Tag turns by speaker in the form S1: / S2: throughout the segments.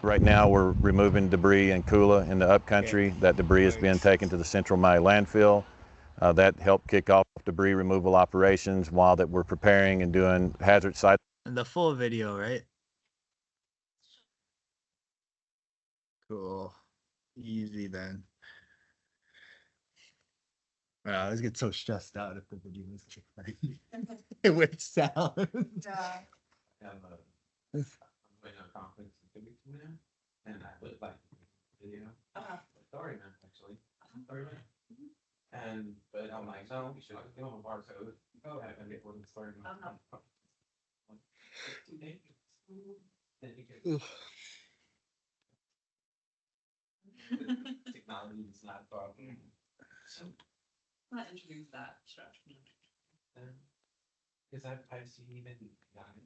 S1: Right now, we're removing debris in Kula in the upcountry. That debris is being taken to the Central Maui landfill. That helped kick off debris removal operations while that we're preparing and doing hazard site.
S2: The full video, right? Cool. Easy then. Wow, I always get so stressed out if the video is like with sound.
S3: Yeah.
S4: I'm waiting on a conference in 2 weeks from now, and I put like video. Sorry, man, actually. Sorry, man. And but I'm like, no, we should give them a barcode. Oh, I can get one story. It's too dangerous. Then you get technology is not a problem. So
S3: Not introduce that structure.
S4: because I've seen even gotten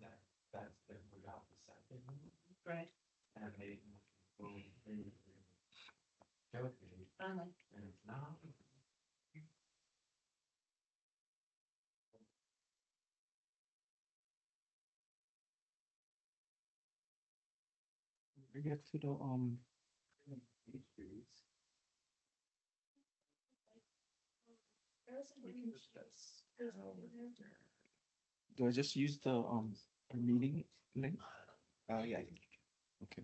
S4: that's been without the second.
S3: Right.
S4: And they
S3: Finally.
S4: and it's not. We get to the do I just use the meeting link? Yeah, I think you can. Okay.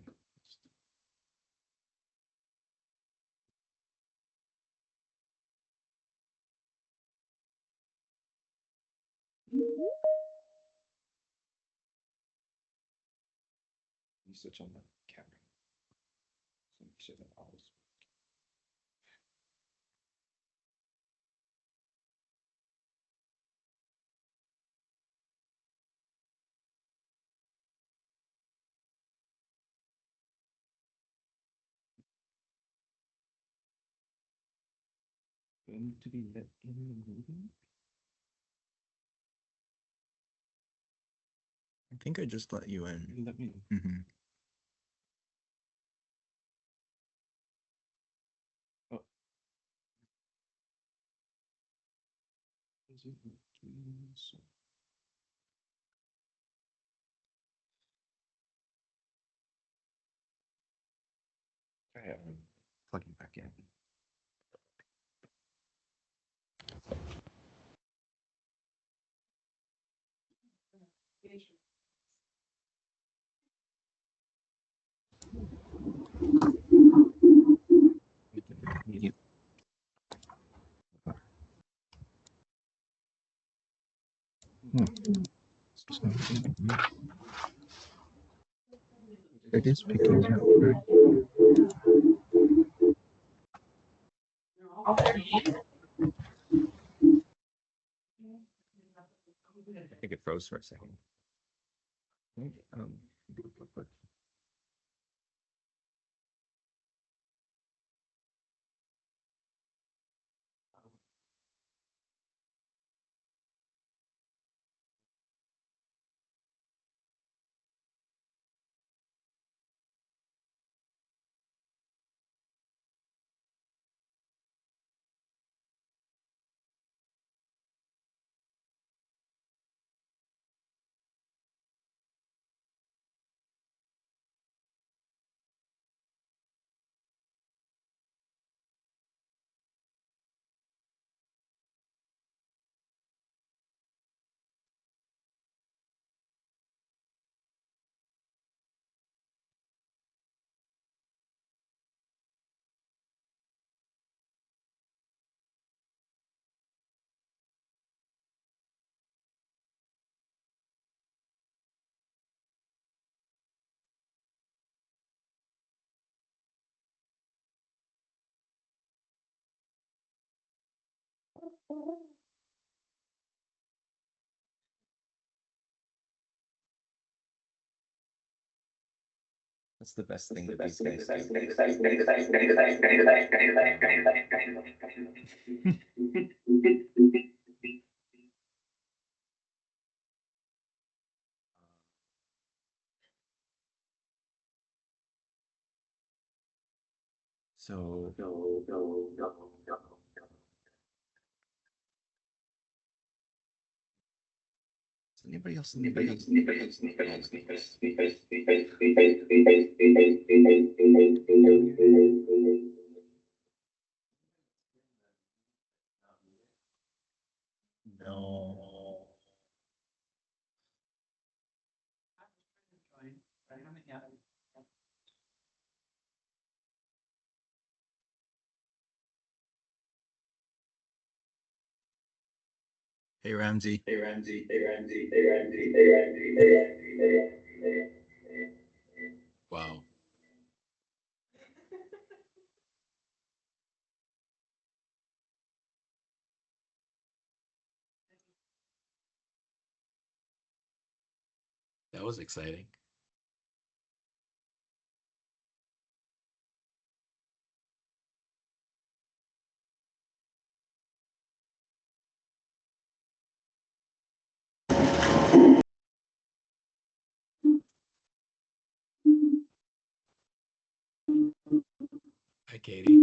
S4: You switch on the camera. So make sure that all is. Do I need to be let in the meeting?
S2: I think I just let you in.
S4: You let me in.
S2: Mm-hmm.
S4: Oh. Is it so? I have plugging back in. Mute. It is picking up, right?
S2: I think it froze for a second. That's the best thing that these guys do. So. Does anybody else? No.
S3: Join, but I haven't yet.
S2: Hey Ramsey. Wow. That was exciting. Hi, Katie.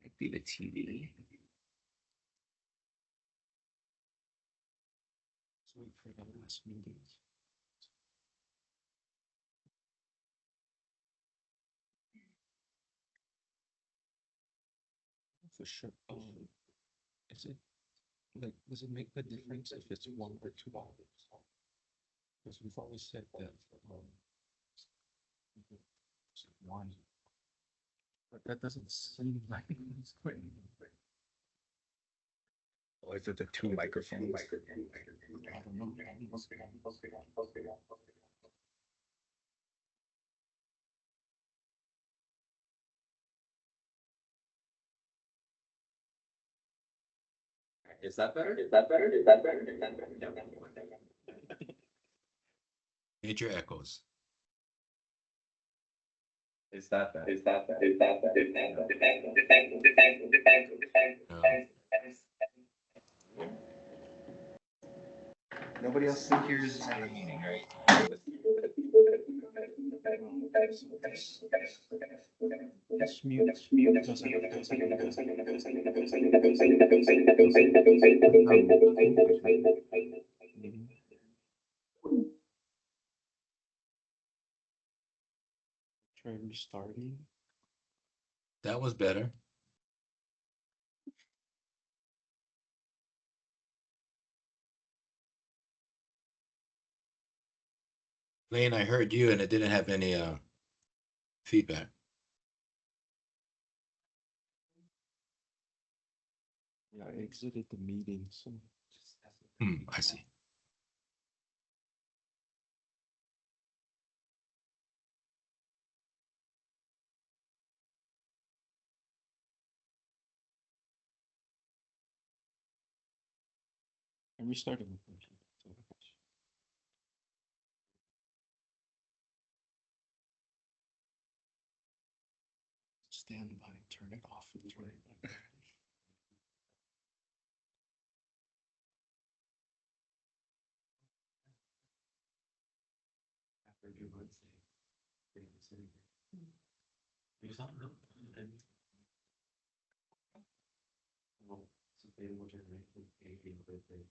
S2: Might be the TV. Let's wait for the last meetings. For sure. Is it like, does it make a difference if it's $1 or $2? Because we've always said that it's one. But that doesn't seem like it's quite. Or is it the two microphones? I don't know. Is that better? Major echoes. Is that better? No. Nobody else think here's a meeting, right? Just mute. Try restarting. That was better. Lane, I heard you and it didn't have any feedback. Yeah, I exited the meeting, so. I see. I'm restarting the computer. Stand by, turn it off and turn it back. After you Wednesday. Because I don't know. Well, it's available generation, maybe a birthday.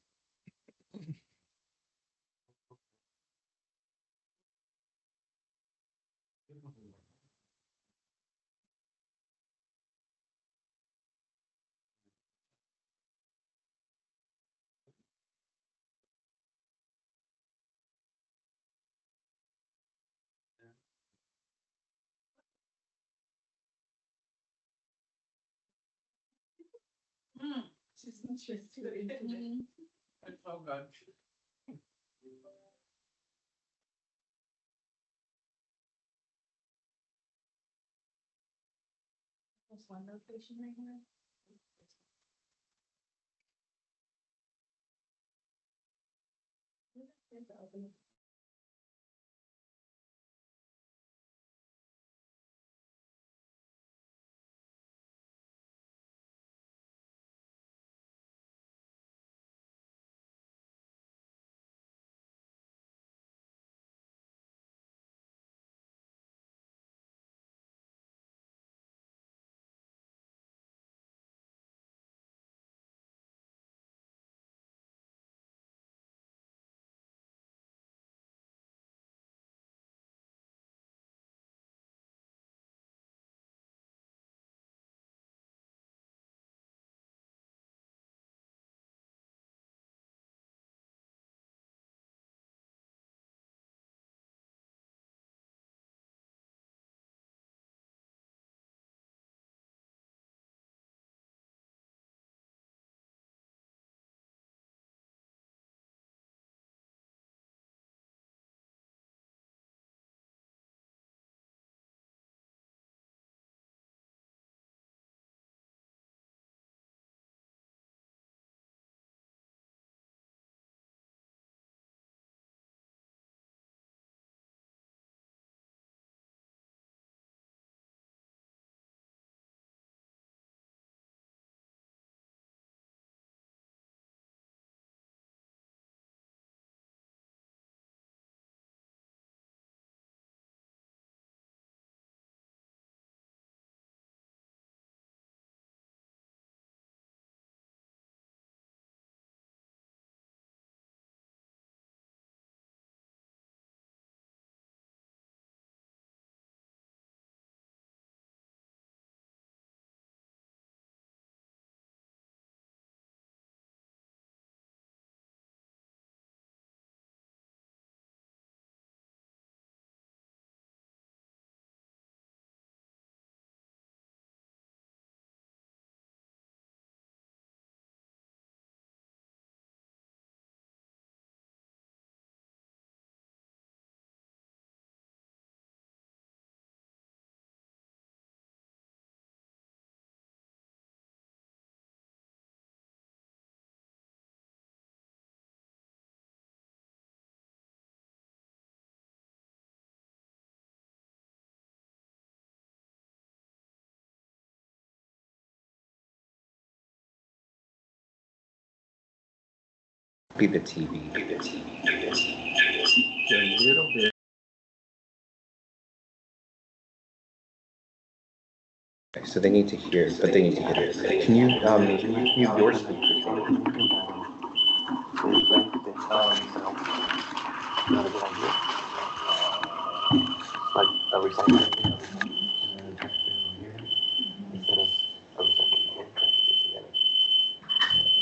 S3: She's interesting. It's so good. There's one location right here.
S5: Be the TV.
S2: A little bit.
S5: Okay, so they need to hear, but they need to hear this. Can you mute your speakers?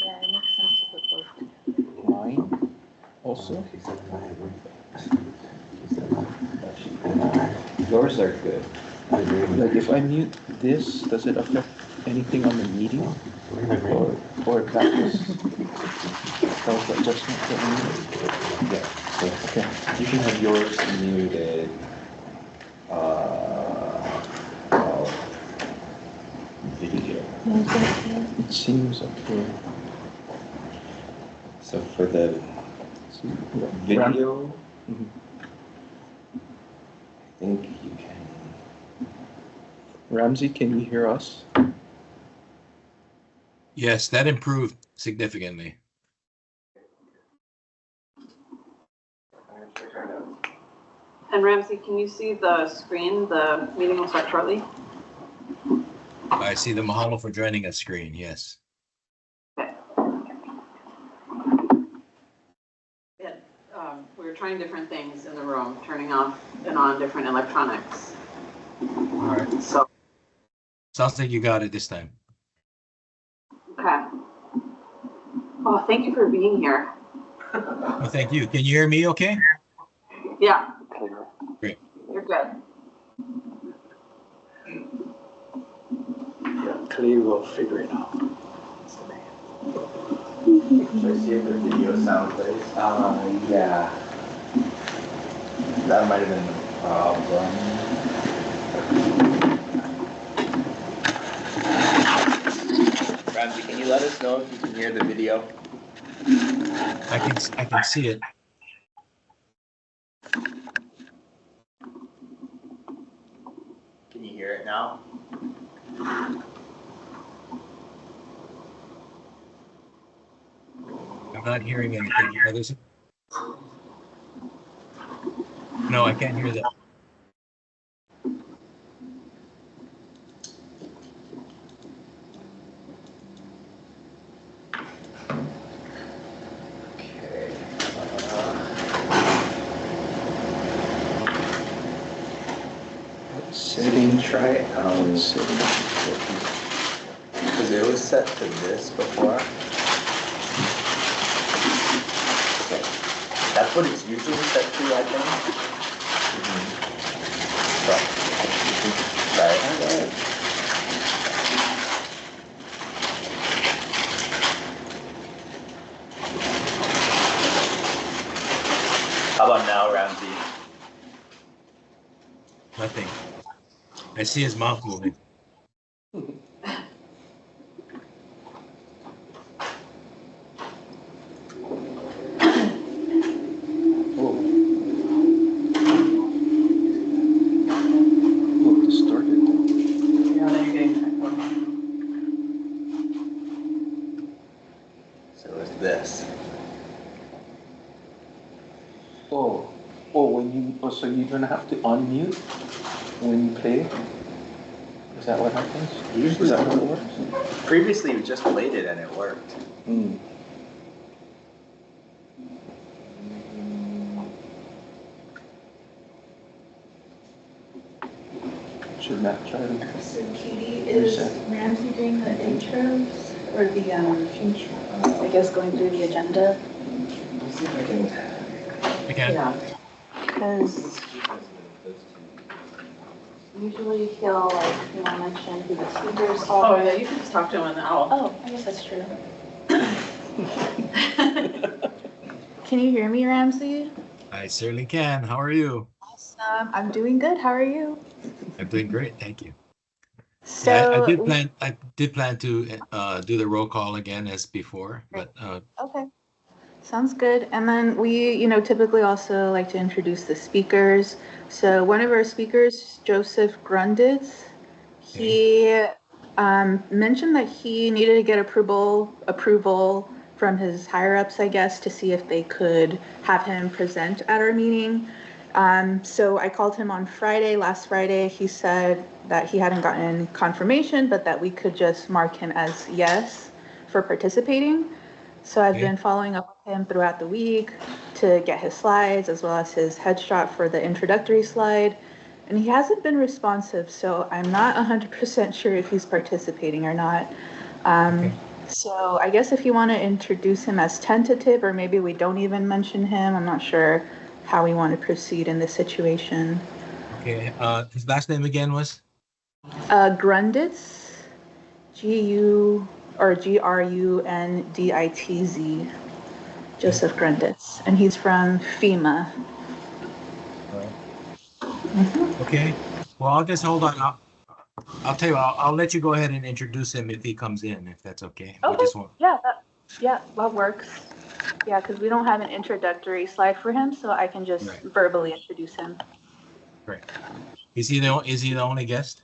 S3: Yeah, it makes sense to put both.
S2: Line also.
S5: Yours are good.
S2: Like if I mute this, does it affect anything on the meeting? Or if that was the adjustment that we made?
S5: Yeah. So
S2: Okay.
S5: you can have yours muted. Video.
S2: It seems okay.
S5: So for the
S2: See,
S5: video,
S2: Mhm.
S5: I think you can.
S2: Ramsey, can you hear us?
S6: Yes, that improved significantly.
S7: And Ramsey, can you see the screen? The meeting will start shortly.
S6: I see the Mahalo for joining us screen. Yes.
S7: We were trying different things in the room, turning off and on different electronics.
S6: All right.
S7: So,
S6: Sounds like you got it this time.
S7: okay. Oh, thank you for being here.
S6: Well, thank you. Can you hear me okay?
S7: Yeah.
S6: Great.
S7: You're good.
S2: Clay will figure it out.
S5: Should I see if the video sound plays? Yeah. That might have been the problem. Ramsey, can you let us know if you can hear the video?
S6: I can see it.
S5: hear it now?
S6: I'm not hearing anything. No, I can't hear that.
S5: Okay.
S2: Setting,
S5: Try it.
S2: setting.
S5: Because it was set to this before. Okay. That's what it's usually set to, I think. But, try it. How about now, Ramsey?
S6: Nothing. I see his mouth moving.
S2: Oh, distorted.
S7: Yeah, then you're getting echo.
S5: So it's this.
S2: Oh, so you're gonna have to unmute when you play? Is that what happens?
S5: Usually-
S2: Is that how it works?
S5: Previously, we just played it and it worked.
S2: Hmm. Should Matt try to?
S3: So Katie, is Ramsey doing the intros or the, I guess going through the agenda?
S5: Let's see if I can.
S6: I can't.
S7: Yeah.
S3: Because usually he'll mention who the speakers
S7: Oh,
S3: are.
S7: yeah, you can just talk to him in the owl.
S3: Oh, I guess that's true. Can you hear me, Ramsey?
S6: I certainly can. How are you?
S3: Awesome. I'm doing good. How are you?
S6: I'm doing great, thank you.
S3: So,
S6: Yeah, I did plan to do the roll call again as before, but
S3: okay. Sounds good. And then we, typically also like to introduce the speakers. So one of our speakers, Joseph Grunditz, he mentioned that he needed to get approval from his higher ups, I guess, to see if they could have him present at our meeting. So I called him on last Friday. He said that he hadn't gotten confirmation, but that we could just mark him as yes for participating. So I've been following up with him throughout the week to get his slides as well as his headshot for the introductory slide. And he hasn't been responsive, so I'm not 100% sure if he's participating or not. So I guess if you want to introduce him as tentative, or maybe we don't even mention him, I'm not sure how we want to proceed in this situation.
S6: okay. His last name again was?
S3: Grunditz, Grunditz, Joseph Grunditz, and he's from FEMA.
S6: Okay. Well, I'll just hold on. I'll tell you. I'll let you go ahead and introduce him if he comes in, if that's okay.
S3: Okay.
S6: We
S3: Yeah, that works. Yeah, because we don't have an introductory slide for him, so I can just
S6: Right.
S3: verbally introduce him.
S6: Right. Is he the only guest?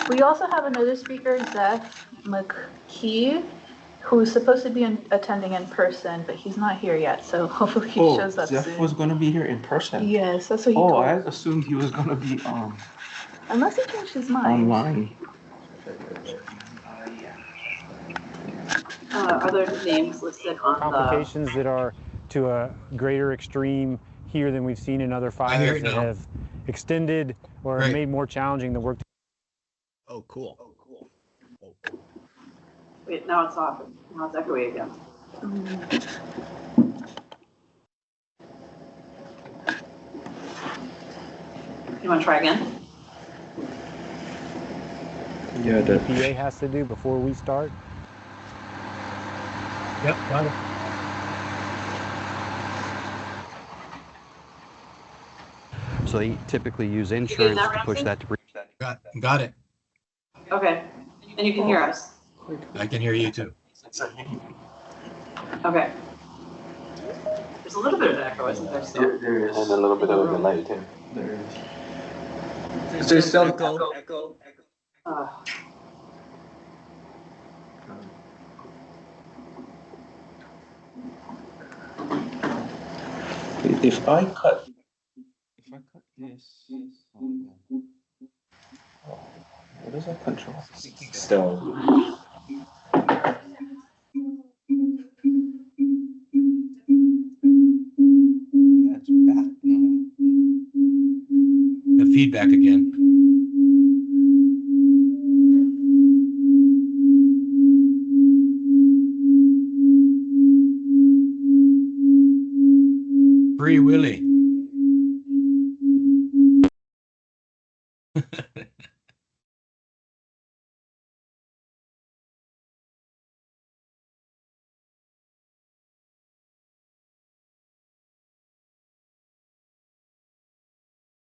S3: We also have another speaker, Zeph McKee, who's supposed to be attending in person, but he's not here yet, so hopefully he shows up
S2: Jeff
S3: soon.
S2: was gonna be here in person.
S3: Yes, that's what he
S2: Oh,
S3: told
S2: I
S3: us.
S2: assumed he was gonna be
S3: Unless he changed his mind.
S2: online.
S7: Are there names listed on the?
S8: Complications that are to a greater extreme here than we've seen in other
S6: I hear
S8: fires
S6: it
S8: that
S6: now.
S8: have extended or
S6: Great.
S8: made more challenging the work.
S6: Oh, cool.
S7: Wait, now it's off. Now it's echoey again. You want to try again?
S2: Yeah,
S8: The PA has to do before we start.
S6: Yep, got it.
S9: So they typically use insurance
S7: that,
S9: to push
S7: Ramsey?
S9: that debris.
S6: Got it.
S7: Okay. And you can hear us.
S6: I can hear you too.
S7: Okay. There's a little bit of echo, isn't there? Still?
S2: There is.
S5: And a little bit of a delay too.
S2: There is. There's still echo. If I cut this, what is that control?
S5: Still.
S2: Yeah, it's back now.
S6: The feedback again. Free Willy.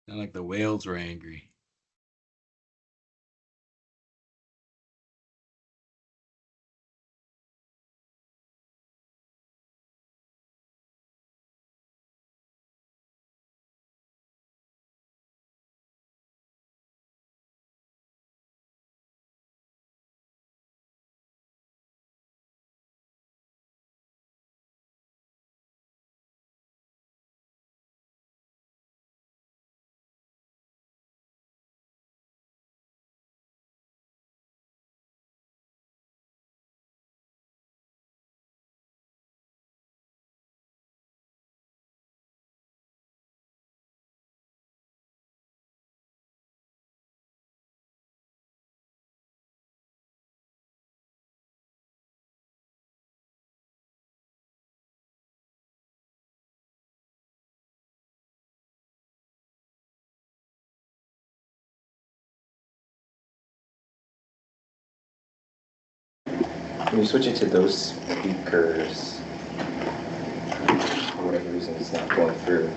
S6: Sound like the whales were angry.
S5: When you switch it to those speakers, for whatever reason it's not going through,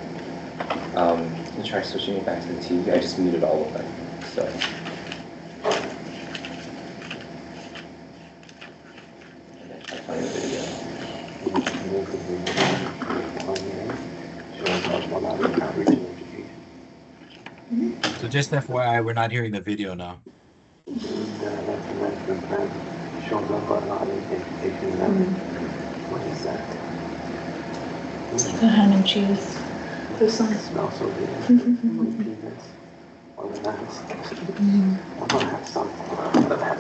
S5: you try switching it back to the TV. I just muted all of them, so. And then try to find the video.
S6: So just FYI, we're not hearing the video now.
S9: What is that?
S3: It's like a ham and cheese. This one.
S9: It smells so good. Peanuts on the nice. I'm gonna have some of that.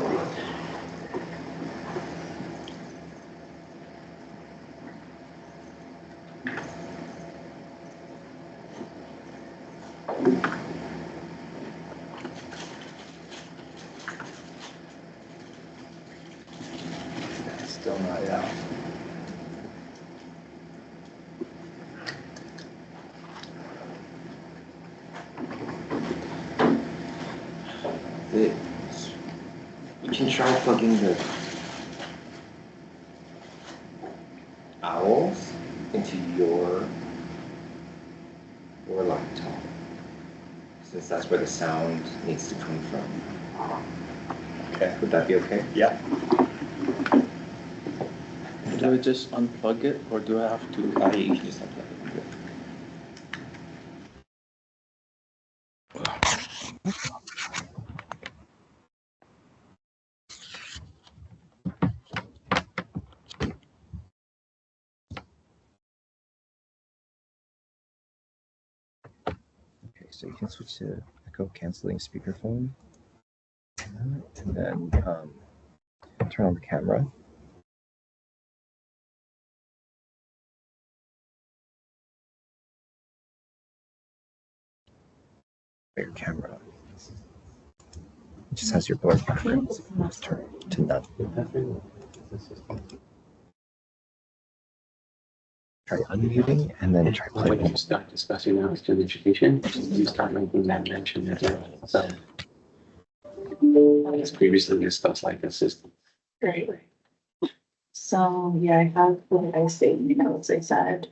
S5: It's still not out. You can try plugging the owls into your laptop, since that's where the sound needs to come from. Okay, would that be okay? Yeah.
S2: Do I just unplug it or do I have to? I usually just unplug it.
S5: Okay, so you can switch to echo canceling speakerphone, and then turn on the camera. Your camera. It just has your blur preference. Just turn it to none. Try unmuting and then try
S10: When you
S5: playing.
S10: start discussing now student education, you start making that mention as well. So, as previously discussed, like a system.
S3: Right. So, yeah, I have what I say, as I said.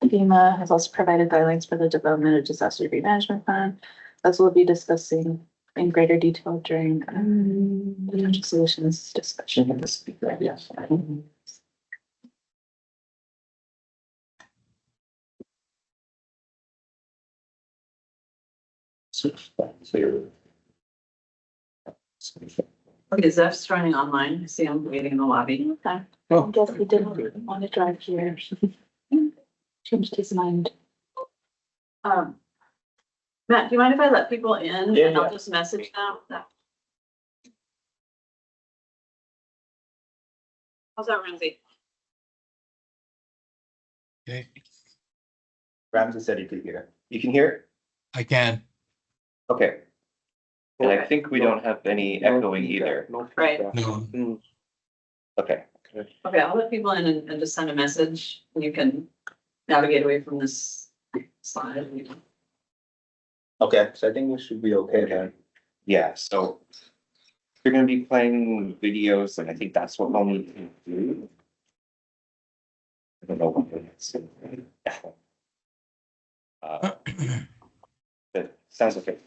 S3: FEMA has also provided guidelines for the development of disaster relief management plan, as we'll be discussing in greater detail during potential solutions discussion of the speaker.
S10: Yes.
S7: Okay, Zeph's joining online. I see him waiting in the lobby.
S3: Okay.
S9: Oh.
S3: I guess he didn't want to drive here. Changed his mind.
S7: Matt, do you mind if I let people in
S2: Yeah,
S7: and I'll
S2: yeah.
S7: just message them? How's that, Ramsey?
S6: Okay,
S5: Ramsey said he could hear. You can hear?
S6: I can.
S5: Okay. And I think we don't have any echoing either.
S9: No
S7: Right.
S9: feedback.
S6: No.
S5: Okay.
S7: Okay, I'll let people in and just send a message. You can navigate away from this slide.
S5: Okay, so I think we should be okay then. Yeah, so you're gonna be playing videos, and I think that's what we'll need to do. I don't know what it is. But sounds okay.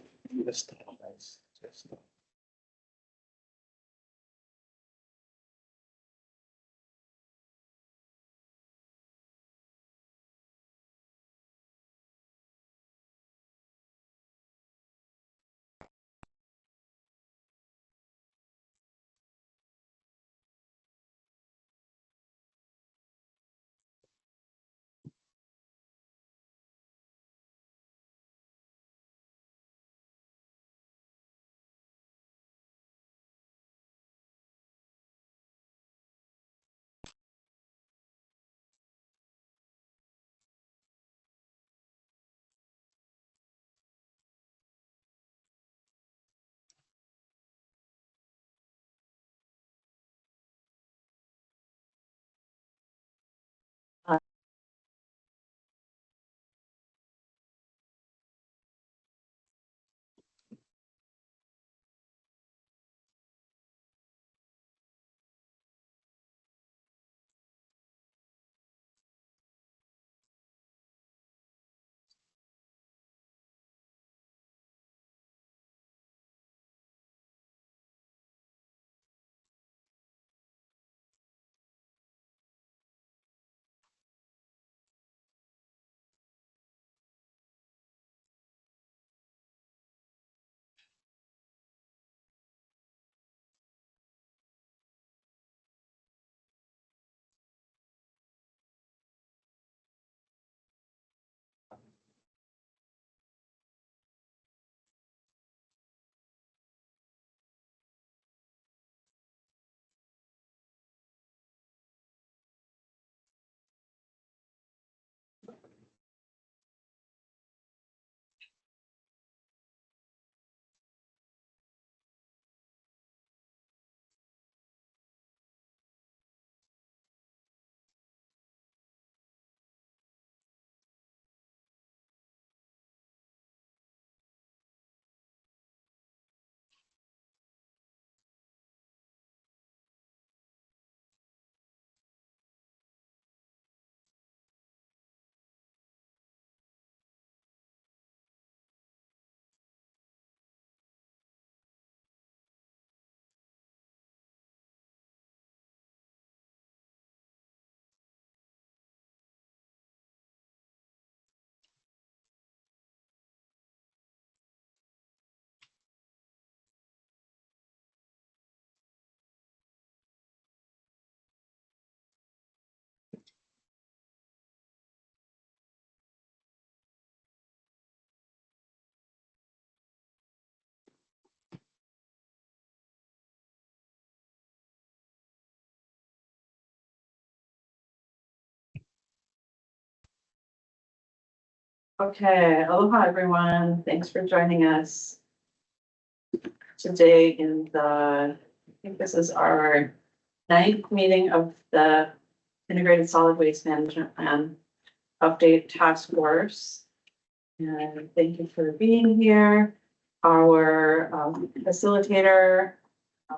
S7: Okay, aloha everyone. Thanks for joining us today in I think this is our 9th meeting of the Integrated Solid Waste Management Plan Update Task Force. And thank you for being here. Our facilitator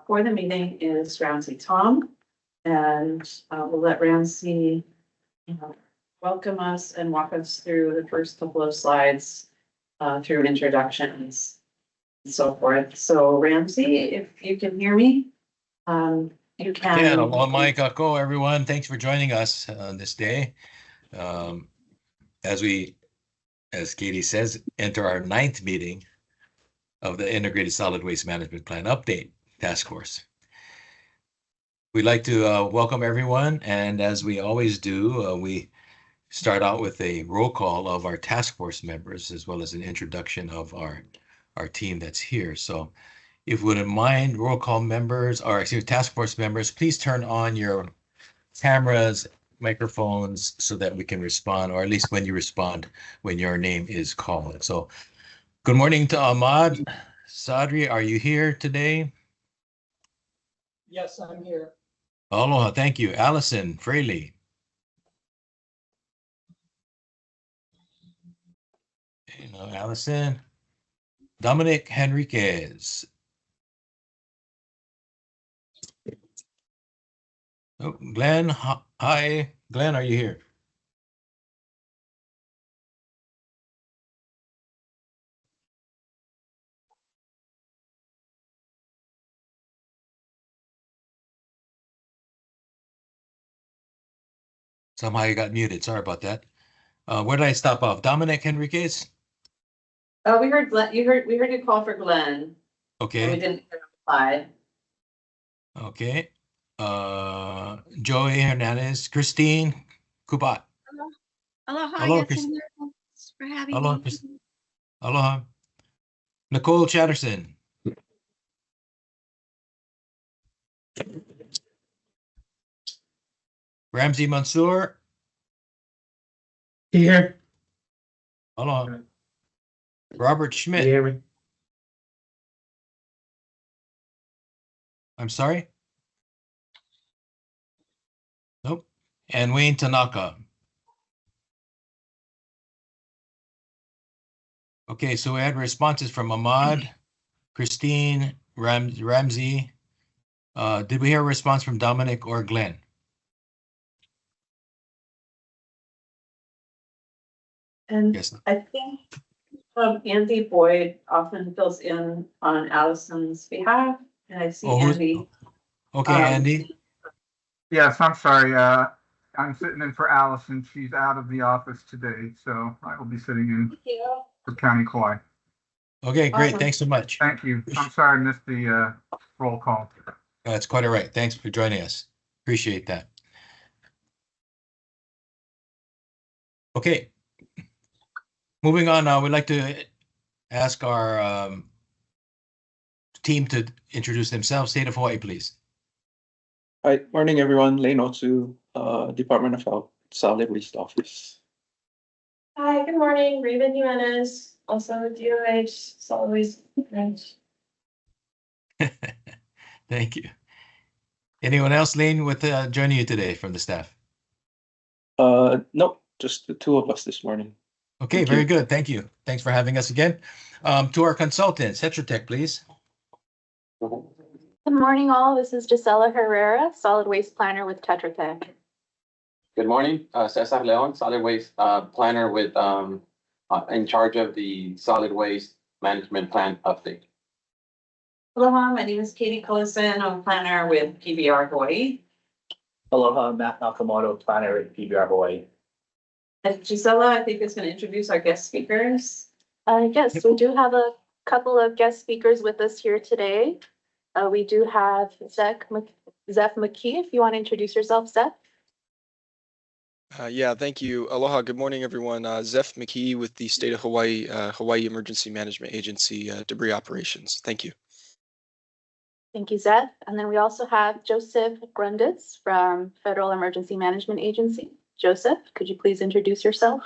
S7: for the meeting is Ramsey Tom. And we'll let Ramsey welcome us and walk us through the first couple of slides through introductions and so forth. So Ramsey, if you can hear me, you can.
S6: Yeah, aloha mai kako, everyone. Thanks for joining us on this day. As Katie says, enter our 9th meeting of the Integrated Solid Waste Management Plan Update Task Force. We'd like to welcome everyone, and as we always do, we start out with a roll call of our task force members, as well as an introduction of our team that's here. So if you wouldn't mind, roll call members, or excuse me, task force members, please turn on your cameras, microphones, so that we can respond, or at least when you respond, when your name is called. So good morning to Ahmad. Sadri, are you here today?
S11: Yes, I'm here.
S6: Aloha, thank you. Allison Fraley. Allison. Dominic Henriquez. Oh, Glenn, hi. Glenn, are you here? Somehow you got muted. Sorry about that. Where did I stop off? Dominic Henriquez?
S7: Oh, we heard Glenn, we heard you call for Glenn. And we
S6: Okay,
S7: didn't hear him reply.
S6: okay. Joey Hernandez, Christine Kubat.
S12: Aloha,
S6: Hello,
S12: yes,
S6: Chris.
S12: I'm here. Thanks for having
S6: Aloha,
S12: me.
S6: Chris. Aloha. Nicole Chatterson. Ramsey Mansour.
S9: Here.
S6: Aloha. Robert
S9: Can you
S6: Schmidt.
S9: hear me?
S6: I'm sorry? Nope. And Wayne Tanaka. Okay, so we had responses from Ahmad, Christine, Ramsey. Did we hear a response from Dominic or Glenn?
S7: And
S6: Yes.
S7: I think Andy Boyd often fills in on Allison's behalf, and I see
S6: Oh, who's-
S7: Andy.
S6: Okay, Andy.
S11: Yes, I'm sorry. I'm sitting in for Allison. She's out of the office today, so I will be sitting in for County Kauai.
S6: Okay, great.
S7: Awesome.
S6: Thanks so much.
S11: Thank you. I'm sorry I missed the roll call.
S6: That's quite all right. Thanks for joining us. Appreciate that. Okay. Moving on, we'd like to ask our team to introduce themselves. State of Hawaii, please.
S2: Hi, morning everyone. Lane Otsu, Department of Health, Solid Waste Office.
S7: Hi, good morning. Raven Jimenez, also DOH Solid Waste Branch.
S6: Thank you. Anyone else, Lane, with joining you today from the staff?
S2: Nope, just the two of us this morning.
S6: Okay,
S2: Thank
S6: very
S2: you.
S6: good. Thank you. Thanks for having us again. To our consultants, Tetra Tech, please.
S3: Good morning, all. This is Gisela Herrera, Solid Waste Planner with Tetra Tech.
S10: Good morning, Cesar Leon, Solid Waste Planner with in charge of the Solid Waste Management Plan Update.
S7: Aloha, my name is Katie Collison. I'm a planner with PBR Hawaii.
S13: Aloha, Matt Nakamoto, planner at PBR Hawaii.
S7: And Gisela, I think, is going to introduce our guest speakers.
S3: Yes, we do have a couple of guest speakers with us here today. We do have Zeph McKee. If you want to introduce yourself, Zeph.
S14: Yeah, thank you. Aloha, good morning, everyone. Zeph McKee with the State of Hawaii, Hawaii Emergency Management Agency, Debris Operations. Thank you.
S3: Thank you, Zeph. And then we also have Joseph Grunditz from Federal Emergency Management Agency. Joseph, could you please introduce yourself?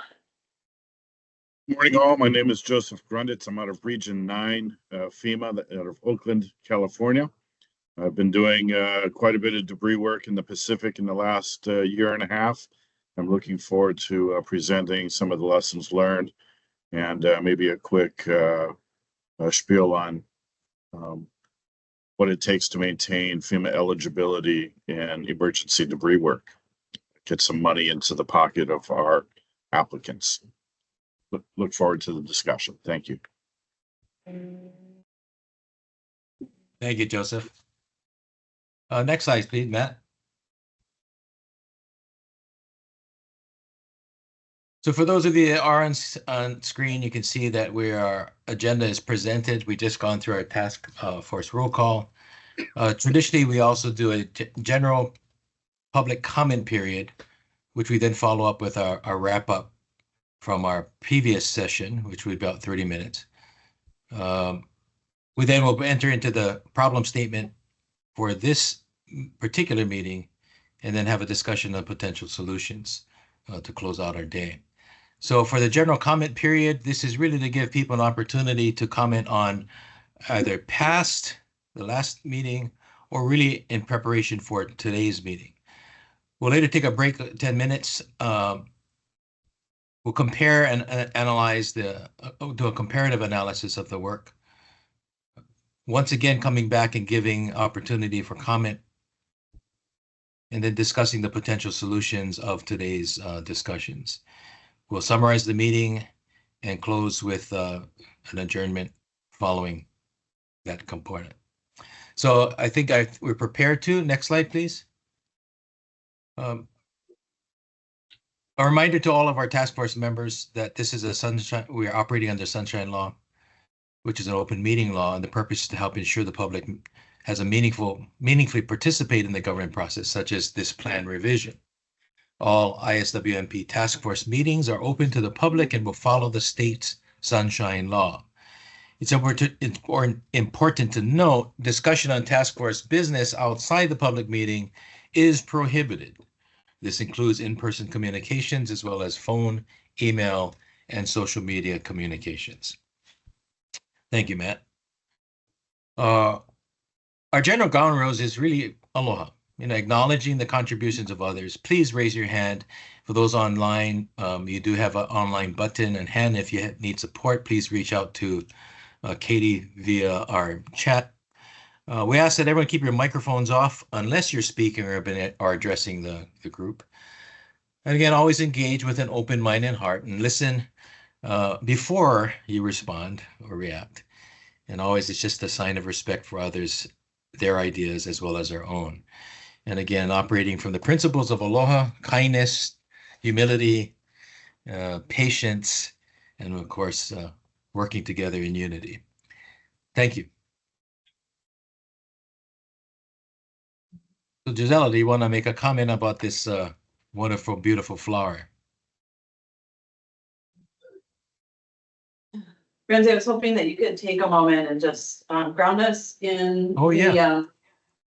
S15: Morning, all. My name is Joseph Grunditz. I'm out of Region 9, FEMA, out of Oakland, California. I've been doing quite a bit of debris work in the Pacific in the last year and a half. I'm looking forward to presenting some of the lessons learned and maybe a quick spiel on what it takes to maintain FEMA eligibility and emergency debris work. Get some money into the pocket of our applicants. Look forward to the discussion. Thank you.
S6: Thank you, Joseph. Next slide, please, Matt. So for those of you that are on screen, you can see that our agenda is presented. We just gone through our task force roll call. Traditionally, we also do a general public comment period, which we then follow up with our wrap up from our previous session, which was about 30 minutes. We then will enter into the problem statement for this particular meeting and then have a discussion on potential solutions to close out our day. So for the general comment period, this is really to give people an opportunity to comment on either past, the last meeting, or really in preparation for today's meeting. We'll later take a break, 10 minutes. We'll compare and analyze do a comparative analysis of the work. Once again, coming back and giving opportunity for comment, and then discussing the potential solutions of today's discussions. We'll summarize the meeting and close with an adjournment following that component. So I think we're prepared to. Next slide, please. A reminder to all of our task force members that this is we are operating under Sunshine Law, which is an open meeting law, and the purpose is to help ensure the public has a meaningfully participate in the government process, such as this plan revision. All ISWMP task force meetings are open to the public and will follow the state's Sunshine Law. It's important to note discussion on task force business outside the public meeting is prohibited. This includes in-person communications as well as phone, email, and social media communications. Thank you, Matt. Our general ground rules is really aloha. Acknowledging the contributions of others. Please raise your hand. For those online, you do have an online button and hand. If you need support, please reach out to Katie via our chat. We ask that everyone keep your microphones off unless you're speaking or addressing the group. And again, always engage with an open mind and heart and listen before you respond or react. And always, it's just a sign of respect for others, their ideas, as well as our own. And again, operating from the principles of aloha, kindness, humility, patience, and of course, working together in unity. Thank you. So Gisela, do you want to make a comment about this wonderful, beautiful flower?
S7: Ramsey, I was hoping that you could take a moment and just ground us in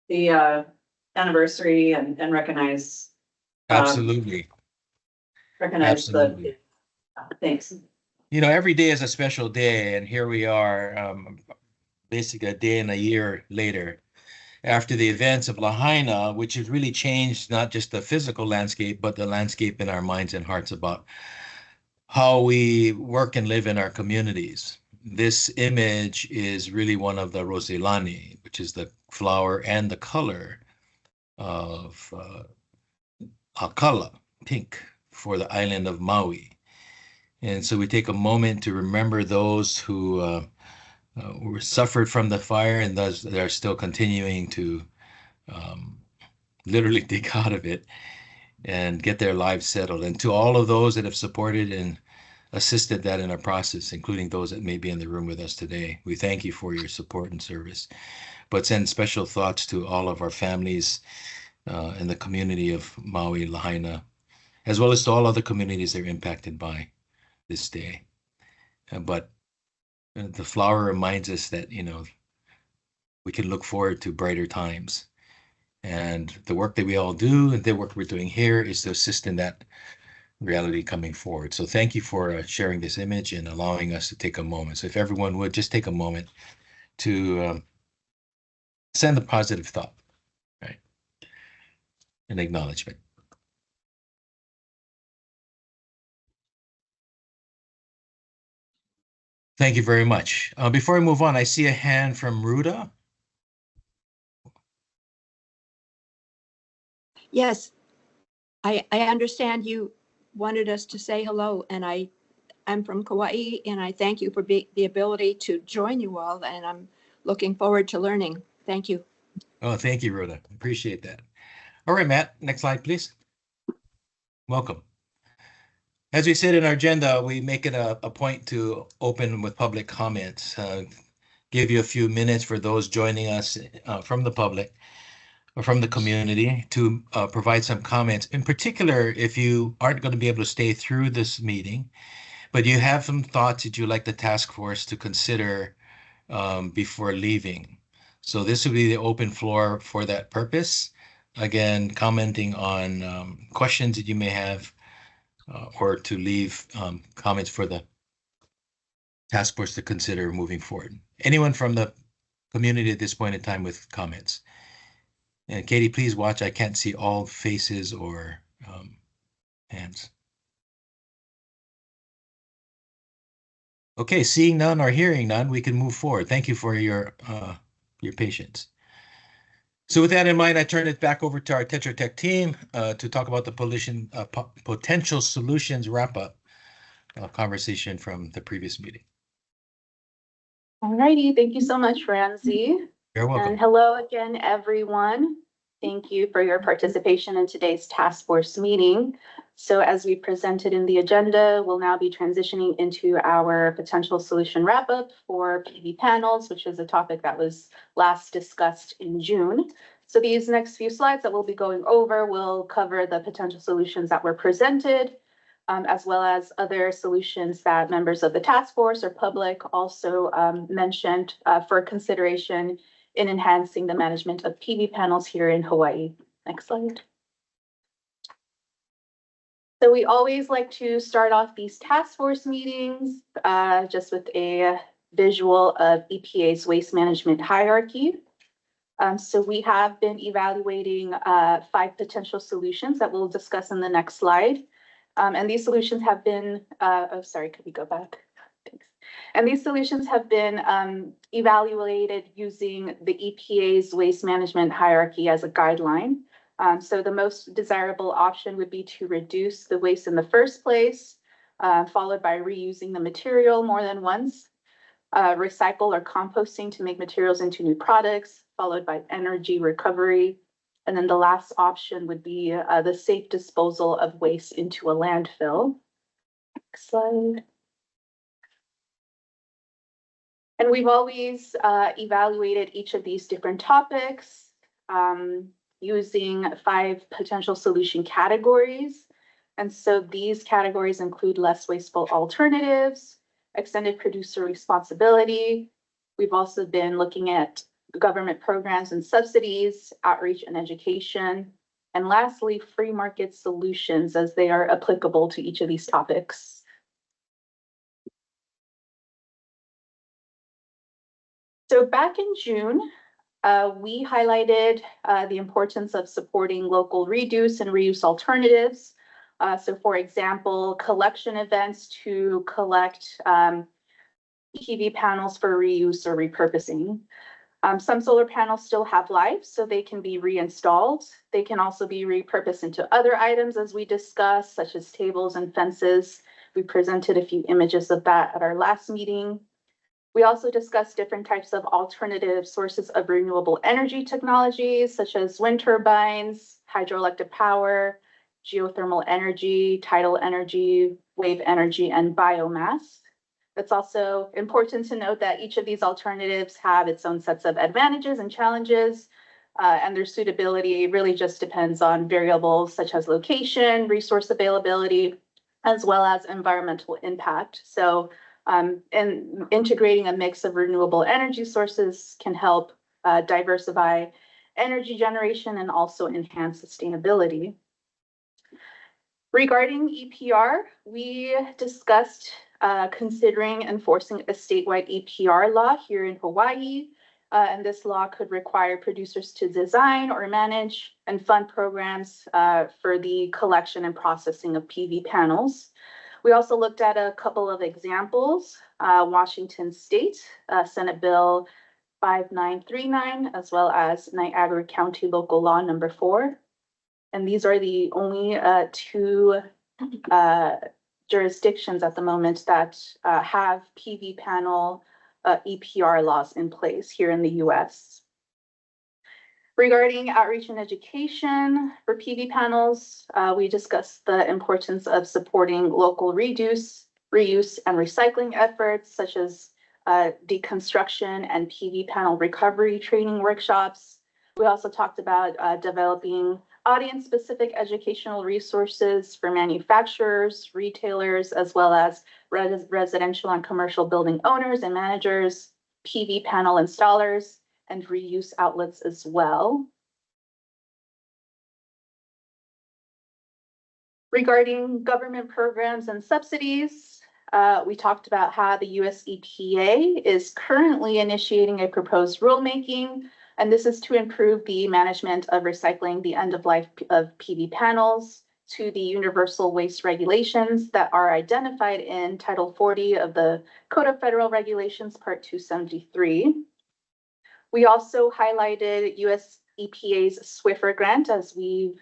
S7: the anniversary and recognize.
S6: Absolutely.
S7: Absolutely. Thanks.
S6: Every day is a special day, and here we are, basically a day and a year later, after the events of Lahaina, which has really changed not just the physical landscape, but the landscape in our minds and hearts about how we work and live in our communities. This image is really one of the Roselani, which is the flower and the color of Akala, pink, for the island of Maui. And so we take a moment to remember those who suffered from the fire and those that are still continuing to literally dig out of it and get their lives settled. And to all of those that have supported and assisted that in our process, including those that may be in the room with us today, we thank you for your support and service. But send special thoughts to all of our families in the community of Maui, Lahaina, as well as to all other communities that are impacted by this day. But the flower reminds us that, we can look forward to brighter times. And the work that we all do and the work we're doing here is to assist in that reality coming forward. So thank you for sharing this image and allowing us to take a moment. So if everyone would just take a moment to send a positive thought, right? An acknowledgement. Thank you very much. Before I move on, I see a hand from Ruda.
S12: Yes, I understand you wanted us to say hello, and I'm from Kauai, and I thank you for the ability to join you all, and I'm looking forward to learning. Thank you.
S6: Oh, thank you, Ruda. Appreciate that. All right, Matt, next slide, please. Welcome. As we said in our agenda, we make it a point to open with public comments. Give you a few minutes for those joining us from the public or from the community to provide some comments. In particular, if you aren't going to be able to stay through this meeting, but you have some thoughts that you'd like the task force to consider before leaving. So this would be the open floor for that purpose. Again, commenting on questions that you may have or to leave comments for the task force to consider moving forward. Anyone from the community at this point in time with comments? And Katie, please watch. I can't see all faces or hands. Okay, seeing none or hearing none, we can move forward. Thank you for your patience. So with that in mind, I turn it back over to our Tetra Tech team to talk about the potential solutions wrap-up conversation from the previous meeting.
S3: All righty, thank you so much, Ramsey.
S6: You're welcome.
S3: And hello again, everyone. Thank you for your participation in today's task force meeting. So as we presented in the agenda, we'll now be transitioning into our potential solution wrap-up for PV panels, which is a topic that was last discussed in June. So these next few slides that we'll be going over will cover the potential solutions that were presented, as well as other solutions that members of the task force or public also mentioned for consideration in enhancing the management of PV panels here in Hawaii. Next slide. So we always like to start off these task force meetings just with a visual of EPA's waste management hierarchy. So we have been evaluating 5 potential solutions that we'll discuss in the next slide. And these solutions have been, oh, sorry, could we go back? Thanks. And these solutions have been evaluated using the EPA's waste management hierarchy as a guideline. So the most desirable option would be to reduce the waste in the first place, followed by reusing the material more than once, recycle or composting to make materials into new products, followed by energy recovery. And then the last option would be the safe disposal of waste into a landfill. Next slide. And we've always evaluated each of these different topics using 5 potential solution categories. And so these categories include less wasteful alternatives, extended producer responsibility. We've also been looking at government programs and subsidies, outreach and education, and lastly, free market solutions as they are applicable to each of these topics. So back in June, we highlighted the importance of supporting local reduce and reuse alternatives. So for example, collection events to collect PV panels for reuse or repurposing. Some solar panels still have life, so they can be reinstalled. They can also be repurposed into other items as we discussed, such as tables and fences. We presented a few images of that at our last meeting. We also discussed different types of alternative sources of renewable energy technologies, such as wind turbines, hydroelectric power, geothermal energy, tidal energy, wave energy, and biomass. It's also important to note that each of these alternatives have its own sets of advantages and challenges, and their suitability really just depends on variables such as location, resource availability, as well as environmental impact. So and integrating a mix of renewable energy sources can help diversify energy generation and also enhance sustainability. Regarding EPR, we discussed considering enforcing a statewide EPR law here in Hawaii. And this law could require producers to design or manage and fund programs for the collection and processing of PV panels. We also looked at a couple of examples, Washington State, Senate Bill 5939, as well as Niagara County Local Law number 4. And these are the only 2 jurisdictions at the moment that have PV panel EPR laws in place here in the US. Regarding outreach and education for PV panels, we discussed the importance of supporting local reuse, and recycling efforts such as deconstruction and PV panel recovery training workshops. We also talked about developing audience-specific educational resources for manufacturers, retailers, as well as residential and commercial building owners and managers, PV panel installers, and reuse outlets as well. Regarding government programs and subsidies, we talked about how the US EPA is currently initiating a proposed rulemaking, and this is to improve the management of recycling the end of life of PV panels to the universal waste regulations that are identified in Title 40 of the Code of Federal Regulations, Part 273. We also highlighted US EPA's Swiffer grant, as we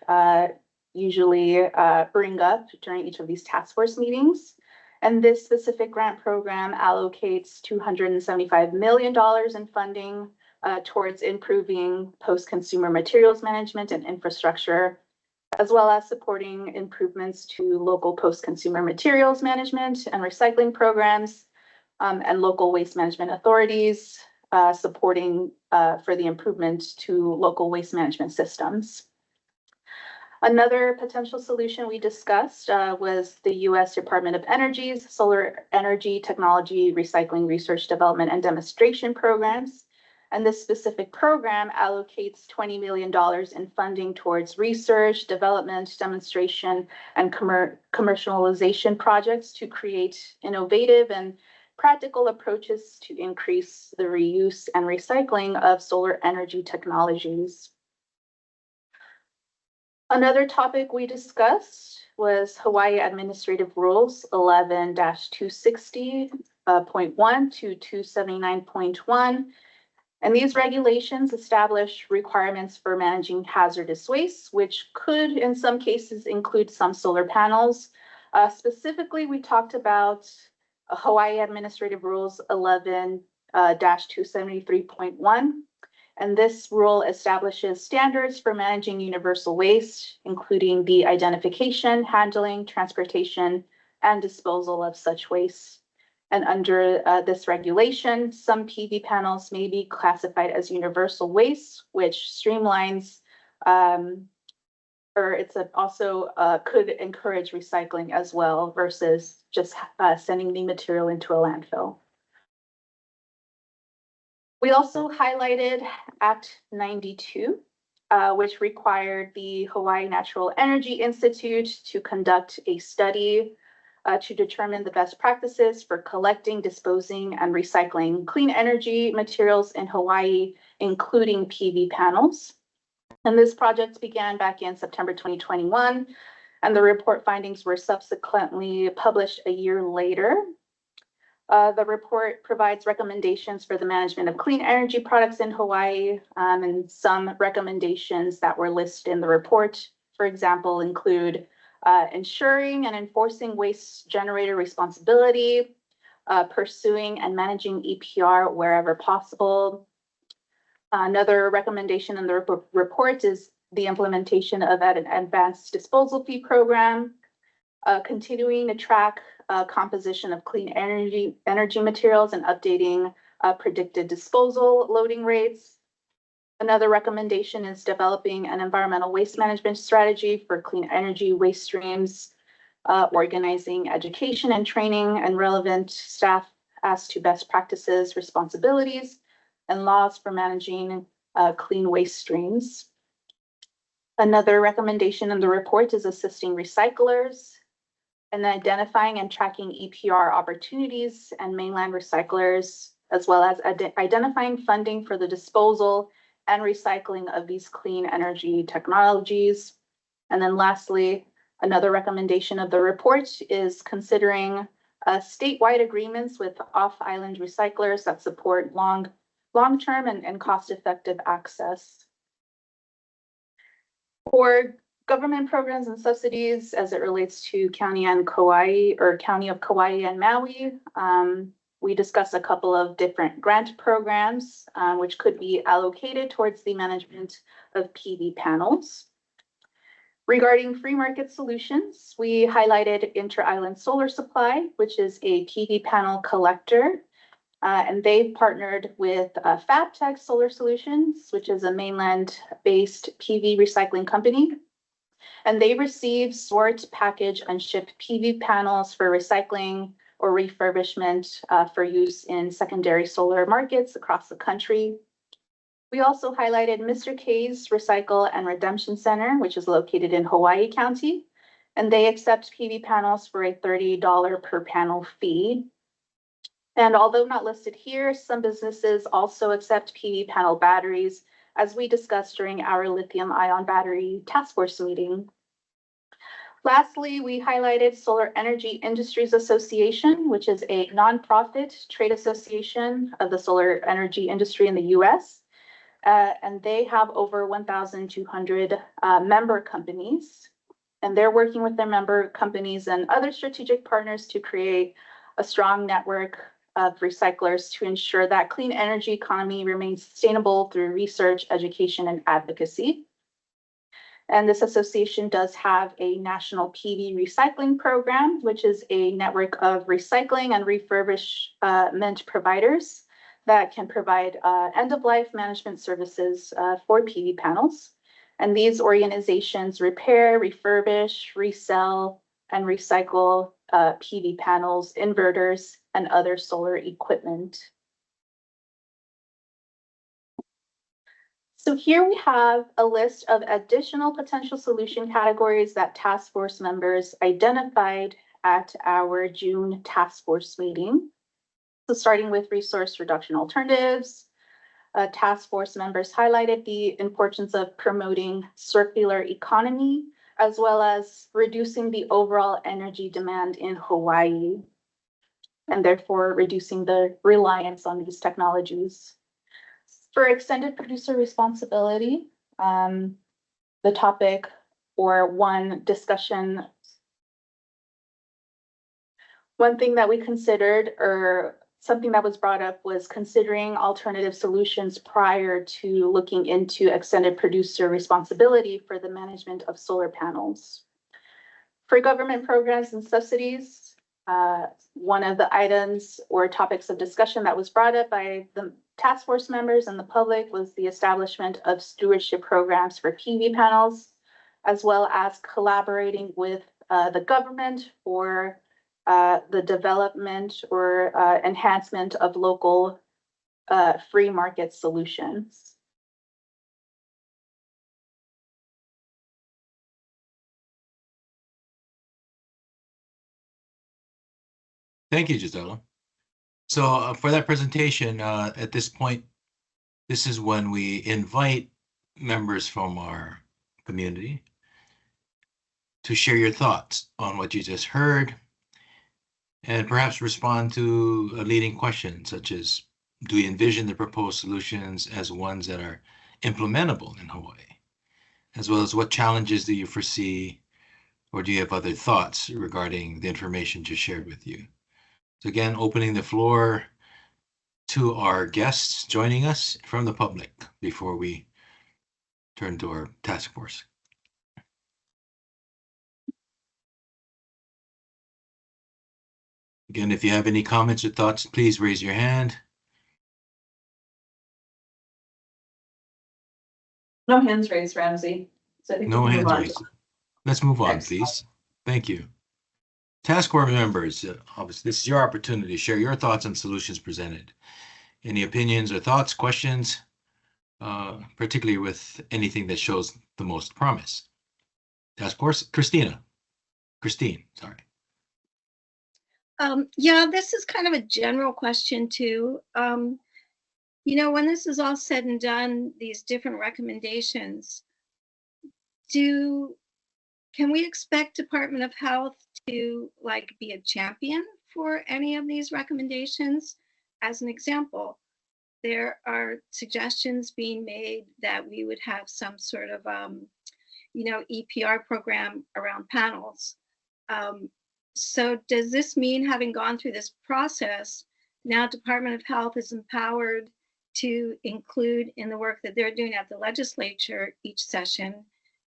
S3: usually bring up during each of these task force meetings. And this specific grant program allocates $275 million in funding towards improving post-consumer materials management and infrastructure, as well as supporting improvements to local post-consumer materials management and recycling programs, and local waste management authorities, supporting for the improvement to local waste management systems. Another potential solution we discussed was the US Department of Energy's Solar Energy Technology Recycling Research Development and Demonstration programs. And this specific program allocates $20 million in funding towards research, development, demonstration, and commercialization projects to create innovative and practical approaches to increase the reuse and recycling of solar energy technologies. Another topic we discussed was Hawaii Administrative Rules 11-260.1 to 279.1. And these regulations establish requirements for managing hazardous waste, which could, in some cases, include some solar panels. Specifically, we talked about Hawaii Administrative Rules 11-273.1. And this rule establishes standards for managing universal waste, including the identification, handling, transportation, and disposal of such waste. And under this regulation, some PV panels may be classified as universal waste, which streamlines, or it's also could encourage recycling as well versus just sending the material into a landfill. We also highlighted Act 92, which required the Hawaii Natural Energy Institute to conduct a study to determine the best practices for collecting, disposing, and recycling clean energy materials in Hawaii, including PV panels. And this project began back in September 2021, and the report findings were subsequently published a year later. The report provides recommendations for the management of clean energy products in Hawaii, and some recommendations that were listed in the report, for example, include ensuring and enforcing waste generator responsibility, pursuing and managing EPR wherever possible. Another recommendation in the report is the implementation of an advanced disposal fee program, continuing to track composition of clean energy materials and updating predicted disposal loading rates. Another recommendation is developing an environmental waste management strategy for clean energy waste streams, organizing education and training and relevant staff as to best practices, responsibilities, and laws for managing clean waste streams. Another recommendation in the report is assisting recyclers and identifying and tracking EPR opportunities and mainland recyclers, as well as identifying funding for the disposal and recycling of these clean energy technologies. And then lastly, another recommendation of the report is considering statewide agreements with off-island recyclers that support long-term and cost-effective access. For government programs and subsidies as it relates to County of Kauai and Maui, we discuss a couple of different grant programs, which could be allocated towards the management of PV panels. Regarding free market solutions, we highlighted Inter-Island Solar Supply, which is a PV panel collector. And they've partnered with FabTech Solar Solutions, which is a mainland-based PV recycling company. And they receive, sort, package, and ship PV panels for recycling or refurbishment for use in secondary solar markets across the country. We also highlighted Mr. K's Recycle and Redemption Center, which is located in Hawaii County, and they accept PV panels for a $30 per panel fee. And although not listed here, some businesses also accept PV panel batteries, as we discussed during our lithium-ion battery task force meeting. Lastly, we highlighted Solar Energy Industries Association, which is a nonprofit trade association of the solar energy industry in the US. And they have over 1,200 member companies. And they're working with their member companies and other strategic partners to create a strong network of recyclers to ensure that clean energy economy remains sustainable through research, education, and advocacy. And this association does have a national PV recycling program, which is a network of recycling and refurbishment providers that can provide end-of-life management services for PV panels. And these organizations repair, refurbish, resell, and recycle PV panels, inverters, and other solar equipment. So here we have a list of additional potential solution categories that task force members identified at our June task force meeting. So starting with resource reduction alternatives, task force members highlighted the importance of promoting circular economy, as well as reducing the overall energy demand in Hawaii, and therefore reducing the reliance on these technologies. For extended producer responsibility, the topic or one discussion, one thing that we considered or something that was brought up was considering alternative solutions prior to looking into extended producer responsibility for the management of solar panels. For government programs and subsidies, one of the items or topics of discussion that was brought up by the task force members and the public was the establishment of stewardship programs for PV panels, as well as collaborating with the government for the development or enhancement of local free market solutions.
S6: Thank you, Gisela. So for that presentation, at this point, this is when we invite members from our community to share your thoughts on what you just heard and perhaps respond to a leading question, such as, do you envision the proposed solutions as ones that are implementable in Hawaii? As well as what challenges do you foresee, or do you have other thoughts regarding the information just shared with you? So again, opening the floor to our guests joining us from the public before we turn to our task force. Again, if you have any comments or thoughts, please raise your hand.
S7: No hands raised, Ramsey. So I think
S6: No
S7: we can move
S6: hands
S7: on.
S6: raised. Let's move on, please. Thank you. Task force members, obviously, this is your opportunity to share your thoughts on solutions presented. Any opinions or thoughts, questions, particularly with anything that shows the most promise. Task force, Christine, sorry.
S12: Yeah, this is kind of a general question too. You know, when this is all said and done, these different recommendations, can we expect Department of Health to like be a champion for any of these recommendations? As an example, there are suggestions being made that we would have some sort of, you know, EPR program around panels. So does this mean, having gone through this process,
S16: now Department of Health is empowered to include in the work that they're doing at the legislature each session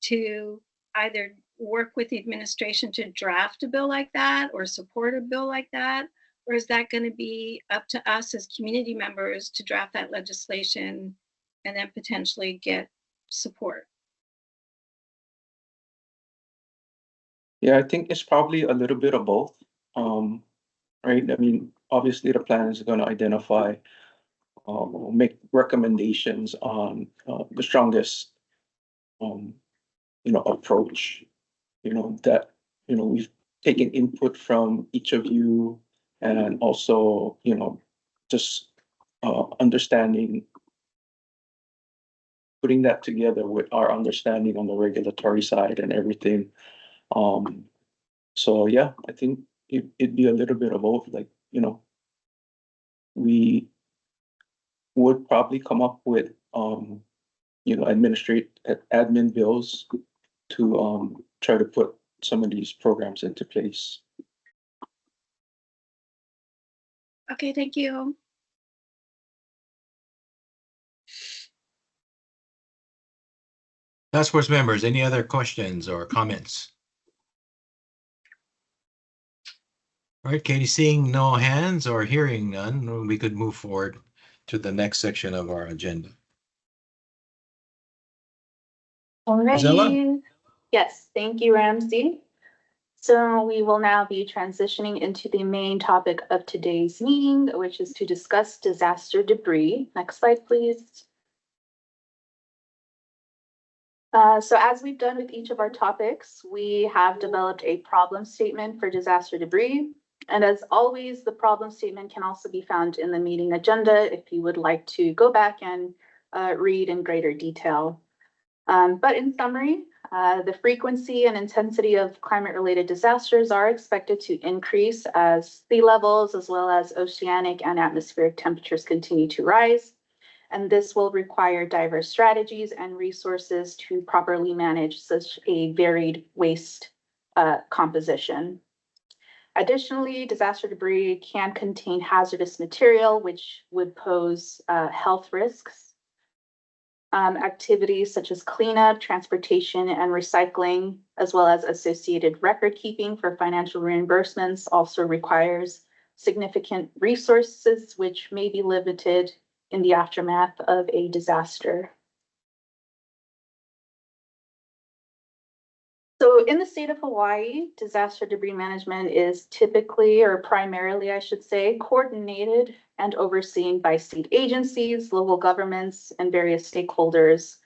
S16: to either work with the administration to draft a bill like that or support a bill like that? Or is that going to be up to us as community members to draft that legislation and then potentially get support?
S2: Yeah, I think it's probably a little bit of both. Right? I mean, obviously the plan is going to identify, make recommendations on the strongest, approach. That we've taken input from each of you, and also just understanding, putting that together with our understanding on the regulatory side and everything. So yeah, I think it'd be a little bit of both. Like, we would probably come up with, admin bills to try to put some of these programs into place.
S16: Okay, thank you.
S6: Task force members, any other questions or comments? All right, Katie, seeing no hands or hearing none, we could move forward to the next section of our agenda.
S3: Alrighty. Yes, thank you, Ramsey. So we will now be transitioning into the main topic of today's meeting, which is to discuss disaster debris. Next slide, please. So as we've done with each of our topics, we have developed a problem statement for disaster debris. And as always, the problem statement can also be found in the meeting agenda if you would like to go back and read in greater detail. But in summary, the frequency and intensity of climate-related disasters are expected to increase as sea levels as well as oceanic and atmospheric temperatures continue to rise. And this will require diverse strategies and resources to properly manage such a varied waste composition. Additionally, disaster debris can contain hazardous material, which would pose health risks. Activities such as cleanup, transportation, and recycling, as well as associated record keeping for financial reimbursements, also requires significant resources, which may be limited in the aftermath of a disaster. So in the state of Hawaii, disaster debris management is typically, or primarily, I should say, coordinated and overseen by state agencies, local governments, and various stakeholders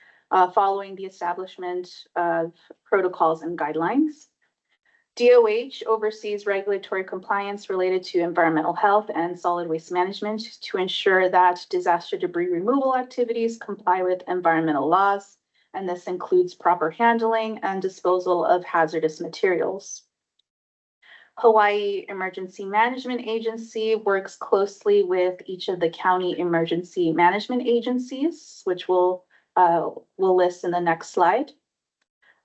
S3: following the establishment of protocols and guidelines. DOH oversees regulatory compliance related to environmental health and solid waste management to ensure that disaster debris removal activities comply with environmental laws, and this includes proper handling and disposal of hazardous materials. Hawaii Emergency Management Agency works closely with each of the county emergency management agencies, which we'll list in the next slide.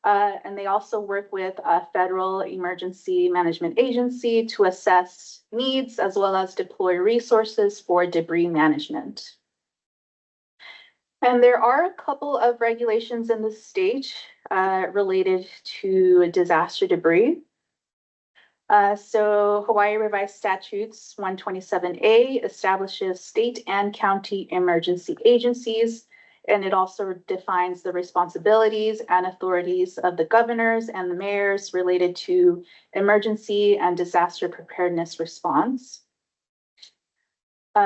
S3: And they also work with a federal emergency management agency to assess needs as well as deploy resources for debris management. And there are a couple of regulations in the state related to disaster debris. So Hawaii Revised Statutes 127A establishes state and county emergency agencies, and it also defines the responsibilities and authorities of the governors and the mayors related to emergency and disaster preparedness response.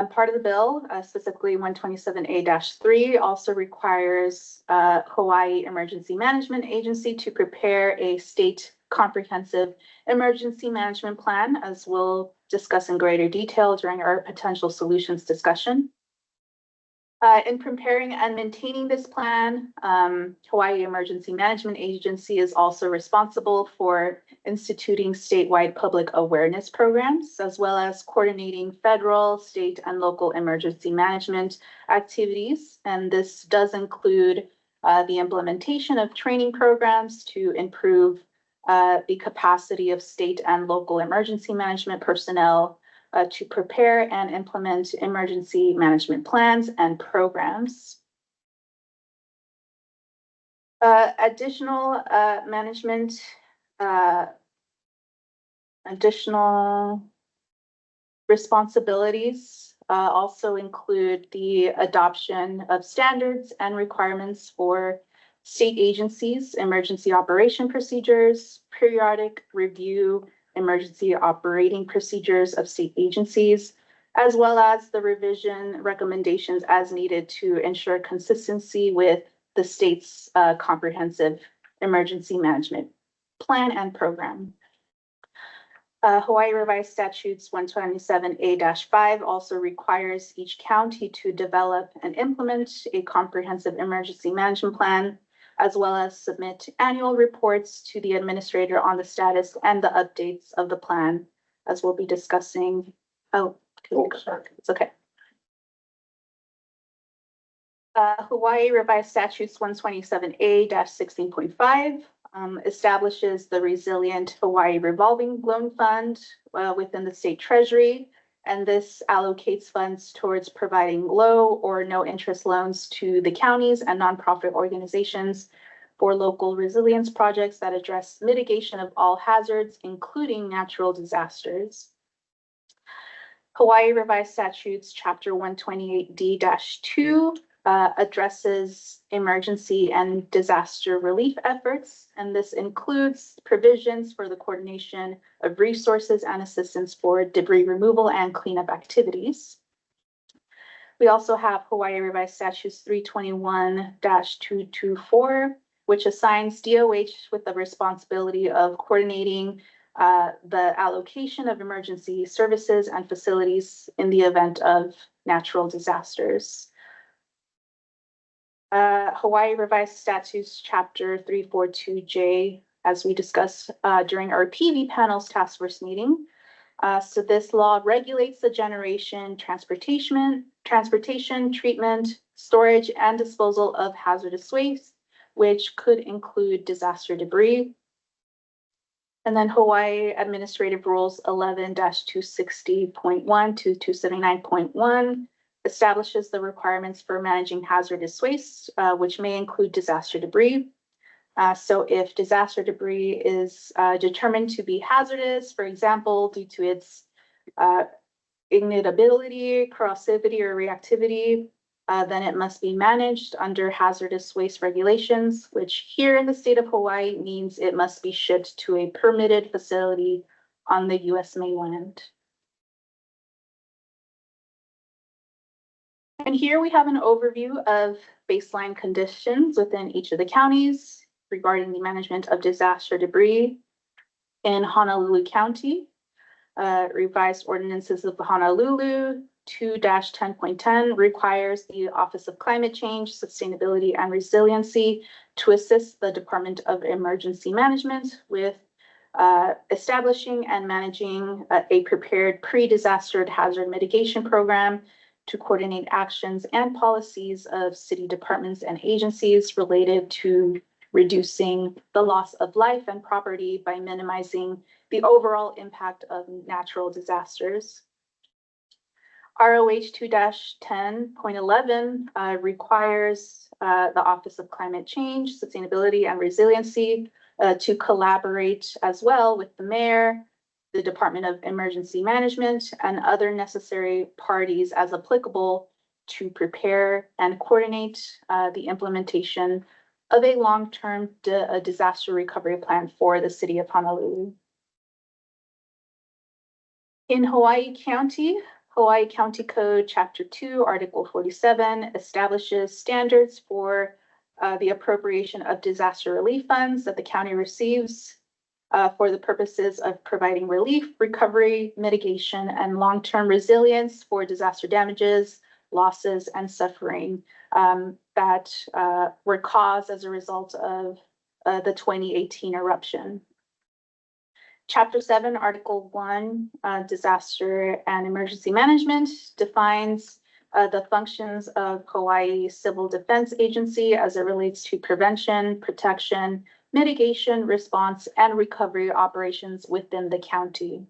S3: Part of the bill, specifically 127A-3, also requires Hawaii Emergency Management Agency to prepare a state comprehensive emergency management plan, as we'll discuss in greater detail during our potential solutions discussion. In preparing and maintaining this plan, Hawaii Emergency Management Agency is also responsible for instituting statewide public awareness programs, as well as coordinating federal, state, and local emergency management activities. And this does include the implementation of training programs to improve the capacity of state and local emergency management personnel, to prepare and implement emergency management plans and programs. Additional management, additional responsibilities also include the adoption of standards and requirements for state agencies, emergency operation procedures, periodic review, emergency operating procedures of state agencies, as well as the revision recommendations as needed to ensure consistency with the state's comprehensive emergency management plan and program. Hawaii Revised Statutes 127A-5 also requires each county to develop and implement a comprehensive emergency management plan, as well as submit annual reports to the administrator on the status and the updates of the plan, as we'll be discussing. Oh, it's okay. Hawaii Revised Statutes 127A-16.5 establishes the Resilient Hawaii Revolving Loan Fund within the state treasury, and this allocates funds towards providing low or no interest loans to the counties and nonprofit organizations for local resilience projects that address mitigation of all hazards, including natural disasters. Hawaii Revised Statutes Chapter 128D-2 addresses emergency and disaster relief efforts, and this includes provisions for the coordination of resources and assistance for debris removal and cleanup activities. We also have Hawaii Revised Statutes 321-224, which assigns DOH with the responsibility of coordinating the allocation of emergency services and facilities in the event of natural disasters. Hawaii Revised Statutes Chapter 342J, as we discussed during our PV panel's task force meeting. So this law regulates the generation, transportation, treatment, storage, and disposal of hazardous waste, which could include disaster debris. And then Hawaii Administrative Rules 11-260.1 to 279.1 establishes the requirements for managing hazardous waste, which may include disaster debris. So if disaster debris is determined to be hazardous, for example, due to its ignitability, corrosivity, or reactivity, then it must be managed under hazardous waste regulations, which here in the state of Hawaii means it must be shipped to a permitted facility on the U.S. mainland. And here we have an overview of baseline conditions within each of the counties regarding the management of disaster debris in Honolulu County. Revised ordinances of Honolulu 2-10.10 requires the Office of Climate Change, Sustainability, and Resiliency to assist the Department of Emergency Management with establishing and managing a prepared pre-disaster hazard mitigation program to coordinate actions and policies of city departments and agencies related to reducing the loss of life and property by minimizing the overall impact of natural disasters. ROH 2-10.11 requires the Office of Climate Change, Sustainability, and Resiliency to collaborate as well with the mayor, the Department of Emergency Management, and other necessary parties as applicable to prepare and coordinate the implementation of a long-term disaster recovery plan for the city of Honolulu. In Hawaii County Code Chapter 2, Article 47 establishes standards for the appropriation of disaster relief funds that the county receives for the purposes of providing relief, recovery, mitigation, and long-term resilience for disaster damages, losses, and suffering that were caused as a result of the 2018 eruption. Chapter 7, Article 1, Disaster and Emergency Management defines the functions of Hawaii Civil Defense Agency as it relates to prevention, protection, mitigation, response, and recovery operations within the county.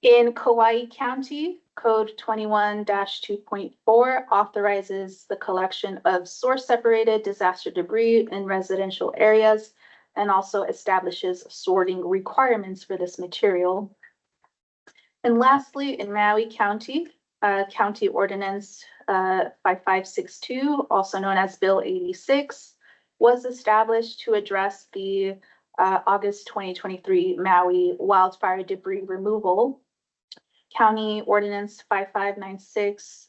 S3: In Kauai County, Code 21-2.4 authorizes the collection of source-separated disaster debris in residential areas and also establishes sorting requirements for this material. And lastly, in Maui County, County Ordinance 5562, also known as Bill 86, was established to address the August 2023 Maui wildfire debris removal. County Ordinance 5596,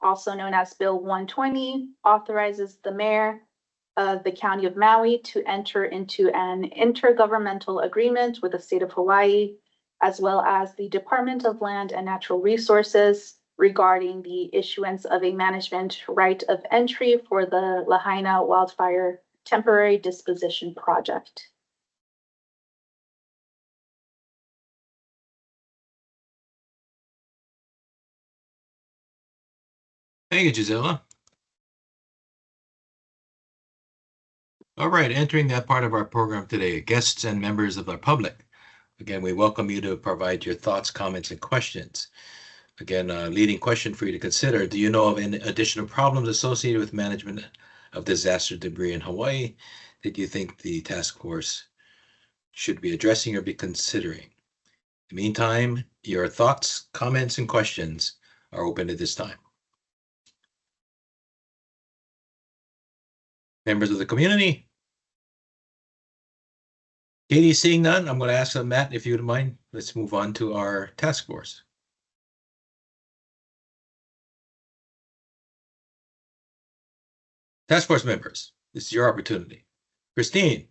S3: also known as Bill 120, authorizes the mayor of the County of Maui to enter into an intergovernmental agreement with the state of Hawaii, as well as the Department of Land and Natural Resources regarding the issuance of a management right of entry for the Lahaina Wildfire Temporary Disposition Project.
S6: Thank you, Gisela. All right, entering that part of our program today, guests and members of our public. Again, we welcome you to provide your thoughts, comments, and questions. Again, a leading question for you to consider. Do you know of any additional problems associated with management of disaster debris in Hawaii that you think the task force should be addressing or be considering? In the meantime, your thoughts, comments, and questions are open at this time. Members of the community? Katie, seeing none, I'm going to ask Matt, if you would mind, let's move on to our task force. Task force members, this is your opportunity. Christine.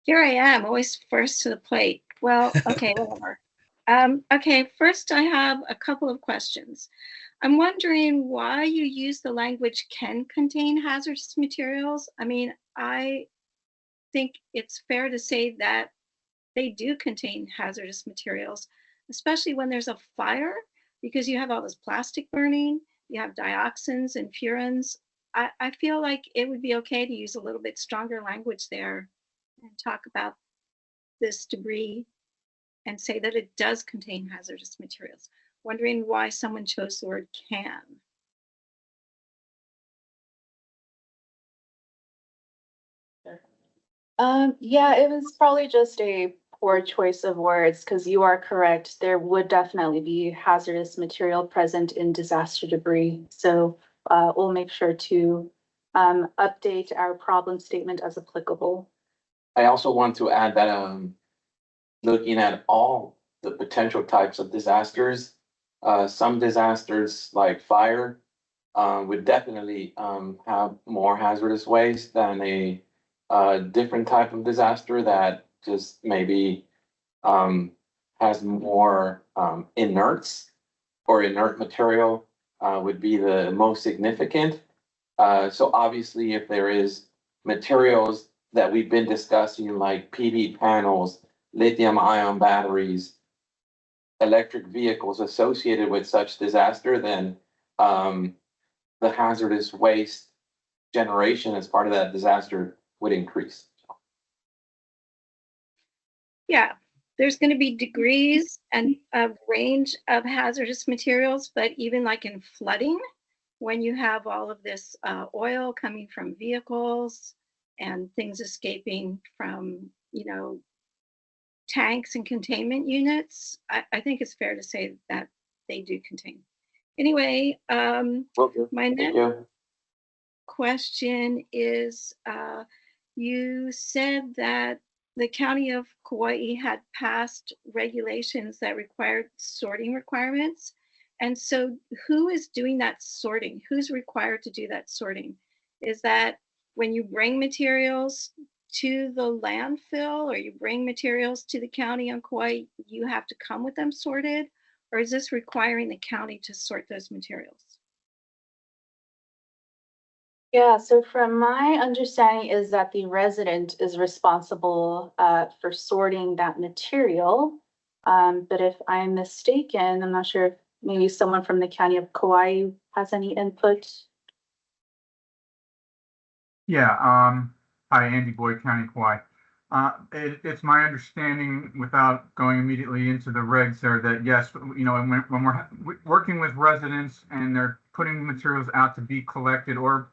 S16: Here I am, always first to the plate. Well, okay, whatever. Okay, first I have a couple of questions. I'm wondering why you use the language can contain hazardous materials. I mean, I think it's fair to say that they do contain hazardous materials, especially when there's a fire, because you have all this plastic burning, you have dioxins and furans. I feel like it would be okay to use a little bit stronger language there and talk about this debris and say that it does contain hazardous materials. Wondering why someone chose the word can.
S3: Yeah, it was probably just a poor choice of words because you are correct. There would definitely be hazardous material present in disaster debris. So we'll make sure to update our problem statement as applicable.
S10: I also want to add that looking at all the potential types of disasters, some disasters like fire would definitely have more hazardous waste than a different type of disaster that just maybe has more inerts or inert material would be the most significant. So obviously, if there is materials that we've been discussing like PV panels, lithium ion batteries, electric vehicles associated with such disaster, then the hazardous waste generation as part of that disaster would increase.
S16: Yeah, there's going to be degrees and a range of hazardous materials, but even like in flooding, when you have all of this oil coming from vehicles and things escaping from, you know, tanks and containment units, I think it's fair to say that they do contain. Anyway, my next question is, you said that the County of Kauai had passed regulations that required sorting requirements. And so who is doing that sorting? Who's required to do that sorting? Is that when you bring materials to the landfill or you bring materials to the county on Kauai, you have to come with them sorted? Or is this requiring the county to sort those materials?
S3: Yeah, so from my understanding is that the resident is responsible for sorting that material. But if I'm mistaken, I'm not sure if maybe someone from the County of Kauai has any input.
S11: Yeah, hi, Andy Boyd, County Kauai. It's my understanding, without going immediately into the regs there, that yes, you know, when we're working with residents and they're putting materials out to be collected or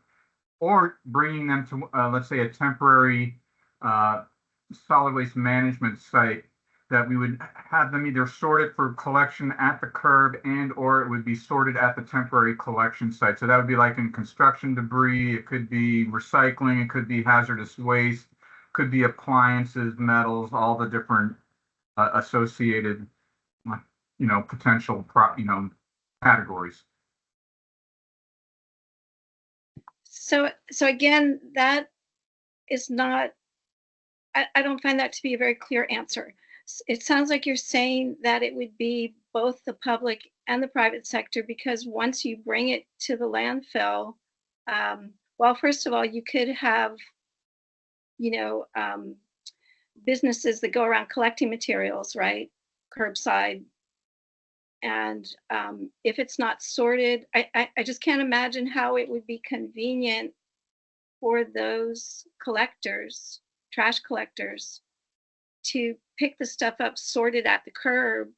S11: bringing them to, let's say, a temporary solid waste management site, that we would have them either sorted for collection at the curb and or it would be sorted at the temporary collection site. So that would be like in construction debris, it could be recycling, it could be hazardous waste, could be appliances, metals, all the different associated, you know, potential, categories.
S16: So again, that is not, I don't find that to be a very clear answer. It sounds like you're saying that it would be both the public and the private sector, because once you bring it to the landfill, well, first of all, you could have, you know, businesses that go around collecting materials, right? Curbside. And if it's not sorted, I just can't imagine how it would be convenient for those collectors, trash collectors, to pick the stuff up, sort it at the curb,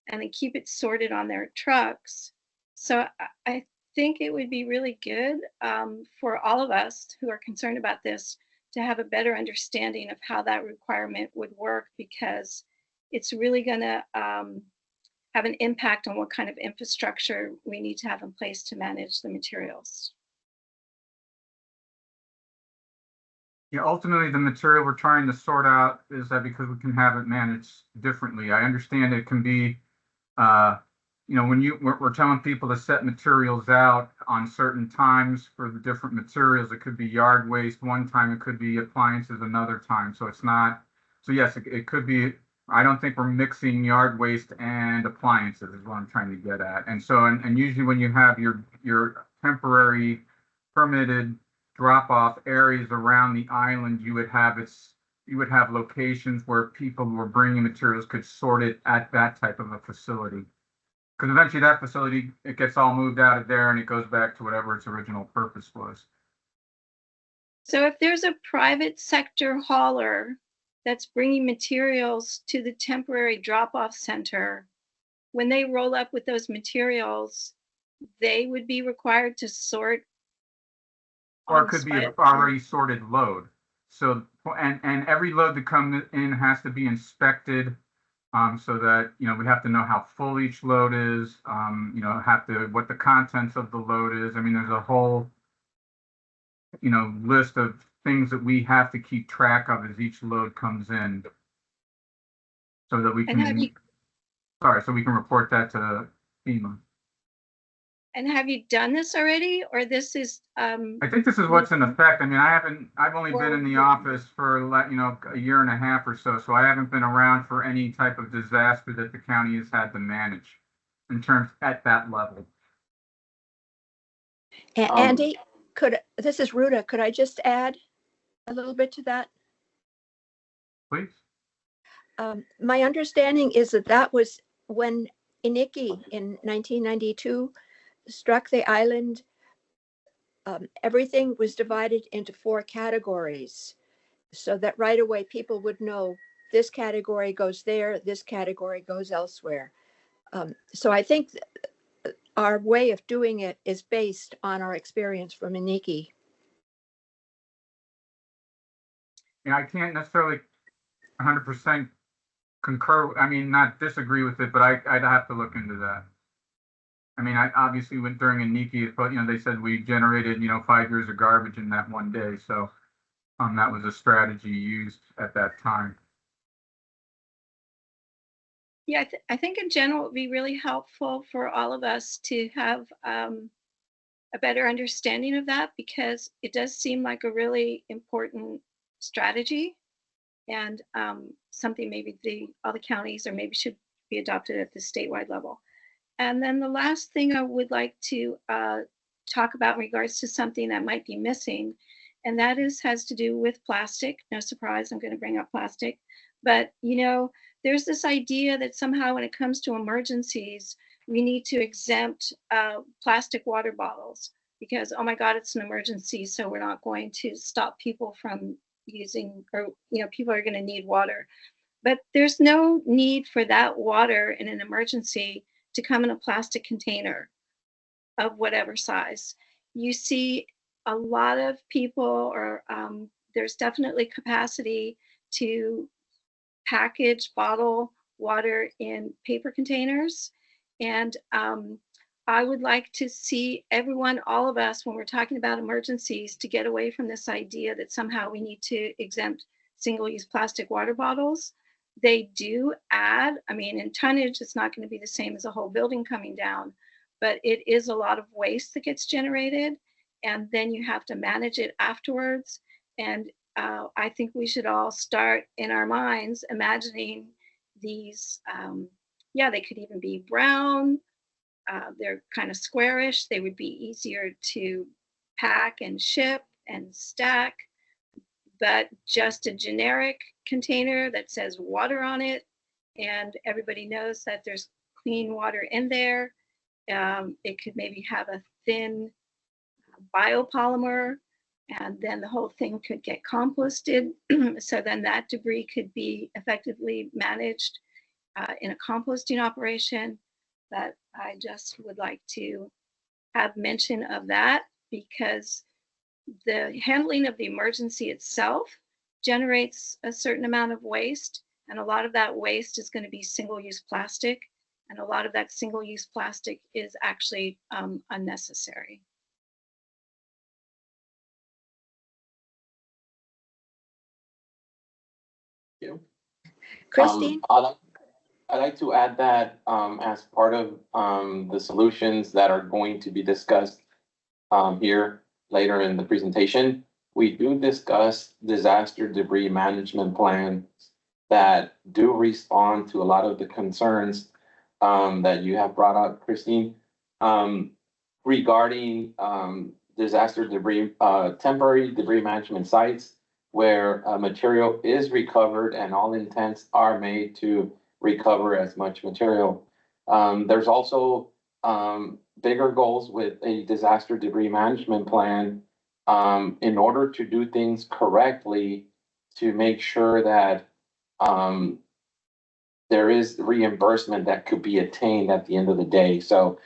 S16: and then keep it sorted on their trucks. So I think it would be really good for all of us who are concerned about this to have a better understanding of how that requirement would work, because it's really going to have an impact on what kind of infrastructure we need to have in place to manage the materials.
S11: Yeah, ultimately, the material we're trying to sort out is that because we can have it managed differently. I understand it can be, you know, when we're telling people to set materials out on certain times for the different materials. It could be yard waste one time, it could be appliances another time. So it's not, so yes, it could be, I don't think we're mixing yard waste and appliances is what I'm trying to get at. And so, and usually when you have your temporary permitted drop-off areas around the island, you would have locations where people who are bringing materials could sort it at that type of a facility. Because eventually that facility, it gets all moved out of there and it goes back to whatever its original purpose was.
S16: So if there's a private sector hauler that's bringing materials to the temporary drop-off center, when they roll up with those materials, they would be required to sort.
S11: Or it could be an already sorted load. So, and every load that comes in has to be inspected, so that, you know, we have to know how full each load is, you know, what the contents of the load is. I mean, there's a whole, you know, list of things that we have to keep track of as each load comes in, so that we can, so we can report that to FEMA.
S16: And have you done this already, or this is?
S11: I think this is what's in effect. I mean, I've only been in the office for, you know, a year and a half or so, so I haven't been around for any type of disaster that the county has had to manage in terms at that level.
S12: Andy, this is Ruta, could I just add a little bit to that?
S11: Please.
S12: My understanding is that was when Iniki in 1992 struck the island. Everything was divided into 4 categories, so that right away people would know this category goes there, this category goes elsewhere. So I think our way of doing it is based on our experience from Iniki.
S11: Yeah, I can't necessarily 100% concur. I mean, not disagree with it, but I'd have to look into that. I mean, I obviously went during Iniki, but, you know, they said we generated, you know, 5 years of garbage in that one day. So that was a strategy used at that time.
S16: Yeah, I think in general it would be really helpful for all of us to have a better understanding of that, because it does seem like a really important strategy, and something maybe all the counties or maybe should be adopted at the statewide level. And then the last thing I would like to talk about in regards to something that might be missing, and that has to do with plastic. No surprise, I'm going to bring up plastic. But, you know, there's this idea that somehow when it comes to emergencies, we need to exempt plastic water bottles because, oh my God, it's an emergency, so we're not going to stop people from using, or, people are going to need water. But there's no need for that water in an emergency to come in a plastic container of whatever size. You see a lot of people, or there's definitely capacity to package, bottle water in paper containers. And I would like to see everyone, all of us, when we're talking about emergencies, to get away from this idea that somehow we need to exempt single-use plastic water bottles. They do add, in tonnage, it's not going to be the same as a whole building coming down, but it is a lot of waste that gets generated, and then you have to manage it afterwards. And I think we should all start in our minds imagining these, they could even be brown. They're kind of squarish. They would be easier to pack and ship and stack, but just a generic container that says water on it, and everybody knows that there's clean water in there. It could maybe have a thin biopolymer, and then the whole thing could get composted. So then that debris could be effectively managed in a composting operation. That I just would like to have mention of that, because the handling of the emergency itself generates a certain amount of waste, and a lot of that waste is going to be single-use plastic, and a lot of that single-use plastic is actually unnecessary.
S12: Christine?
S10: I'd like to add that as part of the solutions that are going to be discussed here later in the presentation, we do discuss disaster debris management plans that do respond to a lot of the concerns that you have brought up, Christine, regarding disaster debris, temporary debris management sites where material is recovered and all intents are made to recover as much material. There's also bigger goals with a disaster debris management plan in order to do things correctly, to make sure that there is reimbursement that could be attained at the end of the day. So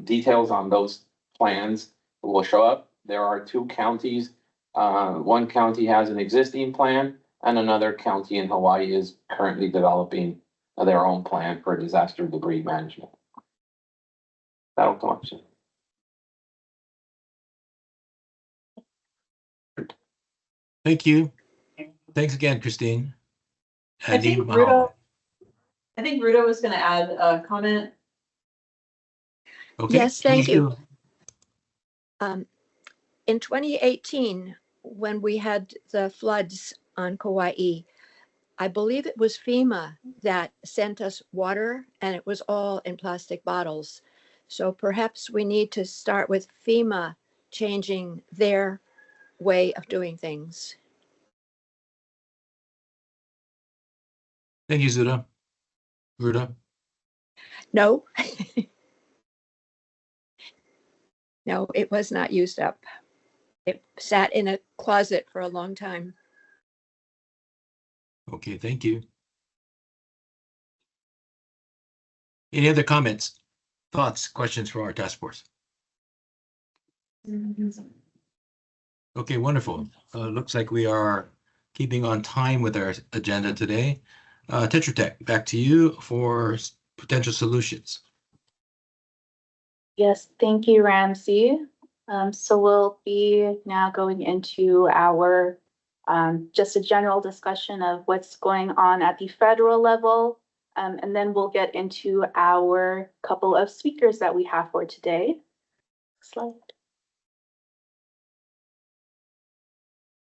S10: details on those plans will show up. There are 2 counties. One county has an existing plan, and another county in Hawaii is currently developing their own plan for disaster debris management. That'll come up soon.
S6: Thank you. Thanks again, Christine.
S7: I think Rudo was going to add a comment.
S6: Okay.
S12: Yes, thank you. In 2018, when we had the floods on Kauai, I believe it was FEMA that sent us water, and it was all in plastic bottles. So perhaps we need to start with FEMA changing their way of doing things.
S6: Thank you, Zuda. Ruda?
S12: No. No, it was not used up. It sat in a closet for a long time.
S6: Okay, thank you. Any other comments, thoughts, questions for our task force? Okay, wonderful. Looks like we are keeping on time with our agenda today. Tetra Tech, back to you for potential solutions.
S3: Yes, thank you, Ramsey. So we'll be now going into our just a general discussion of what's going on at the federal level, and then we'll get into our couple of speakers that we have for today. Slide.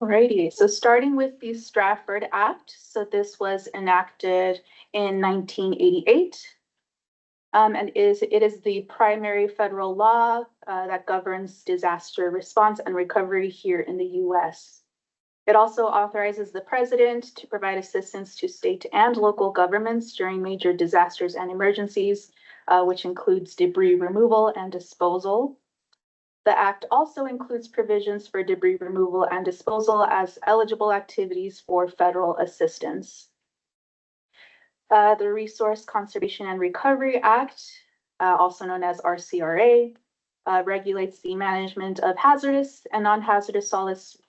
S3: Alrighty, so starting with the Stratford Act. So this was enacted in 1988. And it is the primary federal law that governs disaster response and recovery here in the US. It also authorizes the president to provide assistance to state and local governments during major disasters and emergencies, which includes debris removal and disposal. The Act also includes provisions for debris removal and disposal as eligible activities for federal assistance. The Resource Conservation and Recovery Act, also known as RCRA, regulates the management of hazardous and non-hazardous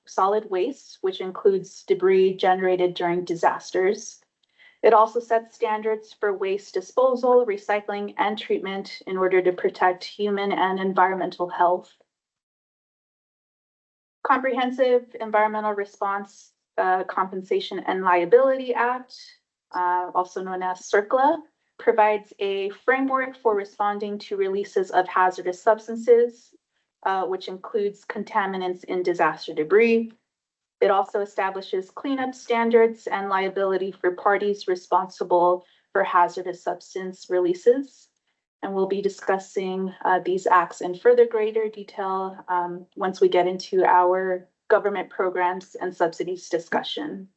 S3: solid waste, which includes debris generated during disasters. It also sets standards for waste disposal, recycling, and treatment in order to protect human and environmental health. Comprehensive Environmental Response Compensation and Liability Act, also known as CERCLA, provides a framework for responding to releases of hazardous substances, which includes contaminants in disaster debris. It also establishes cleanup standards and liability for parties responsible for hazardous substance releases. And we'll be discussing these acts in further greater detail once we get into our government programs and subsidies discussion.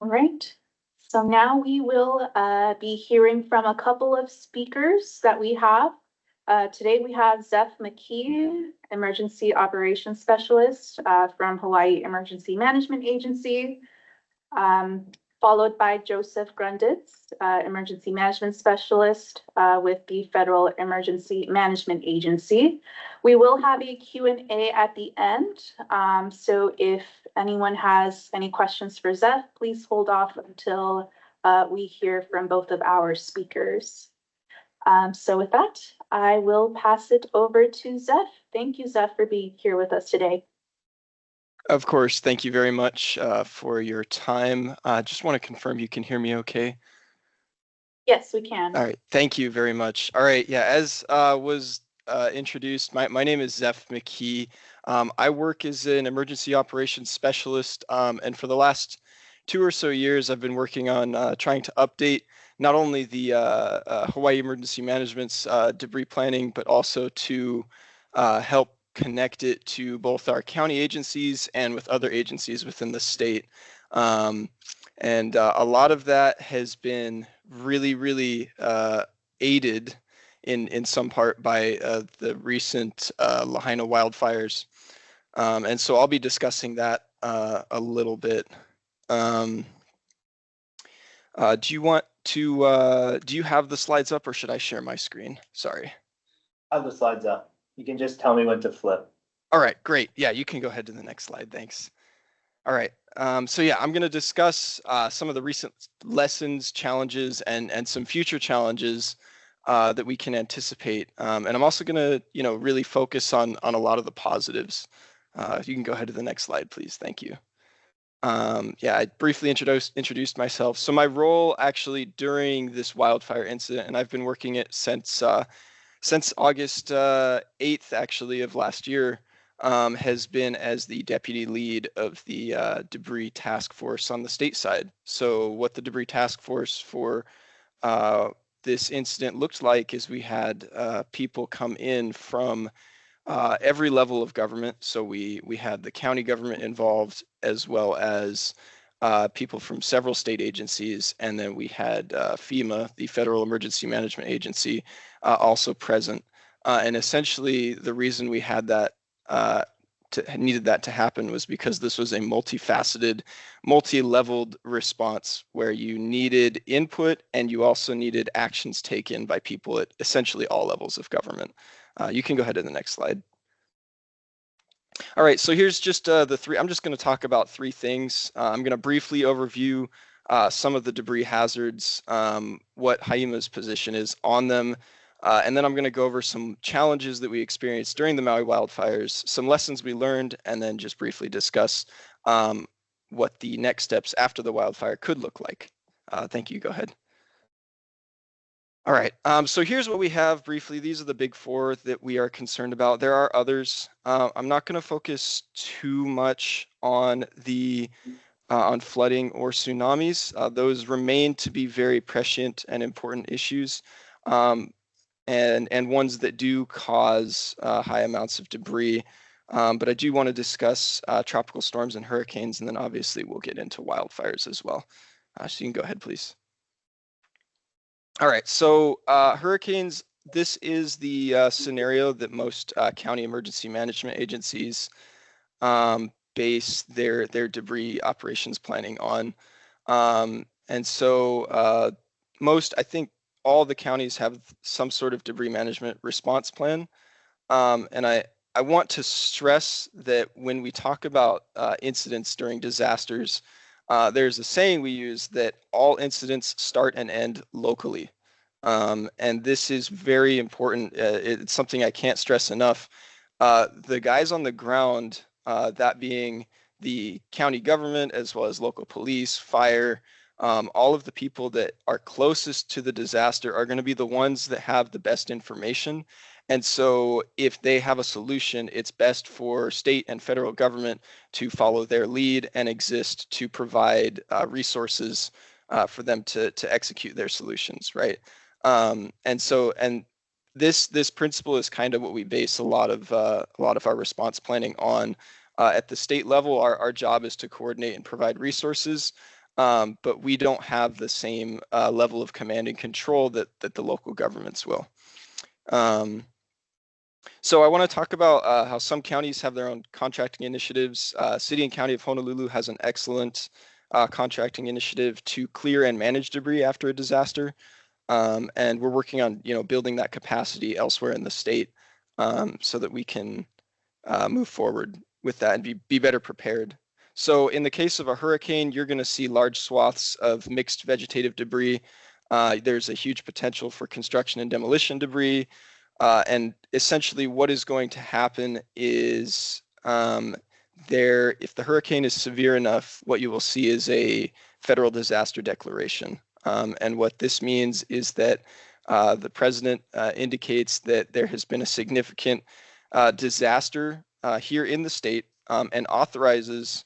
S3: All right, so now we will be hearing from a couple of speakers that we have. Today we have Zeph McKee, Emergency Operations Specialist from Hawaii Emergency Management Agency, followed by Joseph Grunditz, Emergency Management Specialist with the Federal Emergency Management Agency. We will have a Q&A at the end, so if anyone has any questions for Zeph, please hold off until we hear from both of our speakers. So with that, I will pass it over to Zeph. Thank you, Zeph, for being here with us today.
S14: Of course, thank you very much for your time. Just want to confirm you can hear me okay?
S3: Yes, we can.
S14: All right, thank you very much. All right, yeah, as was introduced, my name is Zeph McKee. I work as an emergency operations specialist, and for the last 2 or so years, I've been working on trying to update not only the Hawaii Emergency Management's debris planning, but also to help connect it to both our county agencies and with other agencies within the state. And a lot of that has been really aided in some part by the recent Lahaina wildfires. And so I'll be discussing that a little bit. Do you want to, do you have the slides up or should I share my screen? Sorry.
S13: I have the slides up. You can just tell me when to flip.
S14: All right, great. Yeah, you can go ahead to the next slide. Thanks. All right. So yeah, I'm going to discuss some of the recent lessons, challenges, and some future challenges that we can anticipate. And I'm also going to, really focus on a lot of the positives. You can go ahead to the next slide, please. Thank you. Yeah, I briefly introduced myself. So my role actually during this wildfire incident, and I've been working it since August 8th, actually, of last year, has been as the deputy lead of the debris task force on the state side. So what the debris task force for this incident looked like is we had people come in from every level of government. So we had the county government involved, as well as people from several state agencies, and then we had FEMA, the Federal Emergency Management Agency, also present. And essentially, the reason we had that needed that to happen was because this was a multifaceted, multi-leveled response where you needed input and you also needed actions taken by people at essentially all levels of government. You can go ahead to the next slide. All right, so here's just the three. I'm just going to talk about 3 things. I'm going to briefly overview some of the debris hazards, what HIEMA's position is on them, and then I'm going to go over some challenges that we experienced during the Maui wildfires, some lessons we learned, and then just briefly discuss what the next steps after the wildfire could look like. Thank you. Go ahead. All right, so here's what we have briefly. These are the big 4 that we are concerned about. There are others. I'm not going to focus too much on the on flooding or tsunamis. Those remain to be very prescient and important issues, and ones that do cause high amounts of debris. But I do want to discuss tropical storms and hurricanes, and then obviously we'll get into wildfires as well. So you can go ahead, please. All right, so hurricanes this is the scenario that most county emergency management agencies base their debris operations planning on. And so I think all the counties have some sort of debris management response plan. And I want to stress that when we talk about incidents during disasters, there's a saying we use that all incidents start and end locally. And this is very important. It's something I can't stress enough. The guys on the ground, that being the county government, as well as local police, fire, all of the people that are closest to the disaster are going to be the ones that have the best information. And so if they have a solution, it's best for state and federal government to follow their lead and exist to provide resources for them to execute their solutions, right? And this principle is kind of what we base a lot of our response planning on. At the state level, our job is to coordinate and provide resources, but we don't have the same level of command and control that the local governments will. So I want to talk about how some counties have their own contracting initiatives. City and County of Honolulu has an excellent contracting initiative to clear and manage debris after a disaster. And we're working on, building that capacity elsewhere in the state so that we can move forward with that and be better prepared. So in the case of a hurricane, you're going to see large swaths of mixed vegetative debris. There's a huge potential for construction and demolition debris. And essentially what is going to happen is if the hurricane is severe enough, what you will see is a federal disaster declaration. And what this means is that the president indicates that there has been a significant disaster here in the state and authorizes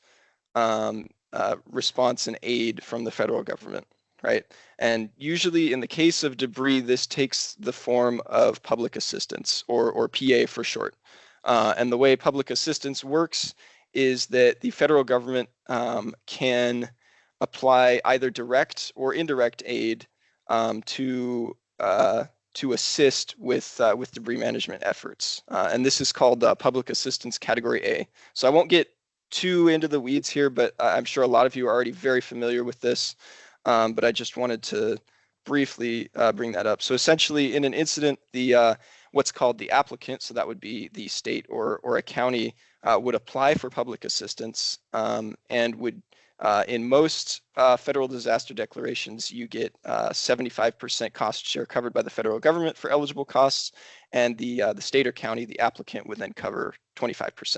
S14: response and aid from the federal government, right? And usually in the case of debris, this takes the form of public assistance or PA for short. And the way public assistance works is that the federal government can apply either direct or indirect aid to assist with debris management efforts. And this is called Public Assistance Category A. So I won't get too into the weeds here, but I'm sure a lot of you are already very familiar with this. But I just wanted to briefly bring that up. So essentially, in an incident, what's called the applicant, so that would be the state or a county, would apply for public assistance and would, in most federal disaster declarations, you get 75% cost share covered by the federal government for eligible costs, and the state or county, the applicant, would then cover 25%.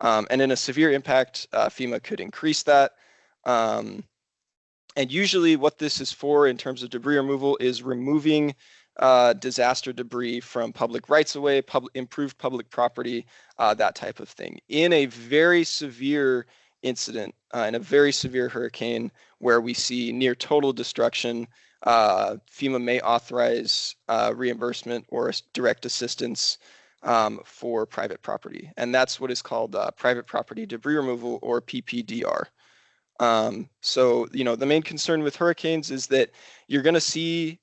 S14: And in a severe impact, FEMA could increase that. And usually what this is for in terms of debris removal is removing disaster debris from public rights-of-way, improved public property, that type of thing. In a very severe incident, in a very severe hurricane where we see near total destruction, FEMA may authorize reimbursement or direct assistance for private property. And that's what is called private property debris removal, or PPDR. So, the main concern with hurricanes is that you're going to see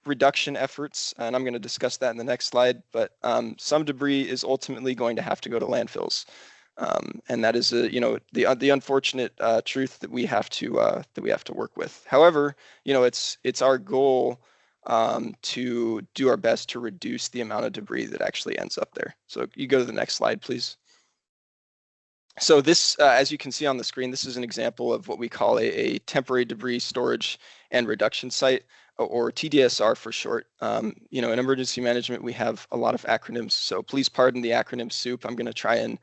S14: reduction efforts, and I'm going to discuss that in the next slide, but some debris is ultimately going to have to go to landfills. And that is, the unfortunate truth that we have to work with. However, it's our goal to do our best to reduce the amount of debris that actually ends up there. So you go to the next slide, please. So this, as you can see on the screen, this is an example of what we call a temporary debris storage and reduction site, or TDSR for short. In emergency management, we have a lot of acronyms, so please pardon the acronym soup. I'm going to try and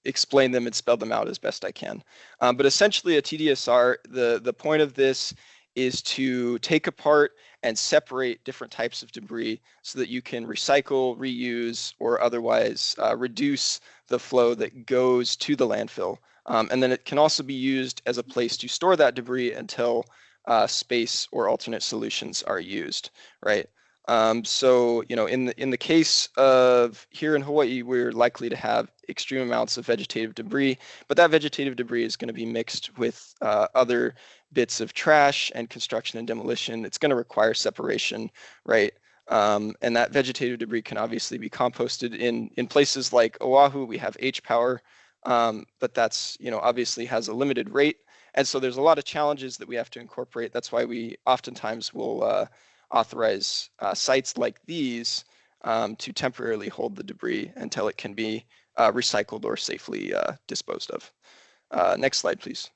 S14: explain them and spell them out as best I can. But essentially a TDSR, the point of this is to take apart and separate different types of debris so that you can recycle, reuse, or otherwise reduce the flow that goes to the landfill. And then it can also be used as a place to store that debris until space or alternate solutions are used, right? So, in the case of here in Hawaii, we're likely to have extreme amounts of vegetative debris, but that vegetative debris is going to be mixed with other bits of trash and construction and demolition. It's going to require separation, right? And that vegetative debris can obviously be composted in places like Oahu. We have H-Power, but that's, obviously has a limited rate. And so there's a lot of challenges that we have to incorporate. That's why we oftentimes will authorize sites like these to temporarily hold the debris until it can be recycled or safely disposed of. Next slide, please.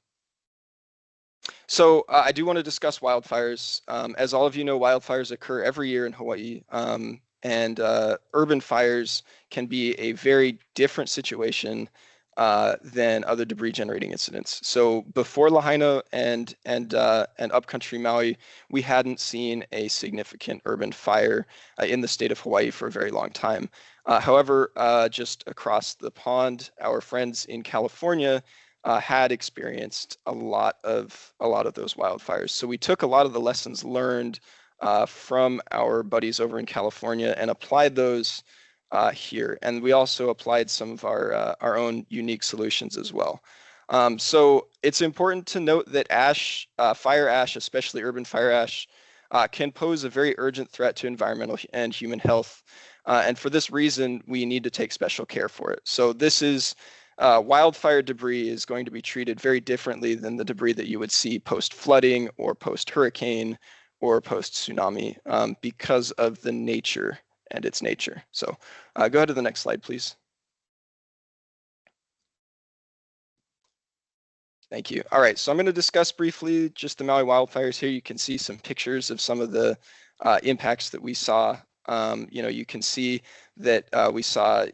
S14: So I do want to discuss wildfires. As all of you know, wildfires occur every year in Hawaii, and urban fires can be a very different situation than other debris generating incidents. So before Lahaina and upcountry Maui, we hadn't seen a significant urban fire in the state of Hawaii for a very long time. However, just across the pond, our friends in California had experienced a lot of those wildfires. So we took a lot of the lessons learned from our buddies over in California and applied those here. And we also applied some of our own unique solutions as well. So it's important to note that ash, fire ash, especially urban fire ash, can pose a very urgent threat to environmental and human health. And for this reason, we need to take special care for it. So this is wildfire debris is going to be treated very differently than the debris that you would see post-flooding or post-hurricane or post-tsunami because of the nature and its nature. So go ahead to the next slide, please. Thank you. All right, so I'm going to discuss briefly just the Maui wildfires here. You can see some pictures of some of the impacts that we saw. You can see that we saw,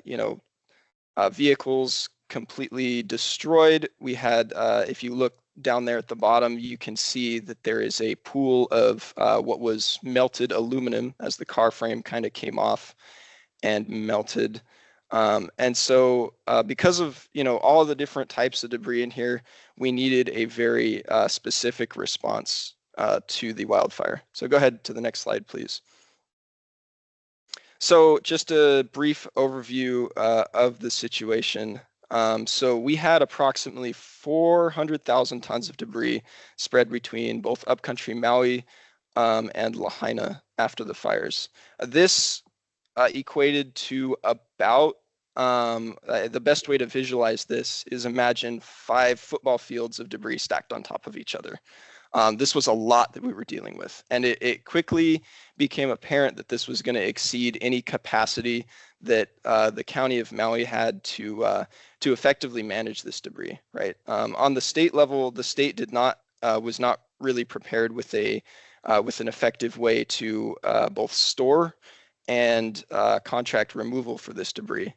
S14: vehicles completely destroyed. We had, if you look down there at the bottom, you can see that there is a pool of what was melted aluminum as the car frame kind of came off and melted. And so because of, all of the different types of debris in here, we needed a very specific response to the wildfire. So go ahead to the next slide, please. So just a brief overview of the situation. So we had approximately 400,000 tons of debris spread between both upcountry Maui and Lahaina after the fires. This equated to about, the best way to visualize this is imagine 5 football fields of debris stacked on top of each other. This was a lot that we were dealing with, and it quickly became apparent that this was going to exceed any capacity that the county of Maui had to effectively manage this debris. Right on the state level, the state was not really prepared with an effective way to both store and contract removal for this debris.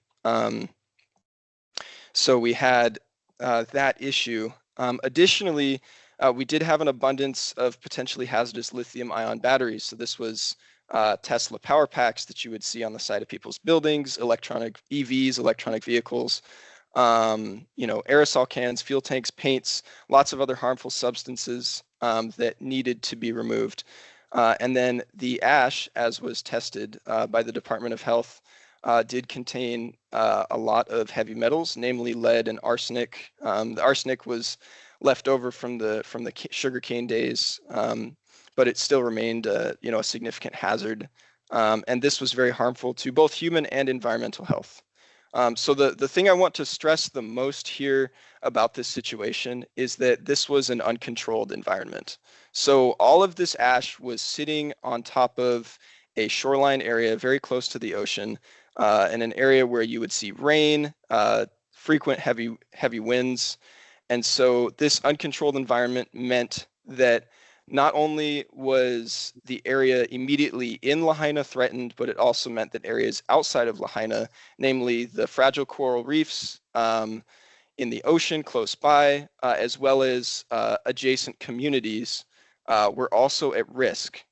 S14: So we had that issue. Additionally, we did have an abundance of potentially hazardous lithium-ion batteries. So this was Tesla power packs that you would see on the side of people's buildings, electronic EVs, electronic vehicles, aerosol cans, fuel tanks, paints, lots of other harmful substances that needed to be removed. And then the ash, as was tested by the Department of Health, did contain a lot of heavy metals, namely lead and arsenic. The arsenic was left over from the sugarcane days, but it still remained a significant hazard. And this was very harmful to both human and environmental health. So the thing I want to stress the most here about this situation is that this was an uncontrolled environment. So all of this ash was sitting on top of a shoreline area very close to the ocean, in an area where you would see rain, frequent heavy winds. And so this uncontrolled environment meant that not only was the area immediately in Lahaina threatened, but it also meant that areas outside of Lahaina, namely the fragile coral reefs in the ocean close by, as well as adjacent communities, were also at risk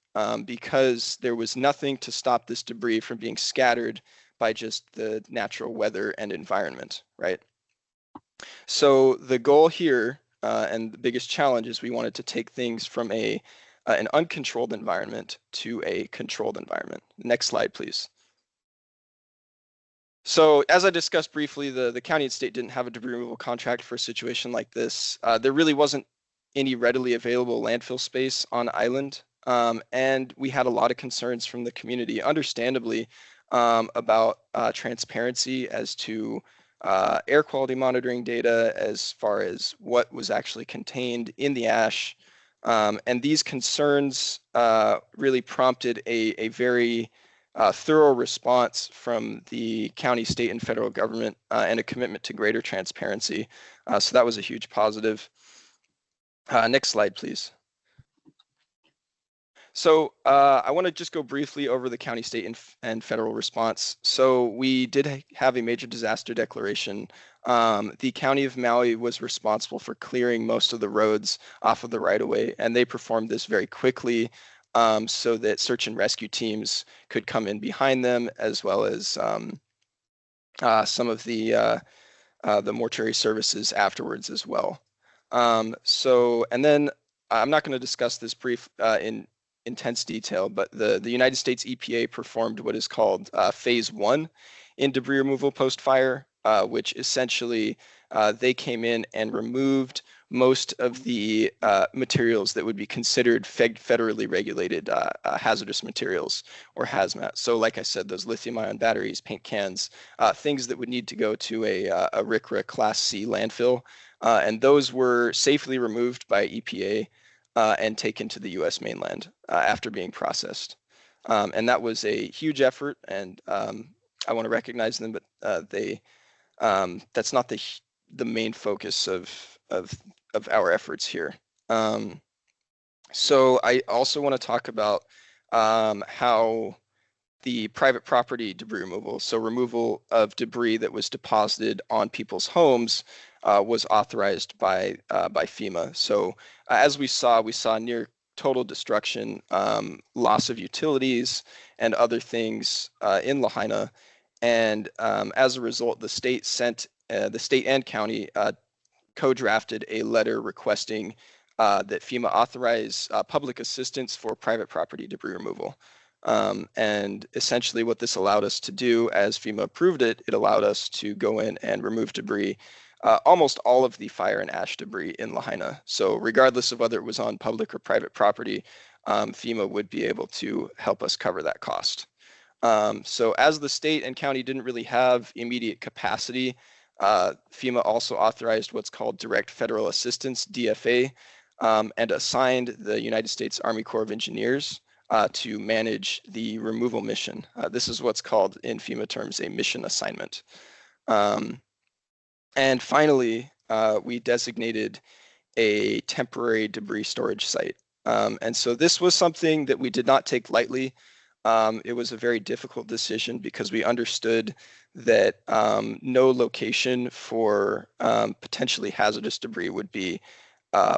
S14: because there was nothing to stop this debris from being scattered by just the natural weather and environment, right? So the goal here, and the biggest challenge, is we wanted to take things from an uncontrolled environment to a controlled environment. Next slide, please. So as I discussed briefly, the county and state didn't have a debris removal contract for a situation like this. There really wasn't any readily available landfill space on island. And we had a lot of concerns from the community, understandably, about transparency as to air quality monitoring data, as far as what was actually contained in the ash. And these concerns really prompted a very thorough response from the county, state, and federal government, and a commitment to greater transparency. So that was a huge positive. Next slide, please. So I want to just go briefly over the county, state, and federal response. So we did have a major disaster declaration. The county of Maui was responsible for clearing most of the roads off of the right-of-way, and they performed this very quickly so that search and rescue teams could come in behind them, as well as some of the mortuary services afterwards as well. And then I'm not going to discuss this brief in intense detail, but the United States EPA performed what is called phase 1 in debris removal post-fire, which essentially they came in and removed most of the materials that would be considered federally regulated hazardous materials, or hazmat. So like I said, those lithium-ion batteries, paint cans, things that would need to go to a RCRA Class C landfill, and those were safely removed by EPA and taken to the U.S. mainland after being processed. And that was a huge effort, and I want to recognize them, but that's not the main focus of our efforts here. So I also want to talk about how the private property debris removal, so removal of debris that was deposited on people's homes, was authorized by FEMA. So as we saw near total destruction, loss of utilities and other things in Lahaina. And as a result, the state and county co-drafted a letter requesting that FEMA authorize public assistance for private property debris removal. And essentially what this allowed us to do, as FEMA approved it, it allowed us to go in and remove debris, almost all of the fire and ash debris in Lahaina. So regardless of whether it was on public or private property, FEMA would be able to help us cover that cost. So as the state and county didn't really have immediate capacity, FEMA also authorized what's called Direct Federal Assistance, DFA, and assigned the United States Army Corps of Engineers to manage the removal mission. This is what's called, in FEMA terms, a mission assignment. And finally, we designated a temporary debris storage site. And so this was something that we did not take lightly. It was a very difficult decision because we understood that no location for potentially hazardous debris would be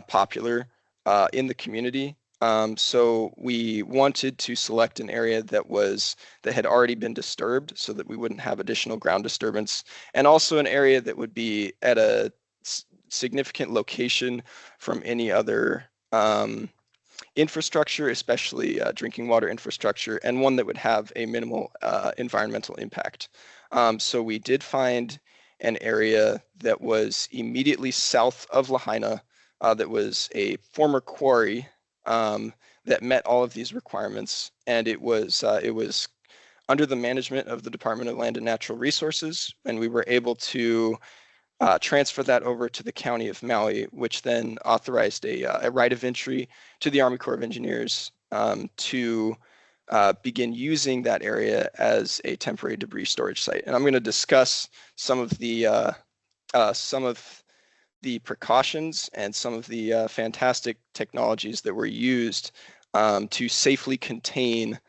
S14: popular in the community. So we wanted to select an area that had already been disturbed so that we wouldn't have additional ground disturbance, and also an area that would be at a significant location from any other infrastructure, especially drinking water infrastructure, and one that would have a minimal environmental impact. So we did find an area that was immediately south of Lahaina that was a former quarry that met all of these requirements, and it was under the management of the Department of Land and Natural Resources, and we were able to transfer that over to the County of Maui, which then authorized a right of entry to the Army Corps of Engineers to begin using that area as a temporary debris storage site. And I'm going to discuss some of the precautions and some of the fantastic technologies that were used to safely contain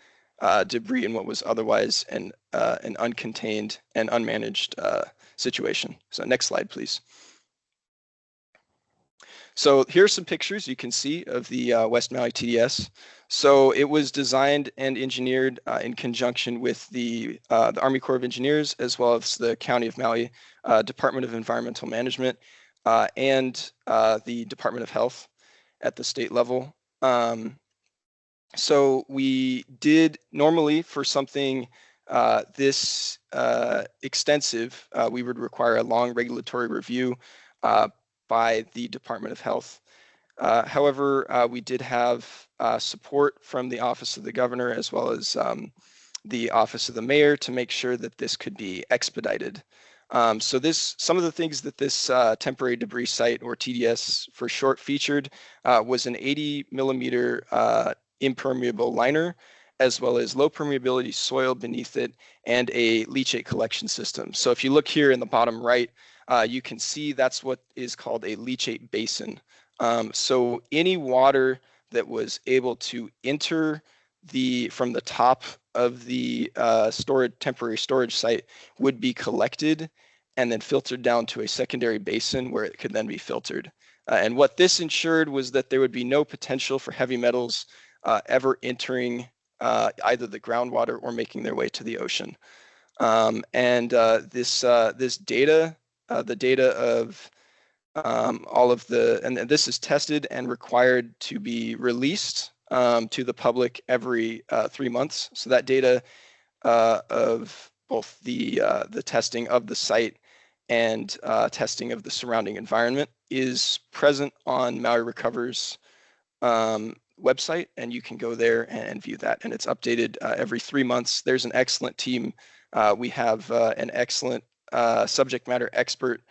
S14: debris in what was otherwise an uncontained and unmanaged situation. So next slide, please. So here's some pictures you can see of the West Maui TDS. So it was designed and engineered in conjunction with the Army Corps of Engineers, as well as the County of Maui Department of Environmental Management, and the Department of Health at the state level. So we did normally for something this extensive, we would require a long regulatory review by the Department of Health. However, we did have support from the Office of the Governor as well as the Office of the Mayor to make sure that this could be expedited. So some of the things that this temporary debris site, or TDS for short, featured was an 80 millimeter impermeable liner, as well as low permeability soil beneath it and a leachate collection system. So if you look here in the bottom right, you can see that's what is called a leachate basin. So any water that was able to enter from the top of the temporary storage site would be collected and then filtered down to a secondary basin where it could then be filtered. And what this ensured was that there would be no potential for heavy metals ever entering either the groundwater or making their way to the ocean. This data, the data of all of and this is tested and required to be released to the public every 3 months. So that data of both the testing of the site and testing of the surrounding environment is present on Maui Recovers website, and you can go there and view that, and it's updated every 3 months. There's an excellent team. We have an excellent subject matter expert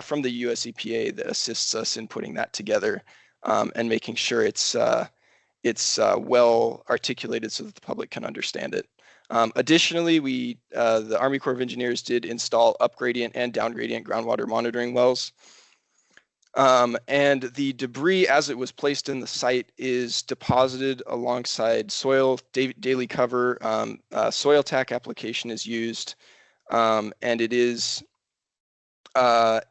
S14: from the US EPA that assists us in putting that together and making sure it's well articulated so that the public can understand it. Additionally, the Army Corps of Engineers did install upgradient and downgradient groundwater monitoring wells. And the debris, as it was placed in the site, is deposited alongside soil, daily cover, soil tack application is used, and it is a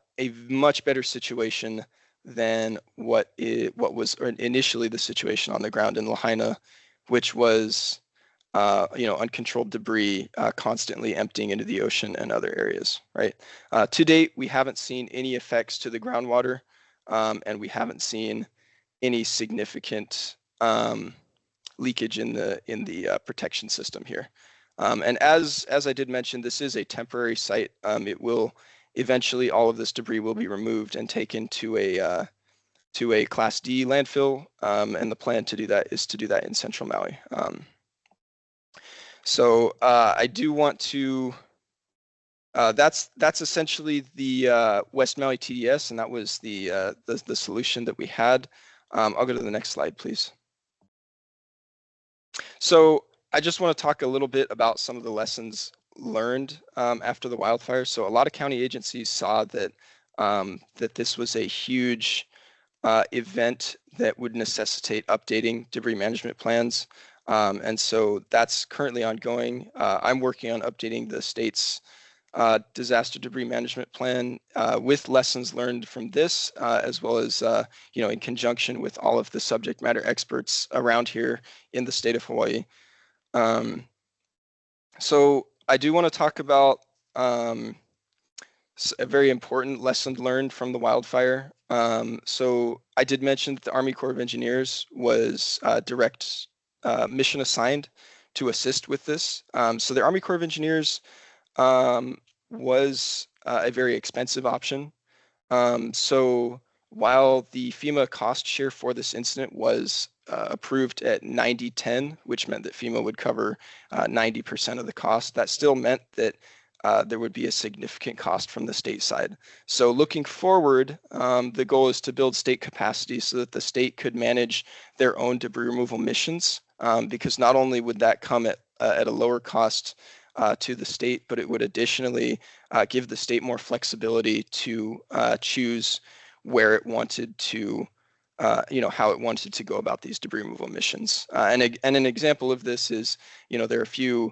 S14: much better situation than what was initially the situation on the ground in Lahaina, which was uncontrolled debris constantly emptying into the ocean and other areas, right? To date, we haven't seen any effects to the groundwater, and we haven't seen any significant leakage in the protection system here. And as I did mention, this is a temporary site. It will eventually, all of this debris will be removed and taken to a Class D landfill, and the plan to do that is to do that in Central Maui. So I do want to, that's essentially the West Maui TDS, and that was the solution that we had. I'll go to the next slide, please. So I just want to talk a little bit about some of the lessons learned after the wildfire. So a lot of county agencies saw that that this was a huge event that would necessitate updating debris management plans. And so that's currently ongoing. I'm working on updating the state's disaster debris management plan with lessons learned from this, as well as in conjunction with all of the subject matter experts around here in the state of Hawaii. So I do want to talk about a very important lesson learned from the wildfire. So I did mention that the Army Corps of Engineers was direct mission assigned to assist with this. So the Army Corps of Engineers was a very expensive option. So while the FEMA cost share for this incident was approved at 90-10, which meant that FEMA would cover 90% of the cost, that still meant that there would be a significant cost from the state side. So looking forward, the goal is to build state capacity so that the state could manage their own debris removal missions, because not only would that come at a lower cost to the state, but it would additionally give the state more flexibility to choose where it wanted to, how it wanted to go about these debris removal missions. And an example of this is, there are a few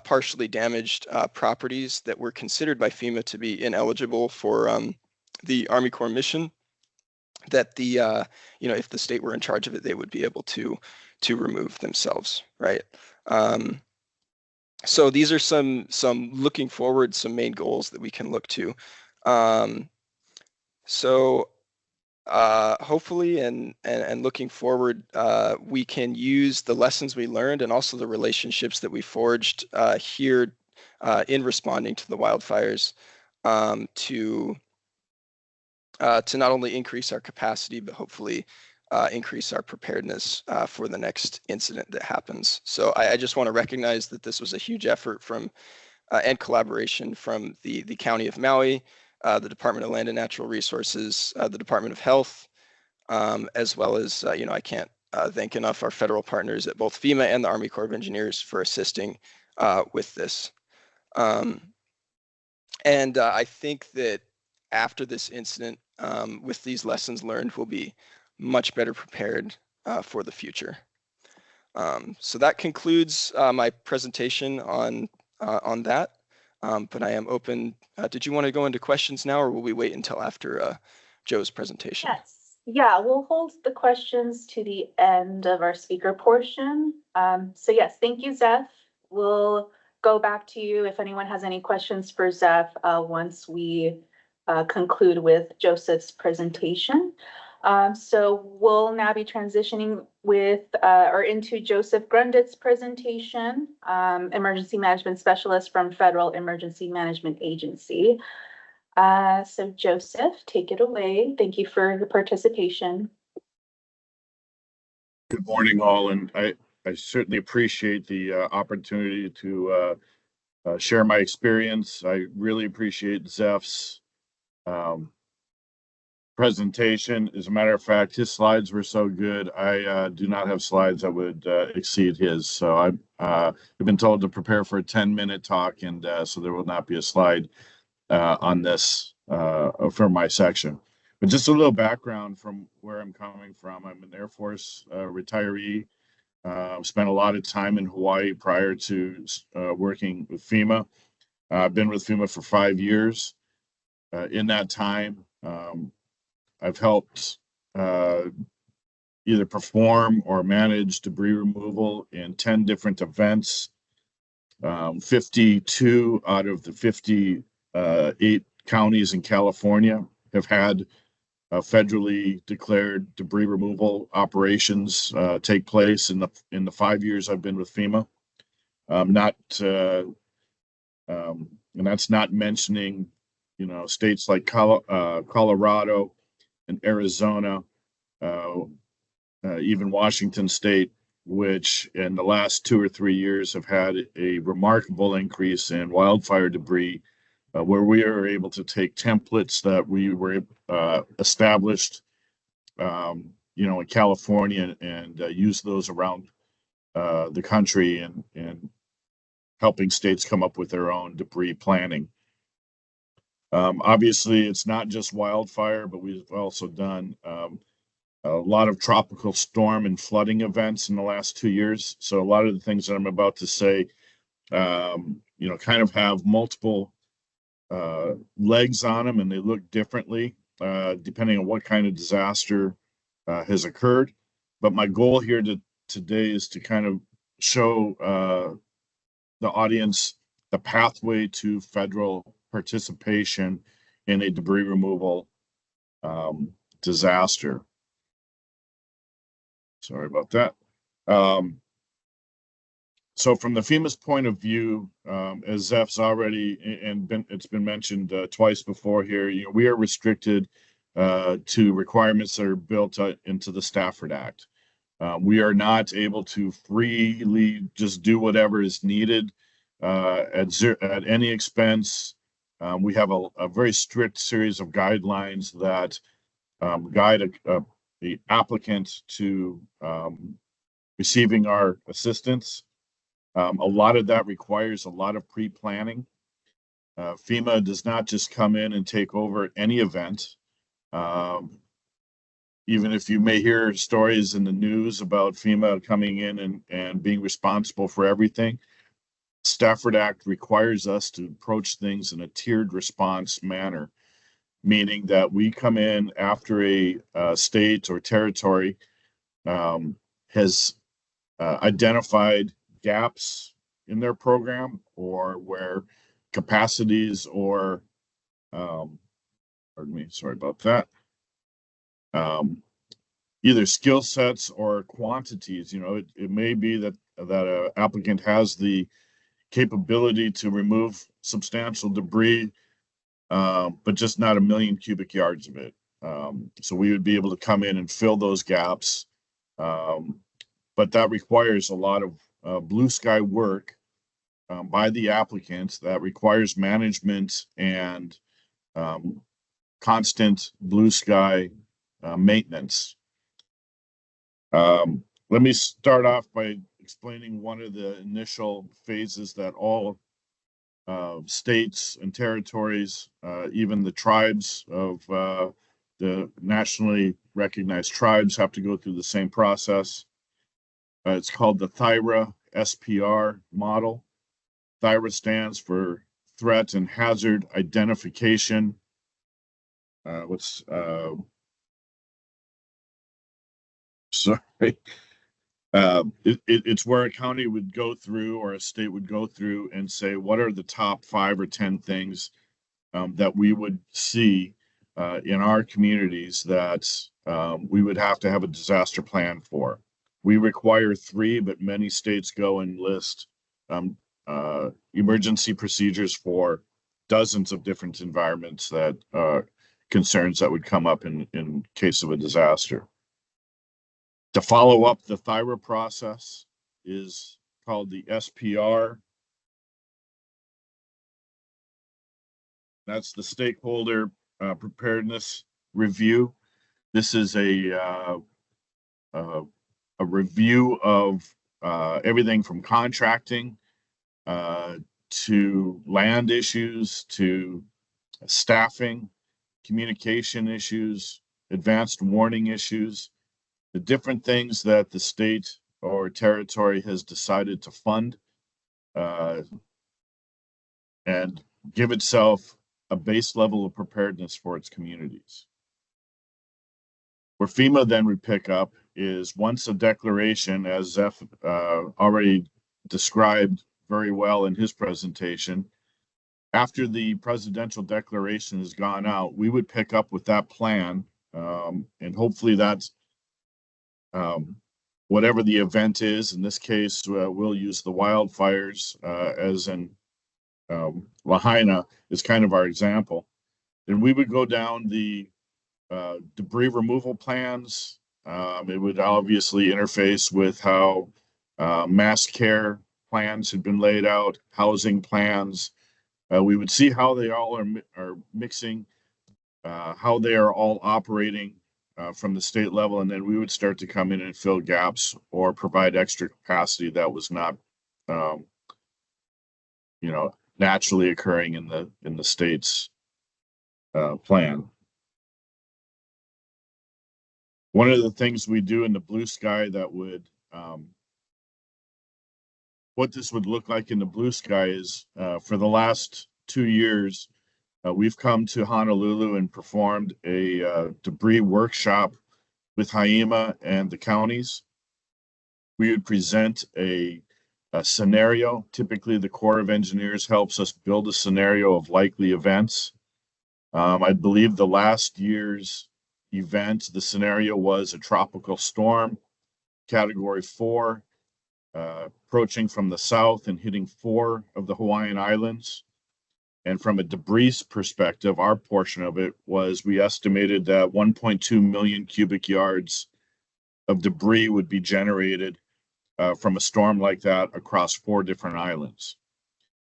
S14: partially damaged properties that were considered by FEMA to be ineligible for the Army Corps mission, that if the state were in charge of it, they would be able to remove themselves, right? So these are some looking forward, some main goals that we can look to. Hopefully and looking forward, we can use the lessons we learned and also the relationships that we forged here in responding to the wildfires to not only increase our capacity, but hopefully increase our preparedness for the next incident that happens. So I just want to recognize that this was a huge effort from and collaboration from the County of Maui, the Department of Land and Natural Resources, the Department of Health, as well as, I can't thank enough our federal partners at both FEMA and the Army Corps of Engineers for assisting with this. And I think that after this incident, with these lessons learned, we'll be much better prepared for the future. So that concludes my presentation on that. But I am open. Did you want to go into questions now, or will we wait until after Joe's presentation?
S3: Yes. Yeah, we'll hold the questions to the end of our speaker portion. So yes, thank you, Zeph. We'll go back to you if anyone has any questions for Zeph once we conclude with Joseph's presentation. So we'll now be transitioning with or into Joseph Grundit's presentation, Emergency Management Specialist from Federal Emergency Management Agency. So Joseph, take it away. Thank you for the participation.
S15: Good morning, all, and I certainly appreciate the opportunity to share my experience. I really appreciate Zeph's presentation. As a matter of fact, his slides were so good. I do not have slides that would exceed his. So I've been told to prepare for a 10-minute talk, and so there will not be a slide on this for my section. But just a little background from where I'm coming from. I'm an Air Force retiree. Spent a lot of time in Hawaii prior to working with FEMA. I've been with FEMA for 5 years. In that time, I've helped either perform or manage debris removal in 10 different events. 52 out of the 58 counties in California have had federally declared debris removal operations take place in the 5 years I've been with FEMA. And that's not mentioning, states like Colorado and Arizona, even Washington State, which in the last 2 or 3 years have had a remarkable increase in wildfire debris, where we are able to take templates that we were established, in California and use those around the country and helping states come up with their own debris planning. Obviously, it's not just wildfire, but we've also done a lot of tropical storm and flooding events in the last 2 years. So a lot of the things that I'm about to say, kind of have multiple legs on them, and they look differently depending on what kind of disaster has occurred. But my goal here today is to kind of show the audience the pathway to federal participation in a debris removal disaster. Sorry about that. So from the FEMA's point of view, as Zeph's already it's been mentioned twice before here, we are restricted to requirements that are built into the Stafford Act. We are not able to freely just do whatever is needed at any expense. We have a very strict series of guidelines that guide the applicant to receiving our assistance. A lot of that requires a lot of pre-planning. FEMA does not just come in and take over any event. Even if you may hear stories in the news about FEMA coming in and being responsible for everything, Stafford Act requires us to approach things in a tiered response manner, meaning that we come in after a state or territory has identified gaps in their program, or where capacities or pardon me, sorry about that, either skill sets or quantities. It may be that an applicant has the capability to remove substantial debris, but just not 1 million cubic yards of it. So we would be able to come in and fill those gaps. But that requires a lot of blue sky work by the applicant. That requires management and constant blue sky maintenance. Let me start off by explaining one of the initial phases that all states and territories, even the tribes of the nationally recognized tribes, have to go through the same process. It's called the THIRA SPR model. THIRA stands for Threat and Hazard Identification. It's where a county would go through or a state would go through and say, what are the top 5 or 10 things that we would see in our communities that we would have to have a disaster plan for. We require 3, but many states go and list emergency procedures for dozens of different environments that concerns that would come up in case of a disaster. To follow up the THIRA process is called the SPR. That's the stakeholder preparedness review. This is a review of everything from contracting to land issues to staffing, communication issues, advanced warning issues, the different things that the state or territory has decided to fund and give itself a base level of preparedness for its communities. Where FEMA then would pick up is once a declaration, as Zeph already described very well in his presentation, after the presidential declaration has gone out, we would pick up with that plan, and hopefully that's whatever the event is. In this case, we'll use the wildfires as in Lahaina is kind of our example. Then we would go down the debris removal plans. It would obviously interface with how mass care plans had been laid out, housing plans. We would see how they all are mixing, how they are all operating from the state level, and then we would start to come in and fill gaps or provide extra capacity that was not, naturally occurring in the state's plan. One of the things we do in the blue sky that would, what this would look like in the blue sky is for the last 2 years, we've come to Honolulu and performed a debris workshop with HIEMA and the counties. We would present a scenario. Typically, the Corps of Engineers helps us build a scenario of likely events. I believe the last year's event, the scenario was a tropical storm, Category 4, approaching from the south and hitting 4 of the Hawaiian Islands. And from a debris perspective, our portion of it was, we estimated that 1.2 million cubic yards of debris would be generated from a storm like that across 4 different islands.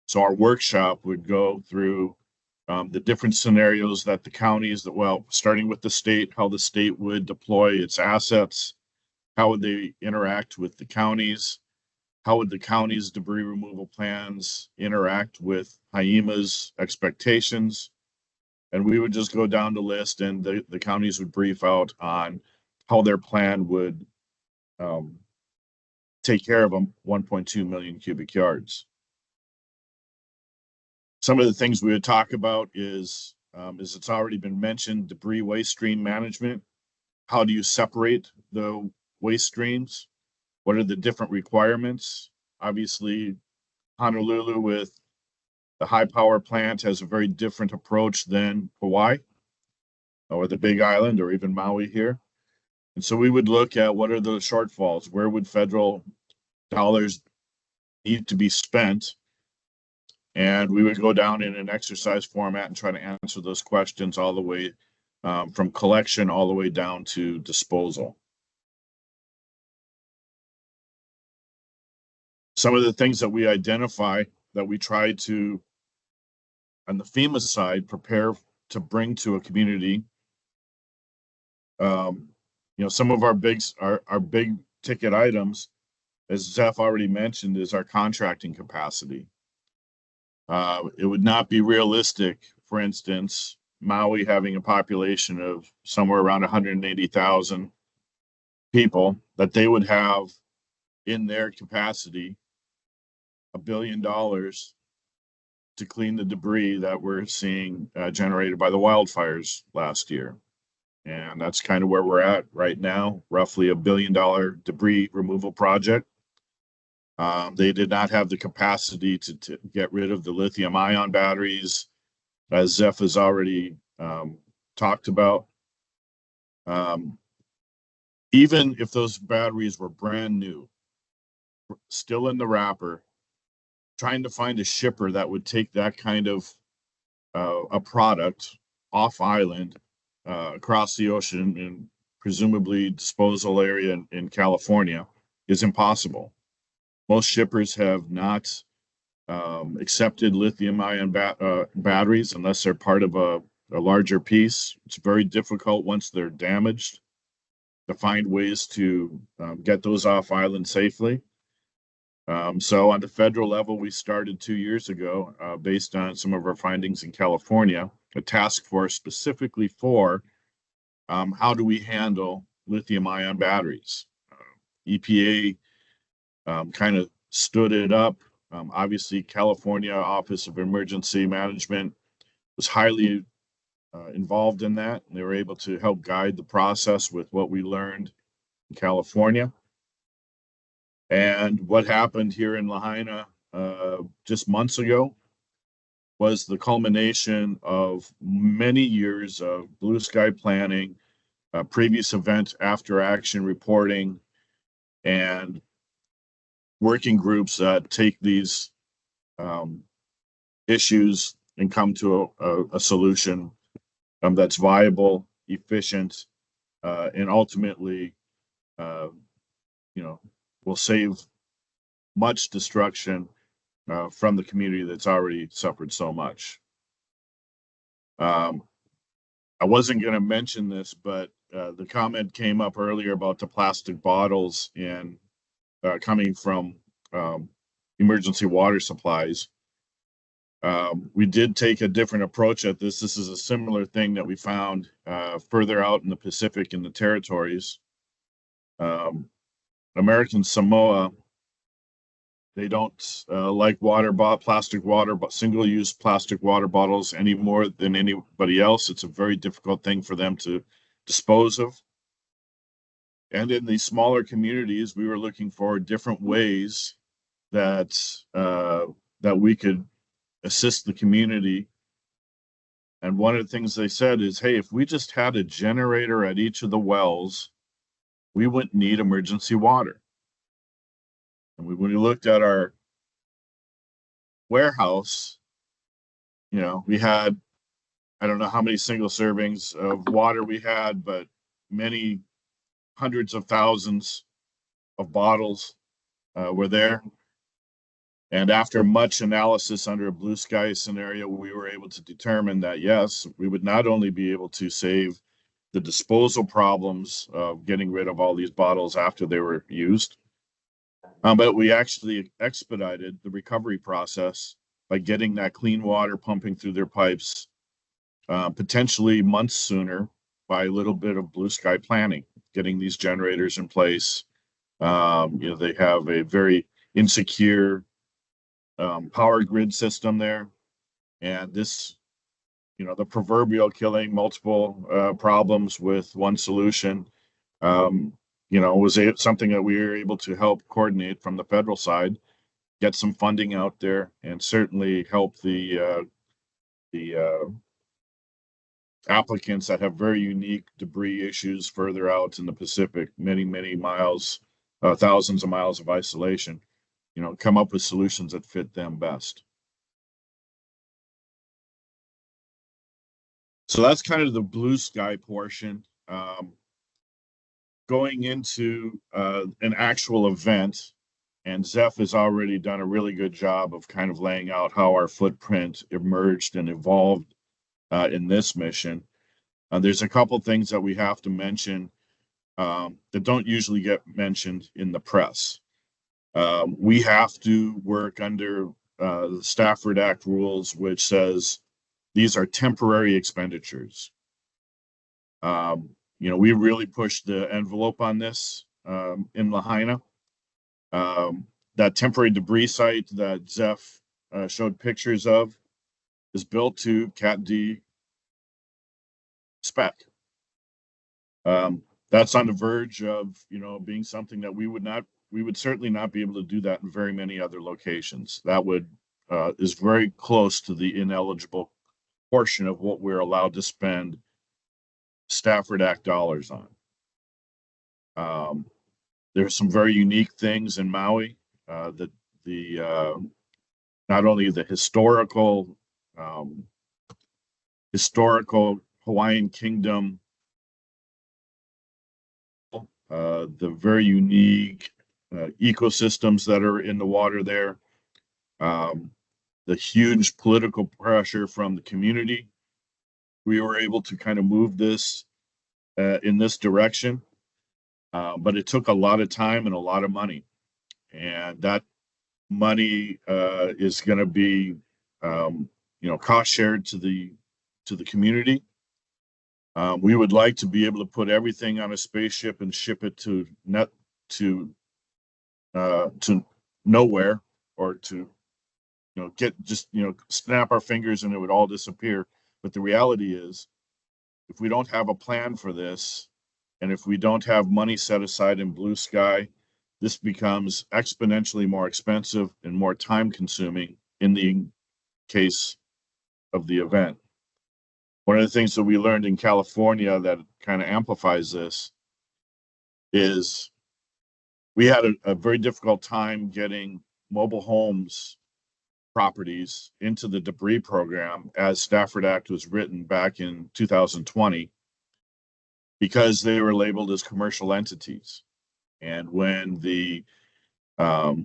S15: So our workshop would go through the different scenarios that the counties, starting with the state, how the state would deploy its assets, how would they interact with the counties, how would the county's debris removal plans interact with HIEMA's expectations? And we would just go down the list, and the counties would brief out on how their plan would take care of 1.2 million cubic yards. Some of the things we would talk about is it's already been mentioned, debris waste stream management. How do you separate the waste streams? What are the different requirements? Obviously, Honolulu with the high power plant has a very different approach than Hawaii or the Big Island or even Maui here. And so we would look at what are the shortfalls, where would federal dollars need to be spent? And we would go down in an exercise format and try to answer those questions all the way from collection all the way down to disposal. Some of the things that we identify that we try to, on the FEMA side, prepare to bring to a community. Some of our big ticket items, as Zeph already mentioned, is our contracting capacity. It would not be realistic, for instance, Maui having a population of somewhere around 180,000 people, that they would have in their capacity $1 billion to clean the debris that we're seeing generated by the wildfires last year. And that's kind of where we're at right now, roughly $1 billion debris removal project. They did not have the capacity to get rid of the lithium ion batteries, as Zeph has already talked about. Even if those batteries were brand new, still in the wrapper, trying to find a shipper that would take that kind of a product off island across the ocean and presumably disposal area in California is impossible. Most shippers have not accepted lithium ion batteries unless they're part of a larger piece. It's very difficult once they're damaged to find ways to get those off island safely. So on the federal level, we started 2 years ago, based on some of our findings in California, a task force specifically for how do we handle lithium ion batteries. EPA kind of stood it up. Obviously, California Office of Emergency Management was highly involved in that. And they were able to help guide the process with what we learned in California. And what happened here in Lahaina just months ago was the culmination of many years of blue sky planning, previous event after action reporting, and working groups that take these issues and come to a solution that's viable, efficient, and ultimately, will save much destruction from the community that's already suffered so much. I wasn't going to mention this, but the comment came up earlier about the plastic bottles and coming from emergency water supplies. We did take a different approach at this. This is a similar thing that we found further out in the Pacific in the territories. American Samoa, they don't like single-use plastic water bottles any more than anybody else. It's a very difficult thing for them to dispose of. And in these smaller communities, we were looking for different ways that we could assist the community. And one of the things they said is, hey, if we just had a generator at each of the wells, we wouldn't need emergency water. And when we looked at our warehouse, we had, I don't know how many single servings of water we had, but many hundreds of thousands of bottles were there. And after much analysis under a blue sky scenario, we were able to determine that, yes, we would not only be able to save the disposal problems of getting rid of all these bottles after they were used, but we actually expedited the recovery process by getting that clean water pumping through their pipes, potentially months sooner by a little bit of blue sky planning, getting these generators in place. They have a very insecure power grid system there. And this, the proverbial killing multiple problems with one solution, was something that we were able to help coordinate from the federal side, get some funding out there, and certainly help the applicants that have very unique debris issues further out in the Pacific, many, many miles, thousands of miles of isolation, come up with solutions that fit them best. So that's kind of the blue sky portion. Going into an actual event, and Zeph has already done a really good job of kind of laying out how our footprint emerged and evolved in this mission. There's a couple things that we have to mention that don't usually get mentioned in the press. We have to work under the Stafford Act rules, which says these are temporary expenditures. We really pushed the envelope on this in Lahaina. That temporary debris site that Zeph showed pictures of is built to Cat D spec. That's on the verge of, being something that we would certainly not be able to do that in very many other locations. That is very close to the ineligible portion of what we're allowed to spend Stafford Act dollars on. There's some very unique things in Maui that not only the historical Hawaiian Kingdom, the very unique ecosystems that are in the water there, the huge political pressure from the community. We were able to kind of move this in this direction, but it took a lot of time and a lot of money. And that money is going to be, cost shared to the community. We would like to be able to put everything on a spaceship and ship it to nowhere, or to snap our fingers and it would all disappear. But the reality is, if we don't have a plan for this, and if we don't have money set aside in blue sky, this becomes exponentially more expensive and more time consuming in the case of the event. One of the things that we learned in California that kind of amplifies this is we had a very difficult time getting mobile homes properties into the debris program as Stafford Act was written back in 2020, because they were labeled as commercial entities. And when the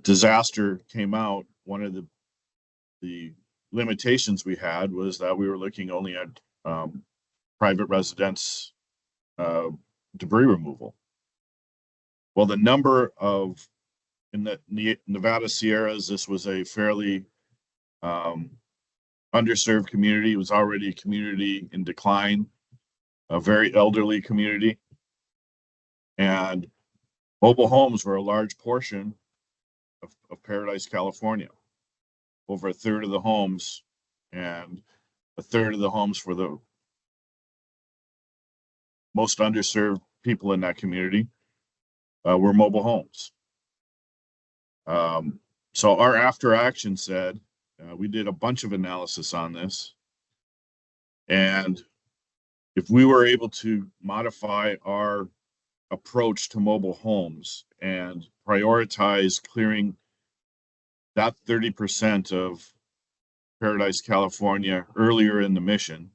S15: disaster came out, one of the limitations we had was that we were looking only at private residence debris removal. Well, the number of, in the Nevada Sierras, this was a fairly underserved community. It was already a community in decline, a very elderly community. And mobile homes were a large portion of Paradise, California. Over a third of the homes, and a third of the homes for the most underserved people in that community were mobile homes. So our after action said, we did a bunch of analysis on this, and if we were able to modify our approach to mobile homes and prioritize clearing that 30% of Paradise, California earlier in the mission,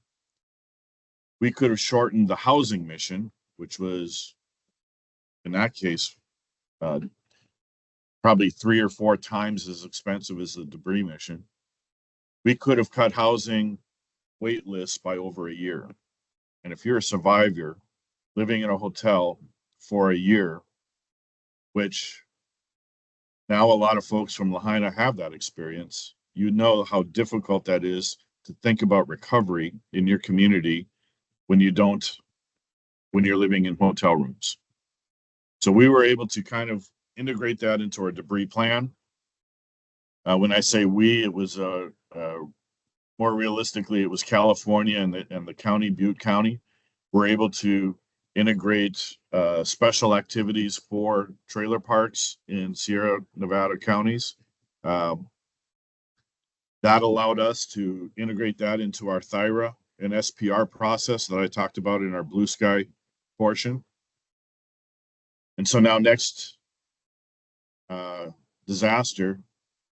S15: we could have shortened the housing mission, which was, in that case, probably 3 or 4 times as expensive as the debris mission. We could have cut housing wait lists by over a year. And if you're a survivor living in a hotel for a year, which now a lot of folks from Lahaina have that experience, you know how difficult that is to think about recovery in your community when you're living in hotel rooms. So we were able to kind of integrate that into our debris plan. When I say we, it was more realistically, it was California and the county, Butte County, were able to integrate special activities for trailer parks in Sierra Nevada counties. That allowed us to integrate that into our THIRA and SPR process that I talked about in our blue sky portion. And so now next disaster,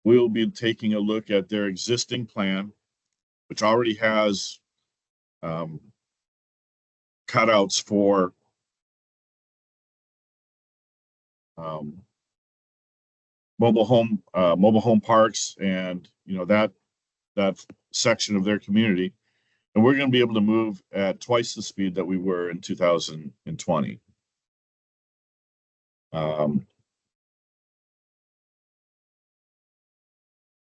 S15: we'll be taking a look at their existing plan, which already has cutouts for mobile home parks, and that section of their community. And we're going to be able to move at twice the speed that we were in 2020.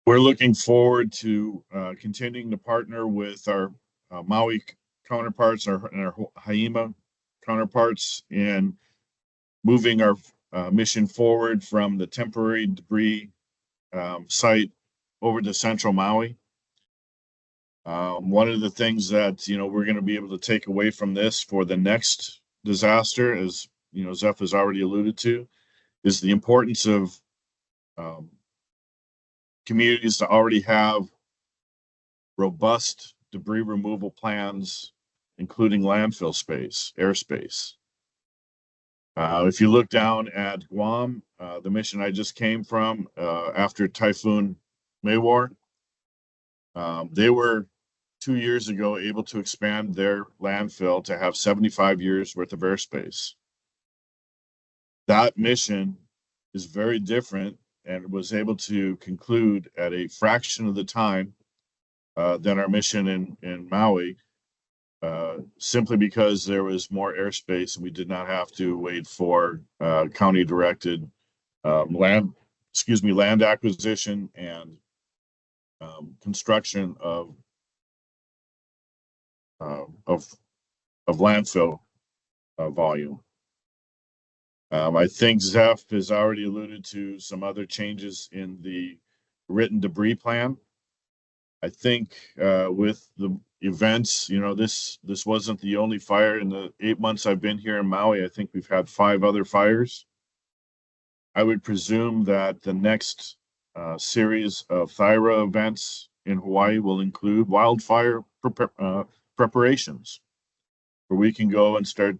S15: We're looking forward to continuing to partner with our Maui counterparts and our Haima counterparts in moving our mission forward from the temporary debris site over to Central Maui. One of the things that we're going to be able to take away from this for the next disaster, as Zeph has already alluded to, is the importance of communities to already have robust debris removal plans, including landfill space, airspace. If you look down at Guam, the mission I just came from after Typhoon Mawar, they were 2 years ago able to expand their landfill to have 75 years worth of airspace. That mission is very different and was able to conclude at a fraction of the time than our mission in Maui, simply because there was more airspace and we did not have to wait for county directed land acquisition and construction of landfill volume. I think Zeph has already alluded to some other changes in the written debris plan. I think with the events, this wasn't the only fire in the 8 months I've been here in Maui. I think we've had 5 other fires. I would presume that the next series of Thyra events in Hawaii will include wildfire preparations, where we can go and start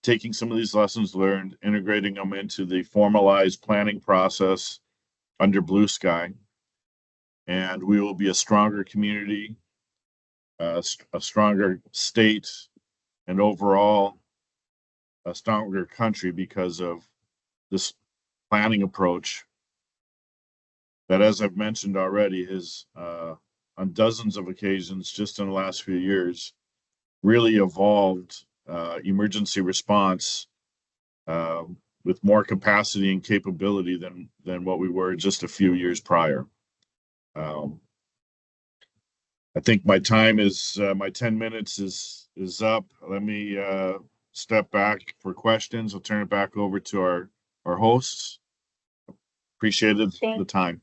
S15: taking some of these lessons learned, integrating them into the formalized planning process under Blue Sky. And we will be a stronger community, a stronger state, and overall a stronger country because of this planning approach that, as I've mentioned already, has on dozens of occasions just in the last few years really evolved emergency response with more capacity and capability than what we were just a few years prior. I think my time is my 10 minutes is up. Let me step back for questions. I'll turn it back over to our hosts. Appreciated the time.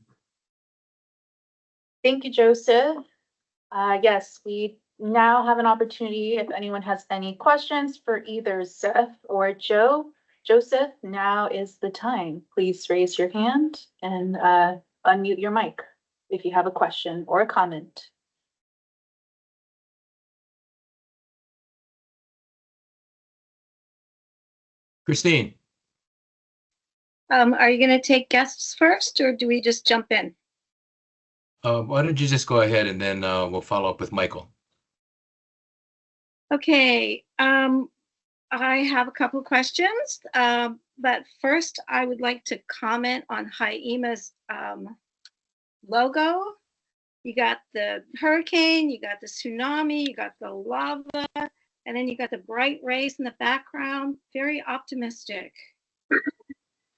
S3: Thank you, Joseph. Yes, we now have an opportunity if anyone has any questions for either Zeph or Joe. Joseph, now is the time. Please raise your hand and unmute your mic if you have a question or a comment.
S6: Christine.
S16: Are you going to take guests first, or do we just jump in?
S6: Why don't you just go ahead and then we'll follow up with Michael.
S16: Okay, I have a couple of questions, but first I would like to comment on Haima's logo. You got the hurricane, you got the tsunami, you got the lava, and then you got the bright rays in the background. Very optimistic.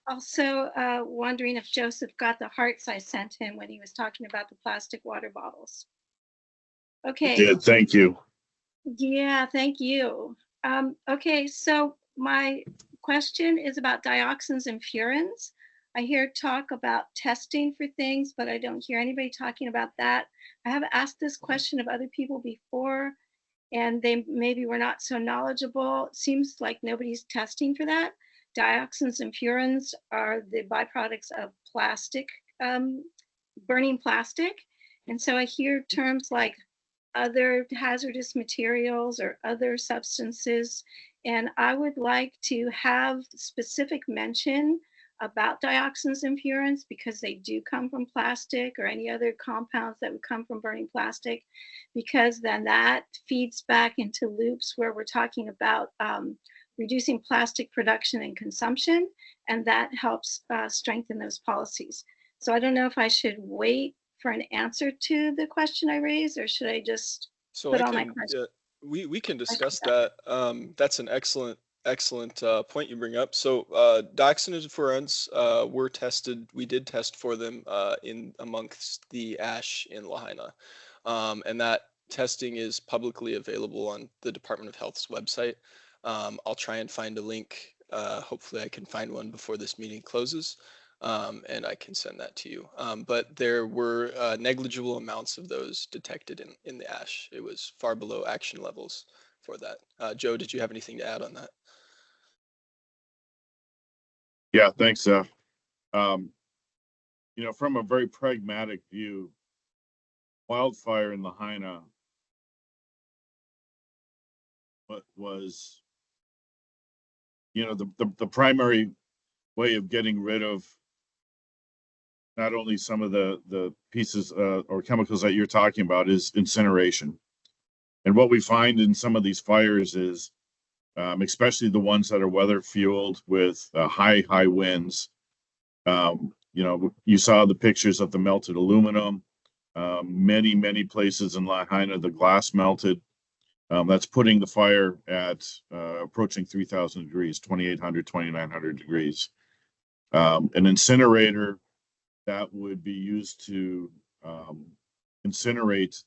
S16: Also wondering if Joseph got the hearts I sent him when he was talking about the plastic water bottles. Okay.
S15: I did, thank you.
S16: Yeah, thank you. Okay, so my question is about dioxins and furans. I hear talk about testing for things, but I don't hear anybody talking about that. I have asked this question of other people before, and they maybe were not so knowledgeable. It seems like nobody's testing for that. Dioxins and furans are the byproducts of plastic, burning plastic. And so I hear terms like other hazardous materials or other substances. And I would like to have specific mention about dioxins and furans because they do come from plastic or any other compounds that would come from burning plastic, because then that feeds back into loops where we're talking about reducing plastic production and consumption, and that helps strengthen those policies. So I don't know if I should wait for an answer to the question I raised, or should I just
S14: So
S16: put
S14: I
S16: all my
S14: can,
S16: questions?
S14: we can discuss that. That's an excellent point you bring up. So dioxin and furans were tested. We did test for them in amongst the ash in Lahaina, and that testing is publicly available on the Department of Health's website. I'll try and find a link. Hopefully, I can find one before this meeting closes. And I can send that to you. But there were negligible amounts of those detected in the ash. It was far below action levels for that. Joe, did you have anything to add on that?
S15: Yeah, thanks, Seth. You know, from a very pragmatic view, wildfire in Lahaina was, you know, the primary way of getting rid of not only some of the pieces or chemicals that you're talking about is incineration. And what we find in some of these fires is, especially the ones that are weather fueled with high winds. You know, you saw the pictures of the melted aluminum. Many places in Lahaina, the glass melted. That's putting the fire at approaching 3,000 degrees, 2,800, 2,900 degrees. An incinerator that would be used to incinerate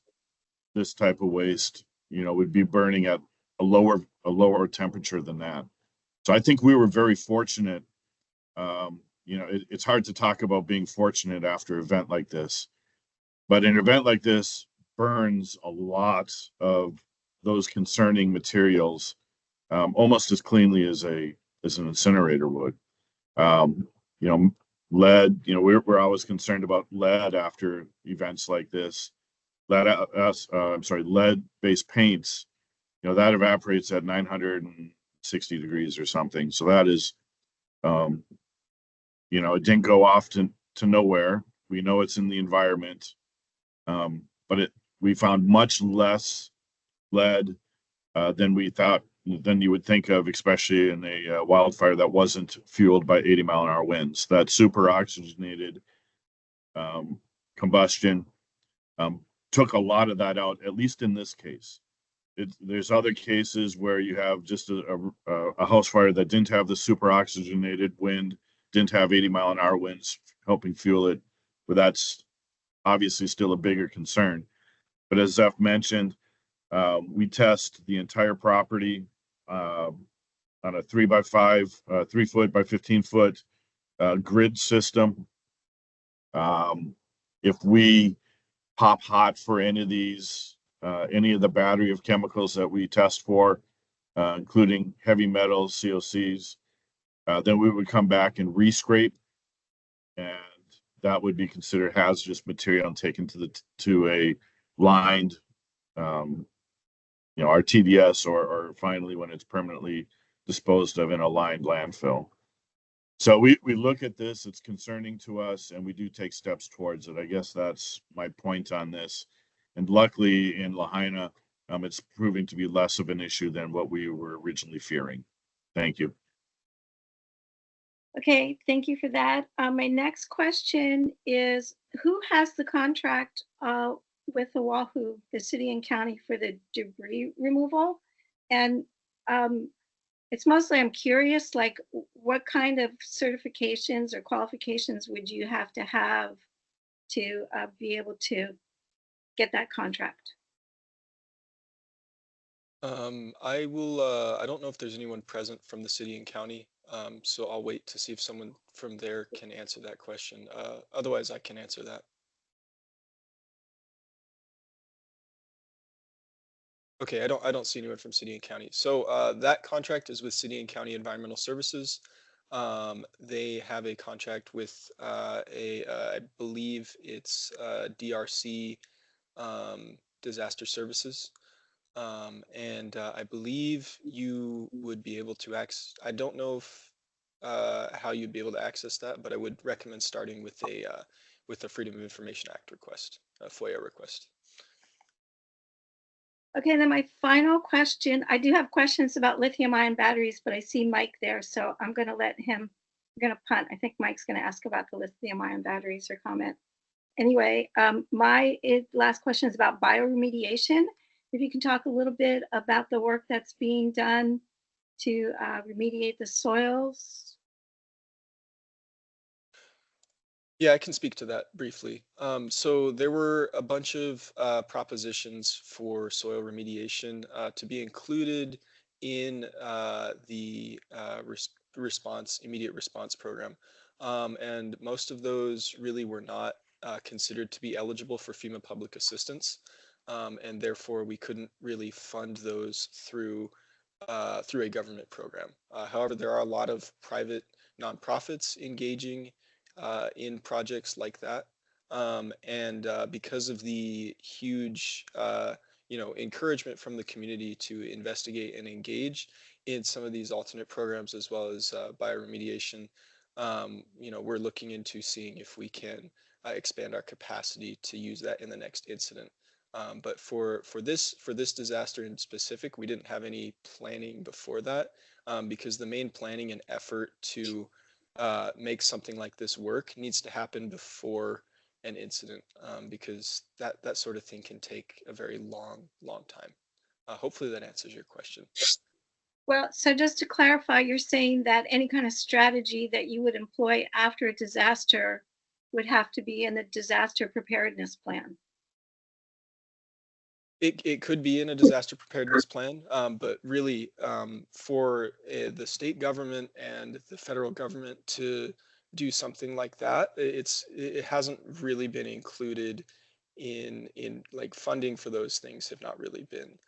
S15: this type of waste, you know, would be burning at a lower temperature than that. So I think we were very fortunate. You know, it's hard to talk about being fortunate after an event like this, but an event like this burns a lot of those concerning materials almost as cleanly as an incinerator would. You know, lead. You know, we're always concerned about lead after events like this. Lead-based paints. You know, that evaporates at 960 degrees or something. So that is, you know, it didn't go off to nowhere. We know it's in the environment, but we found much less lead than we thought, than you would think of, especially in a wildfire that wasn't fueled by 80-mile-an-hour winds. That super oxygenated combustion took a lot of that out, at least in this case. There's other cases where you have just a house fire that didn't have the super oxygenated wind, didn't have 80-mile-an-hour winds helping fuel it, but that's obviously still a bigger concern. But as Zeph mentioned, we test the entire property on a 3x5, 3 foot by 15 foot grid system. If we pop hot for any of these, any of the battery of chemicals that we test for, including heavy metals, COCs, then we would come back and rescrape, and that would be considered hazardous material and taken to a lined, you know, our TDS, or finally when it's permanently disposed of in a lined landfill. So we look at this, it's concerning to us, and we do take steps towards it. I guess that's my point on this. And luckily in Lahaina, it's proving to be less of an issue than what we were originally fearing. Thank you.
S16: Okay, thank you for that. My next question is, who has the contract with Oahu, the city and county, for the debris removal? And it's mostly, I'm curious, like, what kind of certifications or qualifications would you have to be able to get that contract?
S14: I will, I don't know if there's anyone present from the city and county, so I'll wait to see if someone from there can answer that question. Otherwise, I can answer that. Okay, I don't see anyone from city and county. So that contract is with City and County Environmental Services. They have a contract with I believe it's DRC Disaster Services. And I believe you would be able to access, I don't know if how you'd be able to access that, but I would recommend starting with a Freedom of Information Act request, a FOIA request.
S16: Okay, then my final question, I do have questions about lithium ion batteries, but I see Mike there, so I'm gonna let him, I'm gonna punt. I think Mike's gonna ask about the lithium ion batteries or comment. Anyway, my last question is about bioremediation. If you can talk a little bit about the work that's being done to remediate the soils.
S14: Yeah, I can speak to that briefly. So there were a bunch of propositions for soil remediation to be included in the immediate response program. And most of those really were not considered to be eligible for FEMA public assistance. And therefore we couldn't really fund those through a government program. However, there are a lot of private nonprofits engaging in projects like that. And because of the huge, encouragement from the community to investigate and engage in some of these alternate programs, as well as bioremediation, we're looking into seeing if we can expand our capacity to use that in the next incident. But for this disaster in specific, we didn't have any planning before that, because the main planning and effort to make something like this work needs to happen before an incident, because that sort of thing can take a very long time. Hopefully that answers your question.
S16: Well, so just to clarify, you're saying that any kind of strategy that you would employ after a disaster would have to be in the disaster preparedness plan.
S14: It could be in a disaster preparedness plan, but really for the state government and the federal government to do something like that, it hasn't really been included in like funding for those things have not really been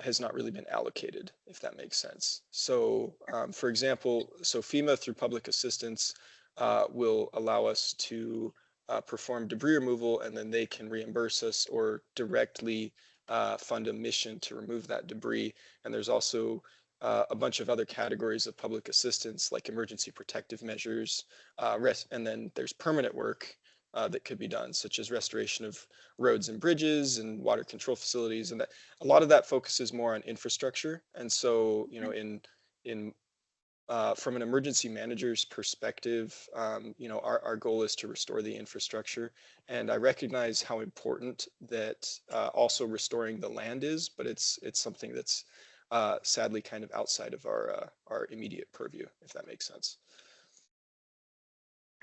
S14: has not really been allocated, if that makes sense. So for example, so FEMA through public assistance will allow us to perform debris removal, and then they can reimburse us or directly fund a mission to remove that debris. And there's also a bunch of other categories of public assistance, like emergency protective measures, and then there's permanent work that could be done, such as restoration of roads and bridges and water control facilities. And that a lot of that focuses more on infrastructure. And so, from an emergency manager's perspective, our goal is to restore the infrastructure. And I recognize how important that also restoring the land is, but it's something that's sadly kind of outside of our immediate purview, if that makes sense.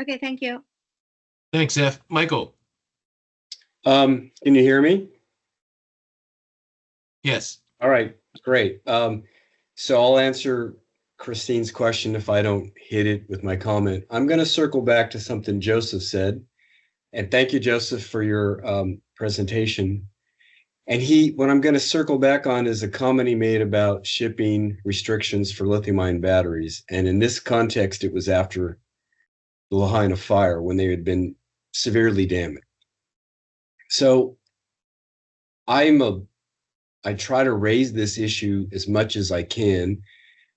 S16: Okay, thank you.
S6: Thanks, Zeph. Michael.
S17: Can you hear me?
S6: Yes.
S17: All right, great. So I'll answer Christine's question if I don't hit it with my comment. I'm going to circle back to something Joseph said. And thank you, Joseph, for your presentation. And what I'm going to circle back on is a comment he made about shipping restrictions for lithium-ion batteries. And in this context, it was after the Lahaina fire when they had been severely damaged. So I try to raise this issue as much as I can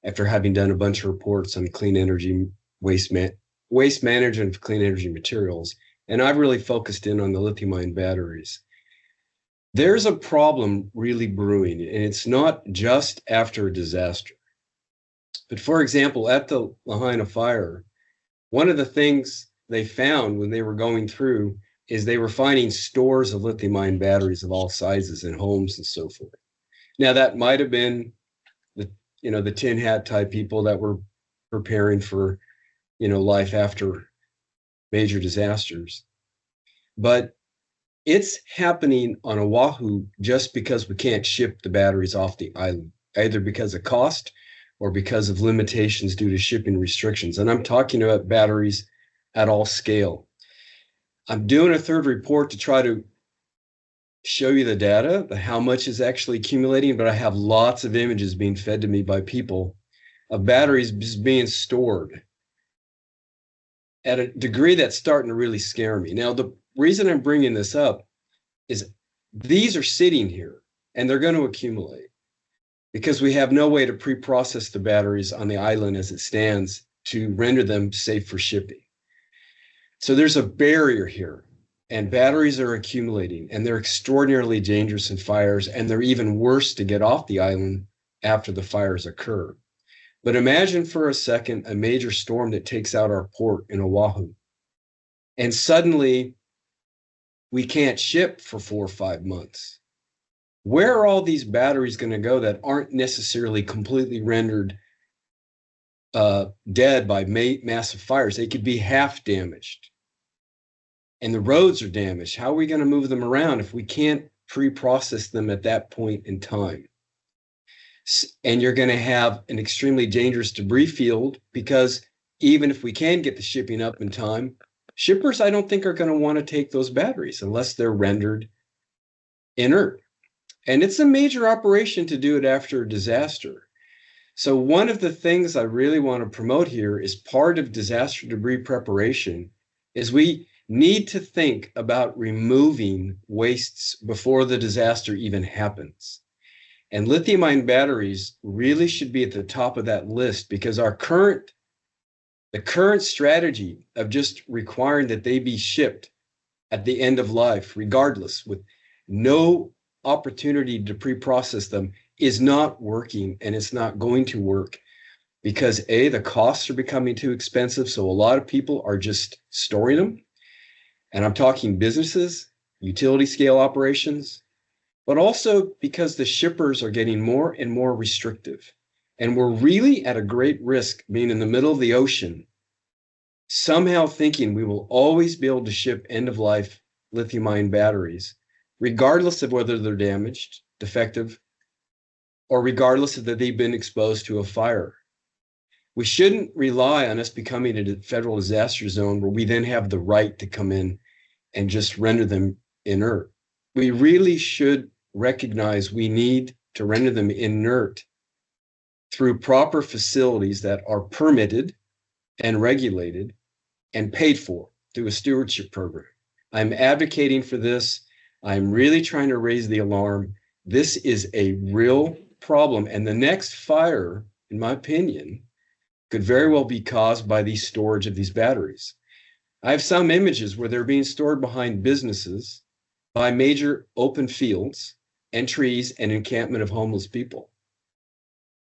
S17: after having done a bunch of reports on clean energy waste management of clean energy materials. And I've really focused in on the lithium-ion batteries. There's a problem really brewing, and it's not just after a disaster. But for example, at the Lahaina fire, one of the things they found when they were going through is they were finding stores of lithium-ion batteries of all sizes in homes and so forth. Now that might have been the tin hat type people that were preparing for, life after major disasters. But it's happening on Oahu just because we can't ship the batteries off the island, either because of cost or because of limitations due to shipping restrictions. And I'm talking about batteries at all scale. I'm doing a third report to try to show you the data, how much is actually accumulating, but I have lots of images being fed to me by people of batteries just being stored at a degree that's starting to really scare me. Now, the reason I'm bringing this up is these are sitting here and they're going to accumulate because we have no way to pre-process the batteries on the island as it stands to render them safe for shipping. So there's a barrier here, and batteries are accumulating, and they're extraordinarily dangerous in fires, and they're even worse to get off the island after the fires occur. But imagine for a second a major storm that takes out our port in Oahu, and suddenly we can't ship for 4 or 5 months. Where are all these batteries going to go that aren't necessarily completely rendered dead by massive fires? They could be half damaged. And the roads are damaged. How are we going to move them around if we can't pre-process them at that point in time? And you're going to have an extremely dangerous debris field, because even if we can get the shipping up in time, shippers, I don't think, are going to want to take those batteries unless they're rendered inert. And it's a major operation to do it after a disaster. So one of the things I really want to promote here is part of disaster debris preparation is we need to think about removing wastes before the disaster even happens. And lithium-ion batteries really should be at the top of that list, because the current strategy of just requiring that they be shipped at the end of life, regardless, with no opportunity to pre-process them, is not working, and it's not going to work because A, the costs are becoming too expensive. So a lot of people are just storing them. And I'm talking businesses, utility scale operations, but also because the shippers are getting more and more restrictive. And we're really at a great risk being in the middle of the ocean, somehow thinking we will always be able to ship end-of-life lithium-ion batteries, regardless of whether they're damaged, defective, or regardless of that they've been exposed to a fire. We shouldn't rely on us becoming a federal disaster zone where we then have the right to come in and just render them inert. We really should recognize we need to render them inert through proper facilities that are permitted and regulated and paid for through a stewardship program. I'm advocating for this. I'm really trying to raise the alarm. This is a real problem. And the next fire, in my opinion, could very well be caused by the storage of these batteries. I have some images where they're being stored behind businesses, by major open fields and trees and encampment of homeless people.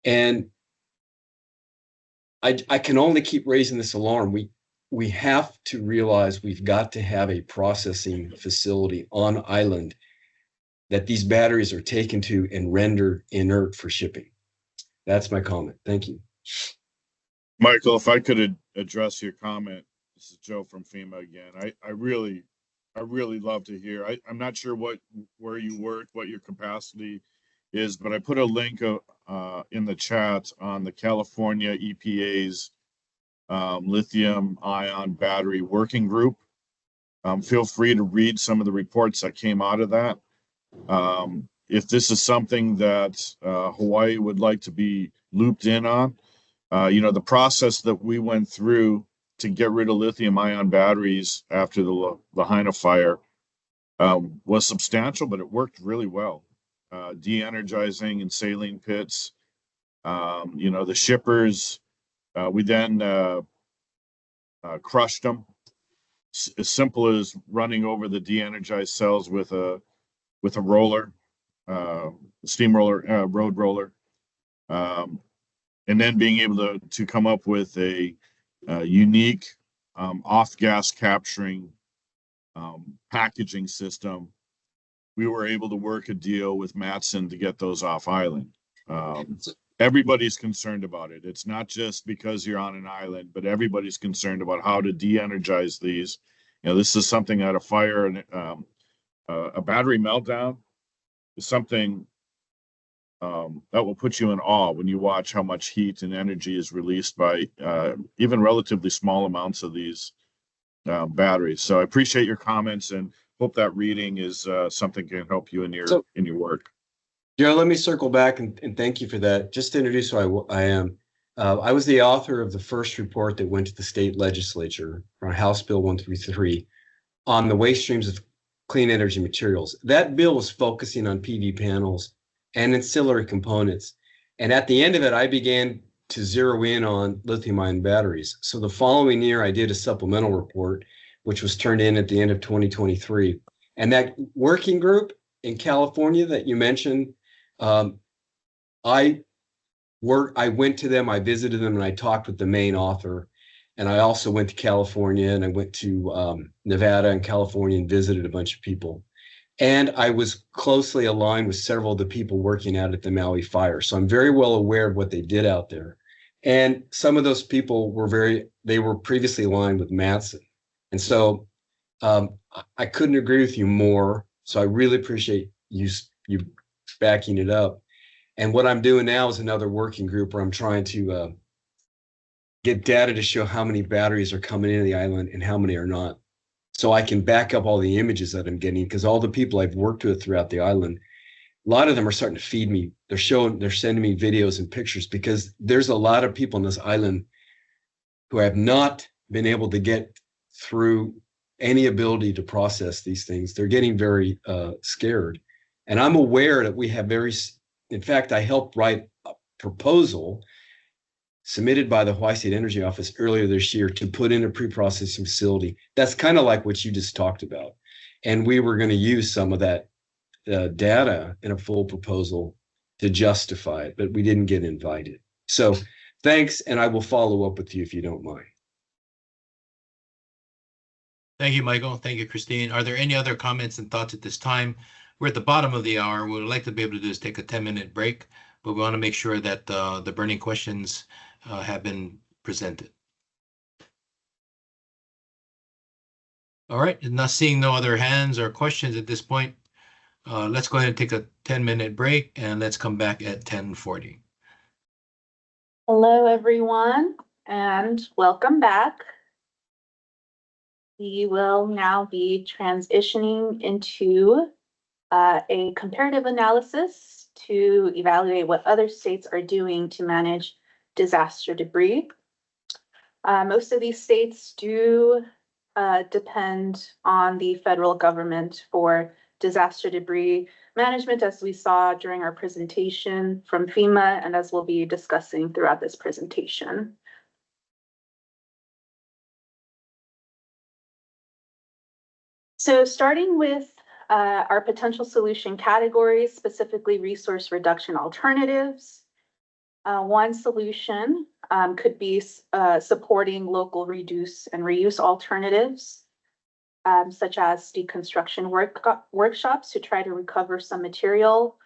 S17: And I can only keep raising this alarm. We have to realize we've got to have a processing facility on island that these batteries are taken to and rendered inert for shipping. That's my comment. Thank you.
S15: Michael, if I could address your comment. This is Joe from FEMA again. I really love to hear. I'm not sure where you work, what your capacity is, but I put a link in the chat on the California EPA's lithium-ion battery working group. Feel free to read some of the reports that came out of that. If this is something that Hawaii would like to be looped in on, the process that we went through to get rid of lithium-ion batteries after the Lahaina fire was substantial, but it worked really well. De-energizing and saline pits, the shippers, we then crushed them. As simple as running over the de-energized cells with a roller, steamroller, road roller, and then being able to come up with a unique off-gas capturing packaging system. We were able to work a deal with Matson to get those off island. Everybody's concerned about it. It's not just because you're on an island, but everybody's concerned about how to de-energize these. This is something at a fire and a battery meltdown is something that will put you in awe when you watch how much heat and energy is released by even relatively small amounts of these batteries. So I appreciate your comments and hope that reading is something can help you in your work.
S17: Joe, let me circle back and thank you for that. Just to introduce who I am. I was the author of the first report that went to the state legislature on House Bill 133 on the waste streams of clean energy materials. That bill was focusing on PV panels and ancillary components. And at the end of it, I began to zero in on lithium-ion batteries. So the following year, I did a supplemental report, which was turned in at the end of 2023. And that working group in California that you mentioned, I went to them, I visited them, and I talked with the main author. And I also went to California, and I went to Nevada and California and visited a bunch of people. And I was closely aligned with several of the people working out at the Maui fire. So I'm very well aware of what they did out there. And some of those people they were previously aligned with Matson. And so I couldn't agree with you more. So I really appreciate you backing it up. And what I'm doing now is another working group where I'm trying to get data to show how many batteries are coming into the island and how many are not. So I can back up all the images that I'm getting, because all the people I've worked with throughout the island, a lot of them are starting to feed me. They're sending me videos and pictures, because there's a lot of people on this island who have not been able to get through any ability to process these things. They're getting very scared. And I'm aware that we have in fact, I helped write a proposal submitted by the Hawaii State Energy Office earlier this year to put in a pre-processing facility. That's kind of like what you just talked about. And we were going to use some of that data in a full proposal to justify it, but we didn't get invited. So thanks, and I will follow up with you if you don't mind.
S6: Thank you, Michael. Thank you, Christine. Are there any other comments and thoughts at this time? We're at the bottom of the hour. What we'd like to be able to do is take a 10-minute break, but we want to make sure that the burning questions have been presented. All right, and not seeing no other hands or questions at this point, let's go ahead and take a 10-minute break, and let's come back at 10:40.
S3: Hello, everyone, and welcome back. We will now be transitioning into a comparative analysis to evaluate what other states are doing to manage disaster debris. Most of these states do depend on the federal government for disaster debris management, as we saw during our presentation from FEMA and as we'll be discussing throughout this presentation. So starting with our potential solution categories, specifically resource reduction alternatives. One solution could be supporting local reduce and reuse alternatives, such as deconstruction workshops to try to recover some material,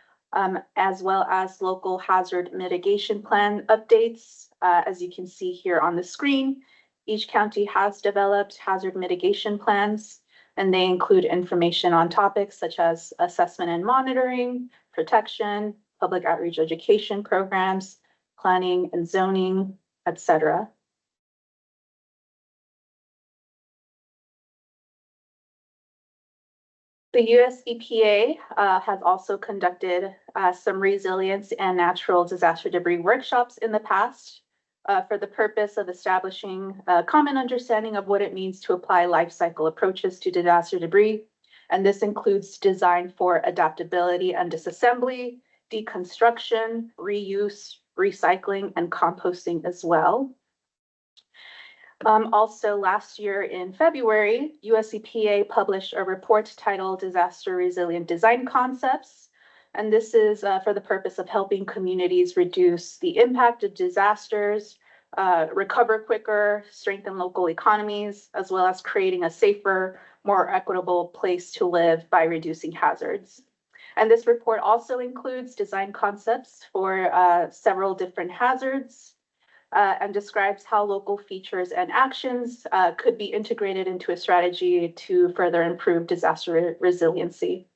S3: as well as local hazard mitigation plan updates. As you can see here on the screen, each county has developed hazard mitigation plans, and they include information on topics such as assessment and monitoring, protection, public outreach education programs, planning and zoning, etc. The US EPA has also conducted some resilience and natural disaster debris workshops in the past for the purpose of establishing a common understanding of what it means to apply life cycle approaches to disaster debris. And this includes design for adaptability and disassembly, deconstruction, reuse, recycling, and composting as well. Also last year in February, US EPA published a report titled Disaster Resilient Design Concepts. And this is for the purpose of helping communities reduce the impact of disasters, recover quicker, strengthen local economies, as well as creating a safer, more equitable place to live by reducing hazards. And this report also includes design concepts for several different hazards and describes how local features and actions could be integrated into a strategy to further improve disaster resiliency.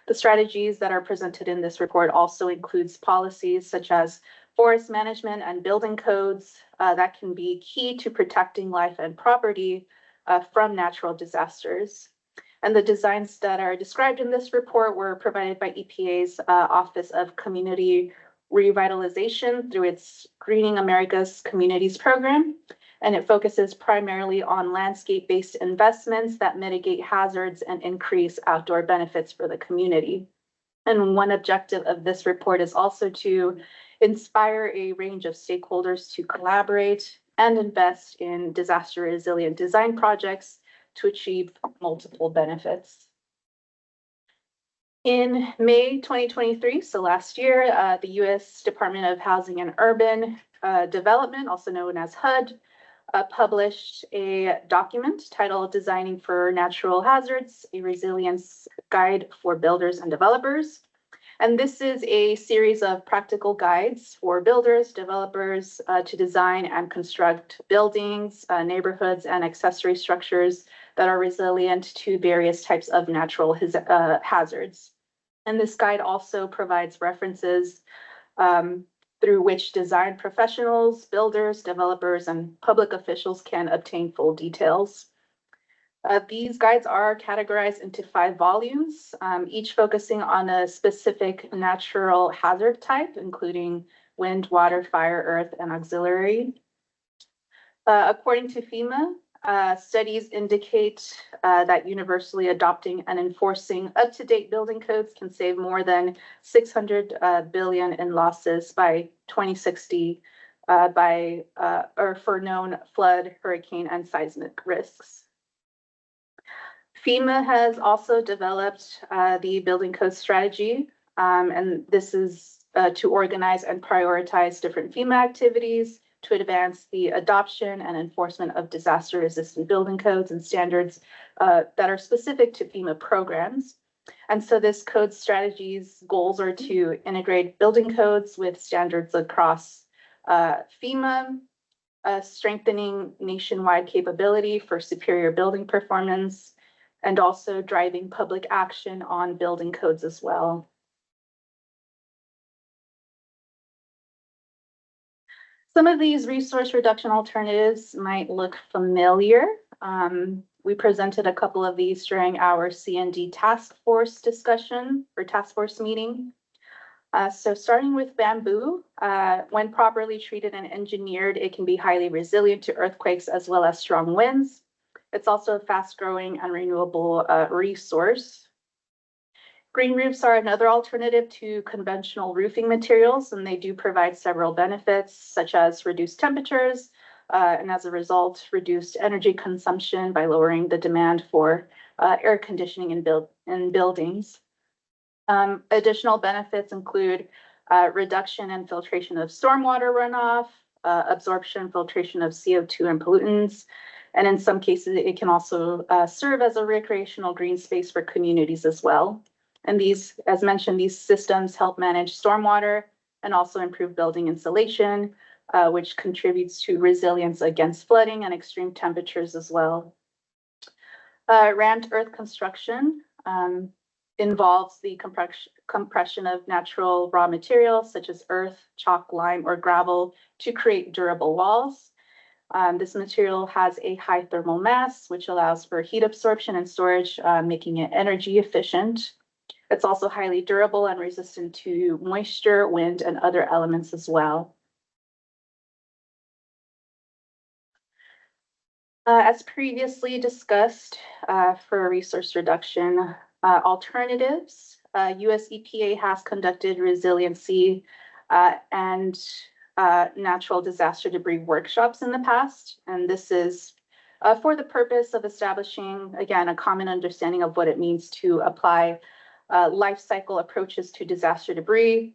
S3: The strategies that are presented in this report also includes policies such as forest management and building codes that can be key to protecting life and property from natural disasters. And the designs that are described in this report were provided by EPA's Office of Community Revitalization through its Greening America's Communities program. And it focuses primarily on landscape-based investments that mitigate hazards and increase outdoor benefits for the community. And one objective of this report is also to inspire a range of stakeholders to collaborate and invest in disaster resilient design projects to achieve multiple benefits. In May 2023, so last year, the U.S. Department of Housing and Urban Development, also known as HUD, published a document titled Designing for Natural Hazards, a Resilience Guide for Builders and Developers. And this is a series of practical guides for builders, developers to design and construct buildings, neighborhoods, and accessory structures that are resilient to various types of natural hazards. And this guide also provides references through which design professionals, builders, developers, and public officials can obtain full details. These guides are categorized into 5 volumes, each focusing on a specific natural hazard type, including wind, water, fire, earth, and auxiliary. According to FEMA, studies indicate that universally adopting and enforcing up-to-date building codes can save more than $600 billion in losses by 2060 for known flood, hurricane, and seismic risks. FEMA has also developed the building code strategy, and this is to organize and prioritize different FEMA activities to advance the adoption and enforcement of disaster-resistant building codes and standards that are specific to FEMA programs. And so this code strategy's goals are to integrate building codes with standards across FEMA, strengthening nationwide capability for superior building performance, and also driving public action on building codes as well. Some of these resource reduction alternatives might look familiar. We presented a couple of these during our C&D task force discussion or task force meeting. So starting with bamboo, when properly treated and engineered, it can be highly resilient to earthquakes as well as strong winds. It's also a fast-growing and renewable resource. Green roofs are another alternative to conventional roofing materials, and they do provide several benefits, such as reduced temperatures, and as a result, reduced energy consumption by lowering the demand for air conditioning in buildings. Additional benefits include reduction and filtration of stormwater runoff, absorption and filtration of CO2 and pollutants, and in some cases, it can also serve as a recreational green space for communities as well. And these, as mentioned, these systems help manage stormwater and also improve building insulation, which contributes to resilience against flooding and extreme temperatures as well. Rammed earth construction involves the compression of natural raw materials such as earth, chalk, lime, or gravel to create durable walls. This material has a high thermal mass, which allows for heat absorption and storage, making it energy efficient. It's also highly durable and resistant to moisture, wind, and other elements as well. As previously discussed, for resource reduction alternatives, US EPA has conducted resiliency and natural disaster debris workshops in the past, and this is for the purpose of establishing, again, a common understanding of what it means to apply life cycle approaches to disaster debris.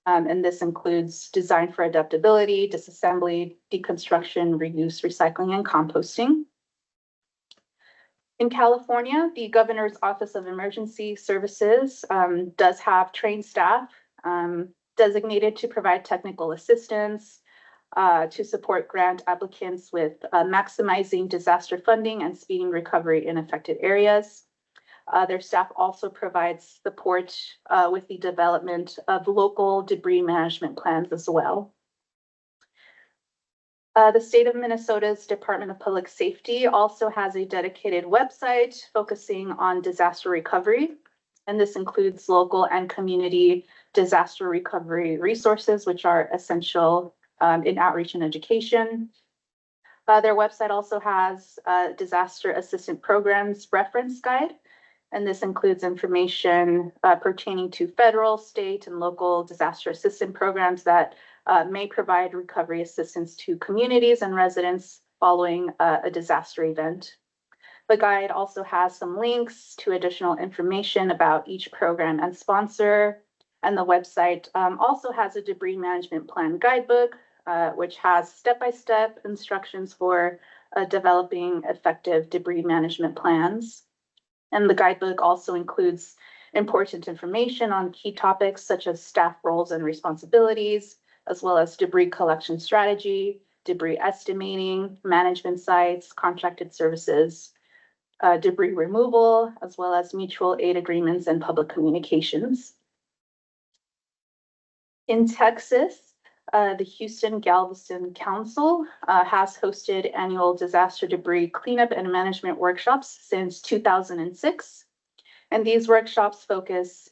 S3: And this includes design for adaptability, disassembly, deconstruction, reuse, recycling, and composting. In California, the Governor's Office of Emergency Services does have trained staff designated to provide technical assistance to support grant applicants with maximizing disaster funding and speeding recovery in affected areas. Their staff also provides support with the development of local debris management plans as well. The state of Minnesota's Department of Public Safety also has a dedicated website focusing on disaster recovery, and this includes local and community disaster recovery resources, which are essential in outreach and education. Their website also has a disaster assistance programs reference guide, and this includes information pertaining to federal, state, and local disaster assistance programs that may provide recovery assistance to communities and residents following a disaster event. The guide also has some links to additional information about each program and sponsor. And the website also has a debris management plan guidebook, which has step-by-step instructions for developing effective debris management plans. And the guidebook also includes important information on key topics such as staff roles and responsibilities, as well as debris collection strategy, debris estimating, management sites, contracted services, debris removal, as well as mutual aid agreements and public communications. In Texas, the Houston Galveston Council has hosted annual disaster debris cleanup and management workshops since 2006. And these workshops focus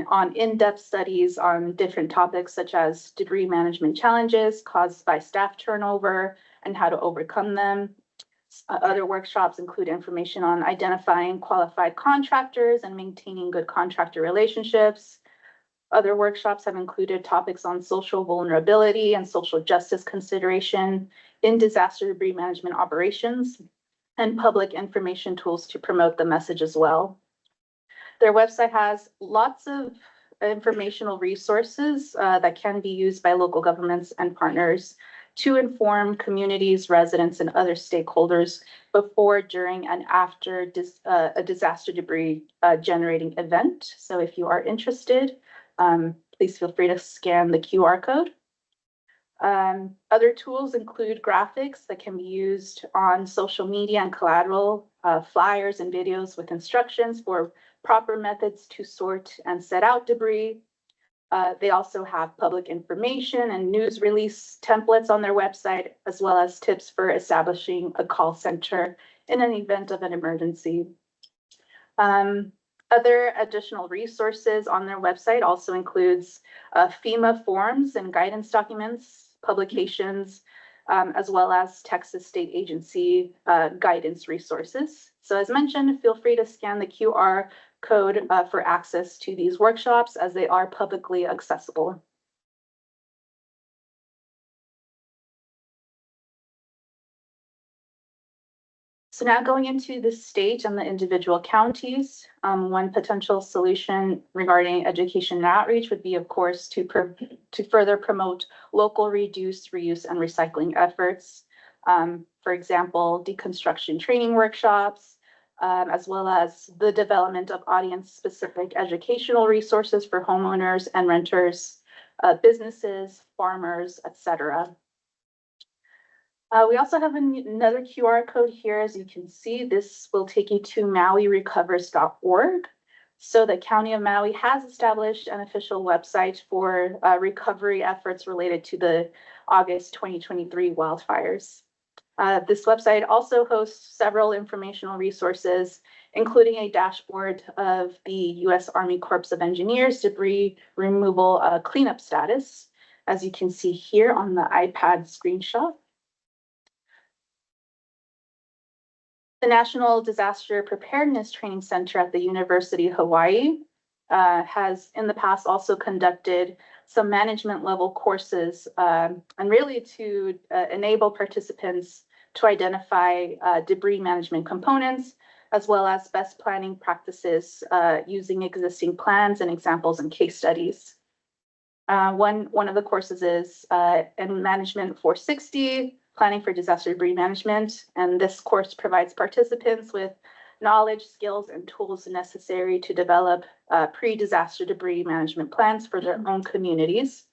S3: on in-depth studies on different topics such as debris management challenges caused by staff turnover and how to overcome them. Other workshops include information on identifying qualified contractors and maintaining good contractor relationships. Other workshops have included topics on social vulnerability and social justice consideration in disaster debris management operations and public information tools to promote the message as well. Their website has lots of informational resources that can be used by local governments and partners to inform communities, residents, and other stakeholders before, during, and after a disaster debris generating event. So if you are interested, please feel free to scan the QR code. Other tools include graphics that can be used on social media and collateral, flyers and videos with instructions for proper methods to sort and set out debris. They also have public information and news release templates on their website, as well as tips for establishing a call center in an event of an emergency. Other additional resources on their website also includes FEMA forms and guidance documents, publications, as well as Texas State Agency guidance resources. So as mentioned, feel free to scan the QR code for access to these workshops as they are publicly accessible. So now going into the state and the individual counties, one potential solution regarding education and outreach would be, of course, to further promote local reduce, reuse, and recycling efforts. For example, deconstruction training workshops, as well as the development of audience-specific educational resources for homeowners and renters, businesses, farmers, etc. We also have another QR code here. As you can see, this will take you to MauiRecovers.org. So the County of Maui has established an official website for recovery efforts related to the August 2023 wildfires. This website also hosts several informational resources, including a dashboard of the U.S. Army Corps of Engineers debris removal cleanup status, as you can see here on the iPad screenshot. The National Disaster Preparedness Training Center at the University of Hawaii has in the past also conducted some management level courses and really to enable participants to identify debris management components, as well as best planning practices using existing plans and examples and case studies. One of the courses is in Management 460, Planning for Disaster Debris Management, and this course provides participants with knowledge, skills, and tools necessary to develop pre-disaster debris management plans for their own communities.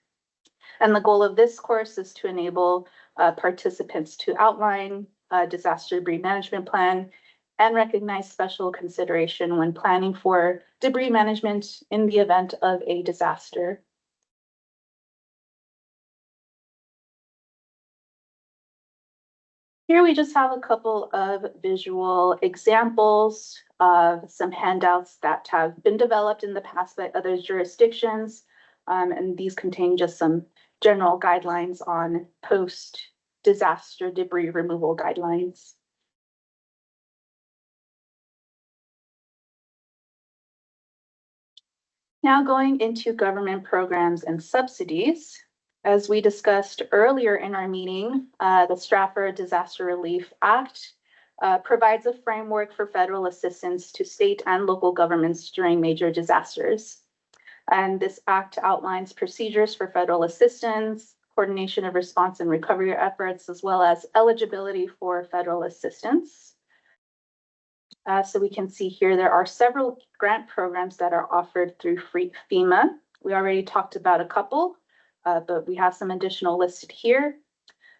S3: And the goal of this course is to enable participants to outline a disaster debris management plan and recognize special consideration when planning for debris management in the event of a disaster. Here we just have a couple of visual examples of some handouts that have been developed in the past by other jurisdictions. And these contain just some general guidelines on post-disaster debris removal guidelines. Now going into government programs and subsidies. As we discussed earlier in our meeting, the Stratford Disaster Relief Act provides a framework for federal assistance to state and local governments during major disasters. And this act outlines procedures for federal assistance, coordination of response and recovery efforts, as well as eligibility for federal assistance. So we can see here there are several grant programs that are offered through FEMA. We already talked about a couple, but we have some additional listed here.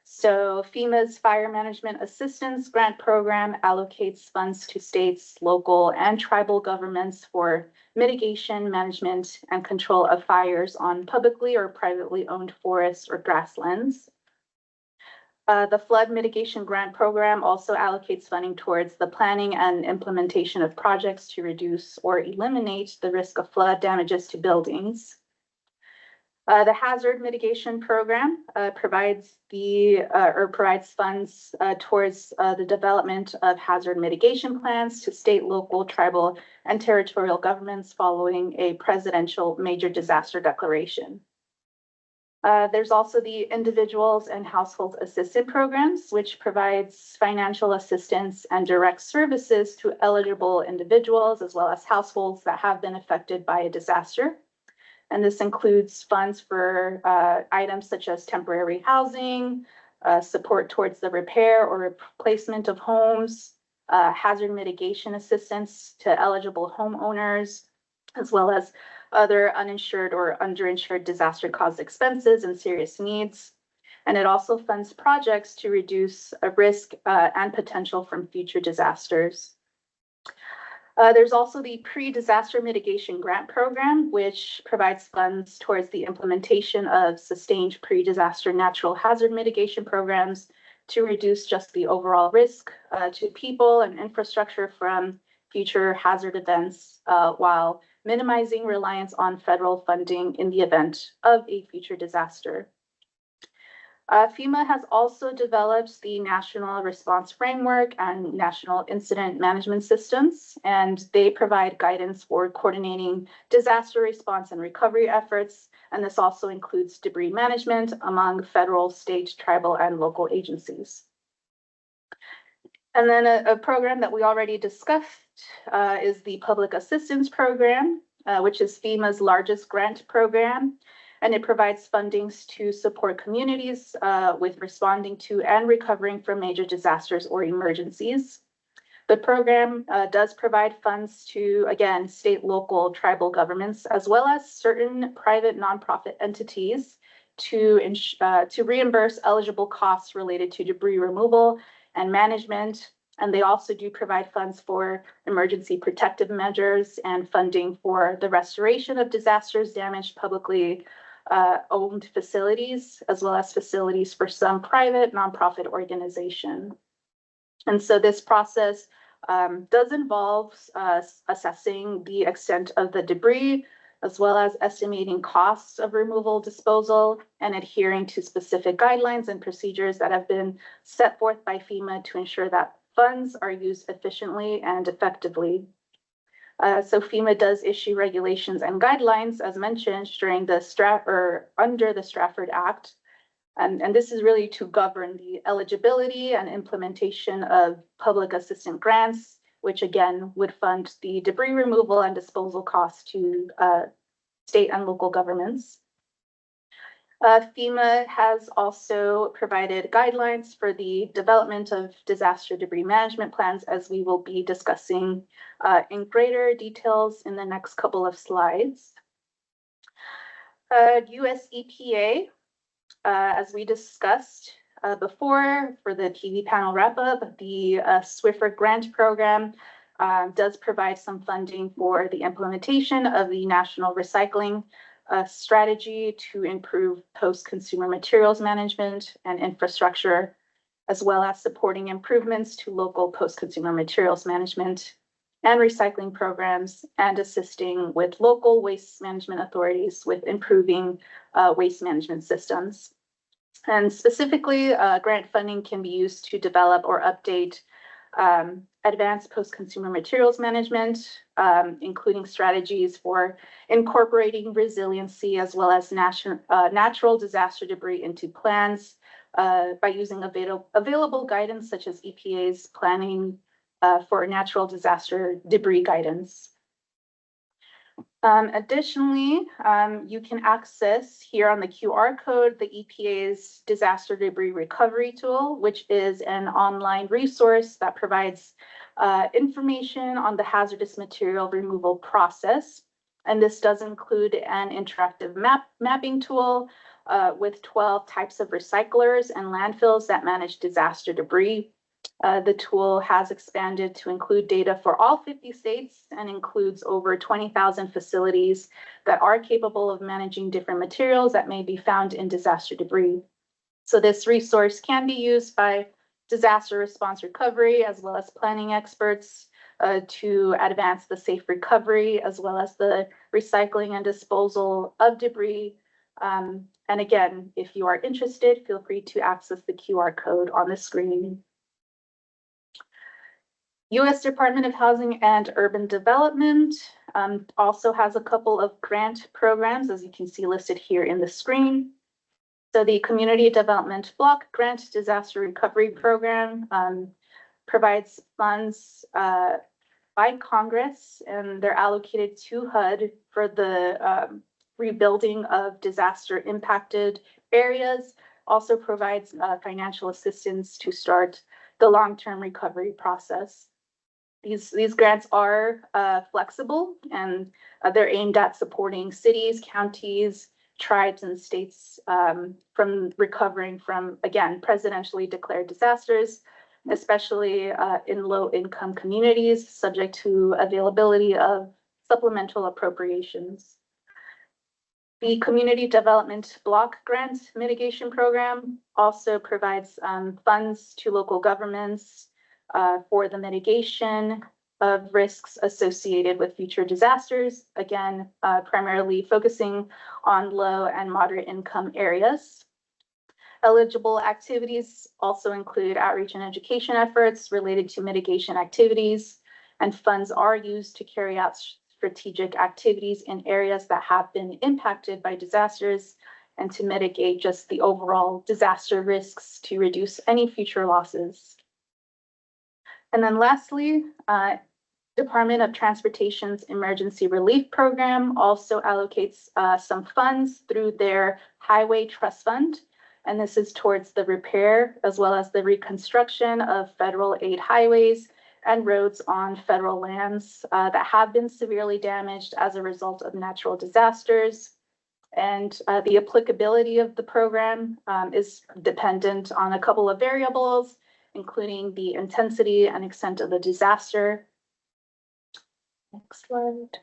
S3: So FEMA's Fire Management Assistance Grant Program allocates funds to states, local, and tribal governments for mitigation, management, and control of fires on publicly or privately owned forests or grasslands. The Flood Mitigation Grant Program also allocates funding towards the planning and implementation of projects to reduce or eliminate the risk of flood damages to buildings. The Hazard Mitigation Program provides funds towards the development of hazard mitigation plans to state, local, tribal, and territorial governments following a presidential major disaster declaration. There's also the Individuals and Household Assistance Programs, which provides financial assistance and direct services to eligible individuals as well as households that have been affected by a disaster. And this includes funds for items such as temporary housing, support towards the repair or replacement of homes, hazard mitigation assistance to eligible homeowners, as well as other uninsured or underinsured disaster-caused expenses and serious needs. And it also funds projects to reduce risk and potential from future disasters. There's also the Pre-Disaster Mitigation Grant Program, which provides funds towards the implementation of sustained pre-disaster natural hazard mitigation programs to reduce just the overall risk to people and infrastructure from future hazard events while minimizing reliance on federal funding in the event of a future disaster. FEMA has also developed the National Response Framework and National Incident Management Systems, and they provide guidance for coordinating disaster response and recovery efforts. And this also includes debris management among federal, state, tribal, and local agencies. And then a program that we already discussed is the Public Assistance Program, which is FEMA's largest grant program. And it provides fundings to support communities with responding to and recovering from major disasters or emergencies. The program does provide funds to, again, state, local, tribal governments, as well as certain private nonprofit entities to reimburse eligible costs related to debris removal and management. And they also do provide funds for emergency protective measures and funding for the restoration of disasters damaged publicly owned facilities, as well as facilities for some private nonprofit organization. And so this process does involve assessing the extent of the debris, as well as estimating costs of removal, disposal, and adhering to specific guidelines and procedures that have been set forth by FEMA to ensure that funds are used efficiently and effectively. So FEMA does issue regulations and guidelines, as mentioned, during the under the Stratford Act. And this is really to govern the eligibility and implementation of public assistance grants, which again would fund the debris removal and disposal costs to state and local governments. FEMA has also provided guidelines for the development of disaster debris management plans, as we will be discussing in greater details in the next couple of slides. US EPA, as we discussed before for the TV panel wrap-up, the Swiffer Grant Program does provide some funding for the implementation of the National Recycling strategy to improve post-consumer materials management and infrastructure, as well as supporting improvements to local post-consumer materials management and recycling programs, and assisting with local waste management authorities with improving waste management systems. And specifically, grant funding can be used to develop or update advance post-consumer materials management, including strategies for incorporating resiliency as well as natural disaster debris into plans by using available guidance such as EPA's planning for natural disaster debris guidance. Additionally, you can access here on the QR code the EPA's disaster debris recovery tool, which is an online resource that provides information on the hazardous material removal process. And this does include an interactive mapping tool with 12 types of recyclers and landfills that manage disaster debris. The tool has expanded to include data for all 50 states and includes over 20,000 facilities that are capable of managing different materials that may be found in disaster debris. So this resource can be used by disaster response recovery as well as planning experts to advance the safe recovery as well as the recycling and disposal of debris. And again, if you are interested, feel free to access the QR code on the screen. U.S. Department of Housing and Urban Development also has a couple of grant programs, as you can see listed here in the screen. So the Community Development Block Grant Disaster Recovery Program provides funds by Congress, and they're allocated to HUD for the rebuilding of disaster impacted areas. Also provides financial assistance to start the long-term recovery process. These grants are flexible, and they're aimed at supporting cities, counties, tribes, and states from recovering from, again, presidentially declared disasters, especially in low-income communities subject to availability of supplemental appropriations. The Community Development Block Grant Mitigation Program also provides funds to local governments for the mitigation of risks associated with future disasters, again, primarily focusing on low and moderate income areas. Eligible activities also include outreach and education efforts related to mitigation activities, and funds are used to carry out strategic activities in areas that have been impacted by disasters and to mitigate just the overall disaster risks to reduce any future losses. And then lastly, Department of Transportation's Emergency Relief Program also allocates some funds through their Highway Trust Fund. And this is towards the repair as well as the reconstruction of federal aid highways and roads on federal lands that have been severely damaged as a result of natural disasters. And the applicability of the program is dependent on a couple of variables, including the intensity and extent of the disaster. Next slide.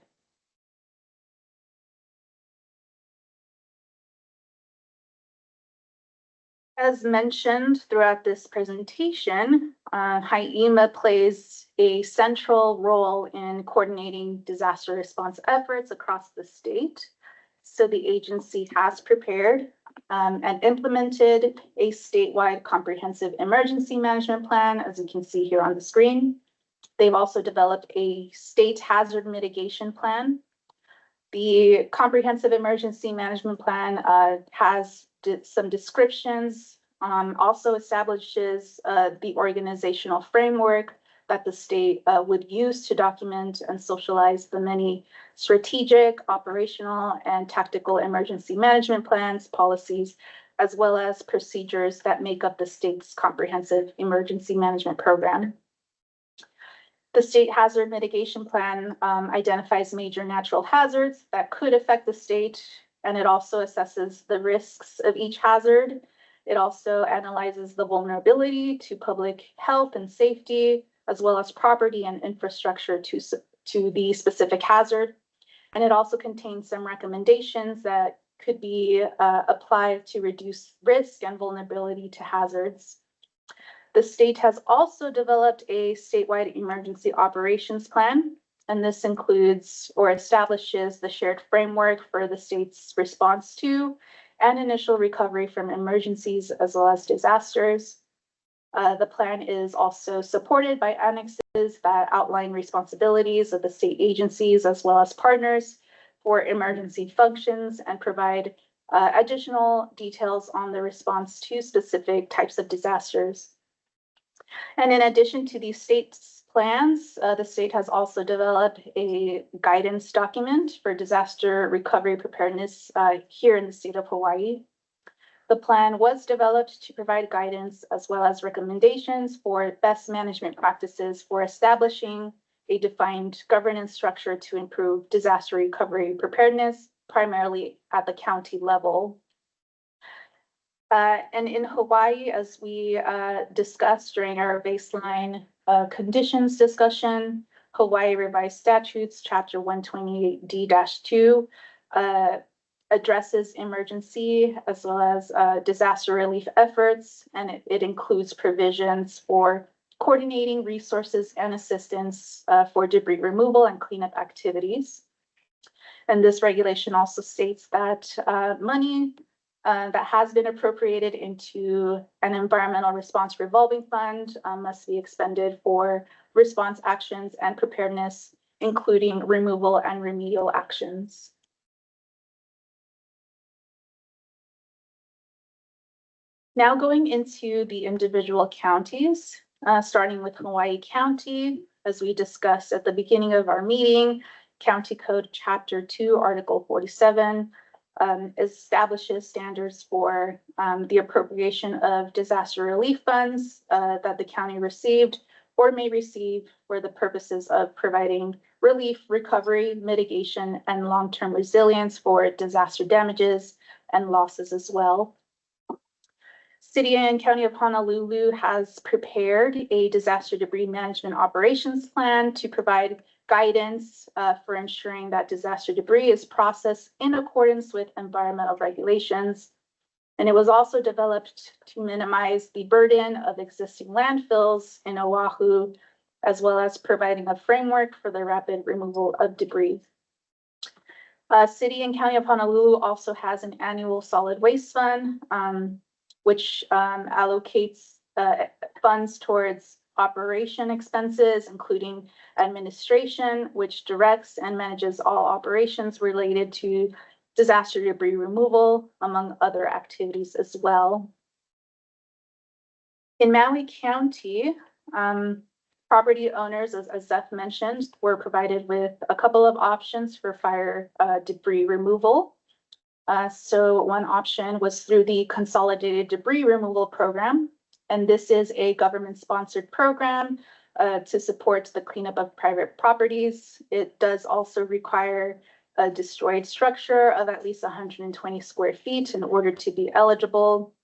S3: As mentioned throughout this presentation, HIEMA plays a central role in coordinating disaster response efforts across the state. So the agency has prepared and implemented a statewide comprehensive emergency management plan, as you can see here on the screen. They've also developed a state hazard mitigation plan. The comprehensive emergency management plan has some descriptions, also establishes the organizational framework that the state would use to document and socialize the many strategic, operational, and tactical emergency management plans, policies, as well as procedures that make up the state's comprehensive emergency management program. The state hazard mitigation plan identifies major natural hazards that could affect the state, and it also assesses the risks of each hazard. It also analyzes the vulnerability to public health and safety, as well as property and infrastructure to the specific hazard. And it also contains some recommendations that could be applied to reduce risk and vulnerability to hazards. The state has also developed a statewide emergency operations plan, and this includes or establishes the shared framework for the state's response to and initial recovery from emergencies as well as disasters. The plan is also supported by annexes that outline responsibilities of the state agencies as well as partners for emergency functions and provide additional details on the response to specific types of disasters. And in addition to these state's plans, the state has also developed a guidance document for disaster recovery preparedness here in the state of Hawaii. The plan was developed to provide guidance as well as recommendations for best management practices for establishing a defined governance structure to improve disaster recovery preparedness, primarily at the county level. And in Hawaii, as we discussed during our baseline conditions discussion, Hawaii Revised Statutes, Chapter 128D-2, addresses emergency as well as disaster relief efforts, and it includes provisions for coordinating resources and assistance for debris removal and cleanup activities. And this regulation also states that money that has been appropriated into an environmental response revolving fund must be expended for response actions and preparedness, including removal and remedial actions. Now going into the individual counties, starting with Hawaii County, as we discussed at the beginning of our meeting, County Code Chapter 2, Article 47 establishes standards for the appropriation of disaster relief funds that the county received or may receive for the purposes of providing relief, recovery, mitigation, and long-term resilience for disaster damages and losses as well. City and County of Honolulu has prepared a disaster debris management operations plan to provide guidance for ensuring that disaster debris is processed in accordance with environmental regulations. And it was also developed to minimize the burden of existing landfills in Oahu, as well as providing a framework for the rapid removal of debris. City and County of Honolulu also has an annual solid waste fund, which allocates funds towards operation expenses, including administration, which directs and manages all operations related to disaster debris removal, among other activities as well. In Maui County, property owners, as Zeph mentioned, were provided with a couple of options for fire debris removal. So one option was through the Consolidated Debris Removal Program, and this is a government-sponsored program to support the cleanup of private properties. It does also require a destroyed structure of at least 120 square feet in order to be eligible.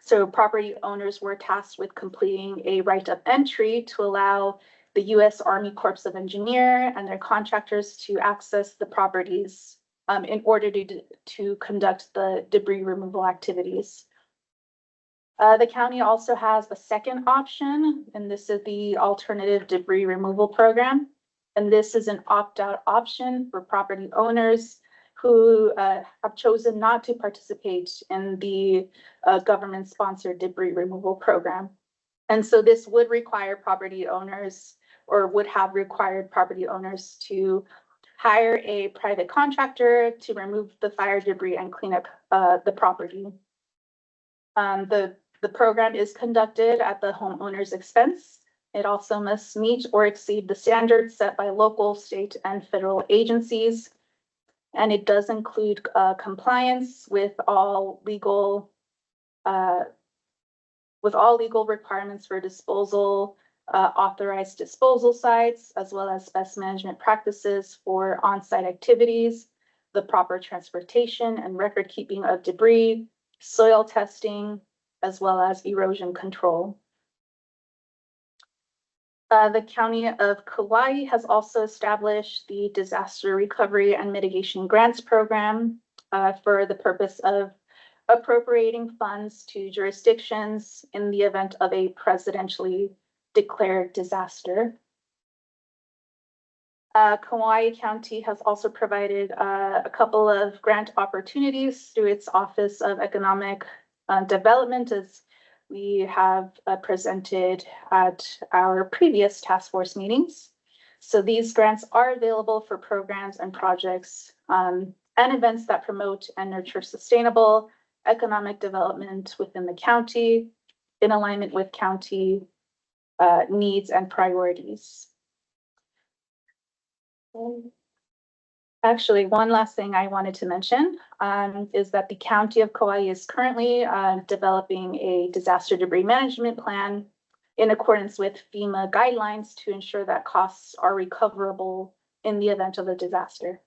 S3: So property owners were tasked with completing a right of entry to allow the U.S. Army Corps of Engineers and their contractors to access the properties in order to conduct the debris removal activities. The county also has a second option, and this is the Alternative Debris Removal Program. And this is an opt-out option for property owners who have chosen not to participate in the government-sponsored debris removal program. And so this would require property owners, or would have required property owners, to hire a private contractor to remove the fire debris and clean up the property. The program is conducted at the homeowner's expense. It also must meet or exceed the standards set by local, state, and federal agencies. And it does include compliance with all legal requirements for disposal, authorized disposal sites, as well as best management practices for on-site activities, the proper transportation and record keeping of debris, soil testing, as well as erosion control. The County of Kauai has also established the Disaster Recovery and Mitigation Grants Program for the purpose of appropriating funds to jurisdictions in the event of a presidentially declared disaster. Kauai County has also provided a couple of grant opportunities through its Office of Economic Development, as we have presented at our previous task force meetings. So these grants are available for programs and projects and events that promote and nurture sustainable economic development within the county in alignment with county needs and priorities. Actually, one last thing I wanted to mention is that the County of Kauai is currently developing a disaster debris management plan in accordance with FEMA guidelines to ensure that costs are recoverable in the event of a disaster.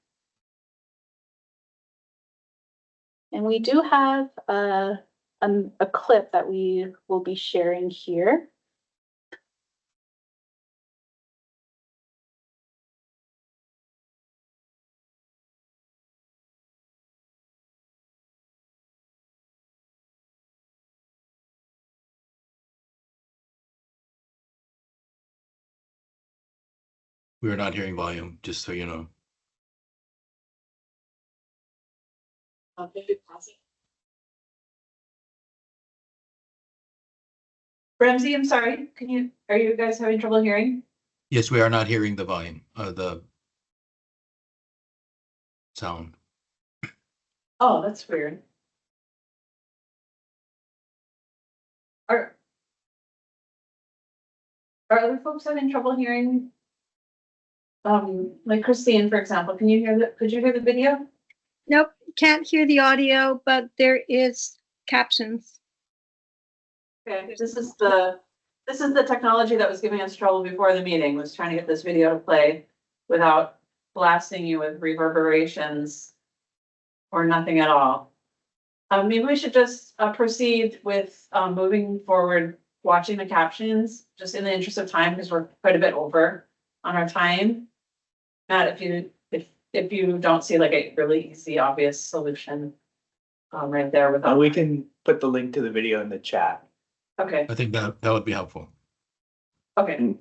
S3: And we do have a clip that we will be sharing here.
S6: We are not hearing volume, just so you know.
S7: Ramsey, I'm sorry, are you guys having trouble hearing?
S6: Yes, we are not hearing the volume, the sound.
S7: Oh, that's weird. Are other folks having trouble hearing? Like Christine, for example, could you hear the video?
S16: Nope, can't hear the audio, but there is captions.
S7: Okay, this is the technology that was giving us trouble before the meeting, was trying to get this video to play without blasting you with reverberations or nothing at all. Maybe we should just proceed with moving forward, watching the captions, just in the interest of time, because we're quite a bit over on our time. Matt, if you don't see like a really easy, obvious solution right there without.
S13: We can put the link to the video in the chat.
S7: Okay,
S6: I think that would be helpful.
S7: okay.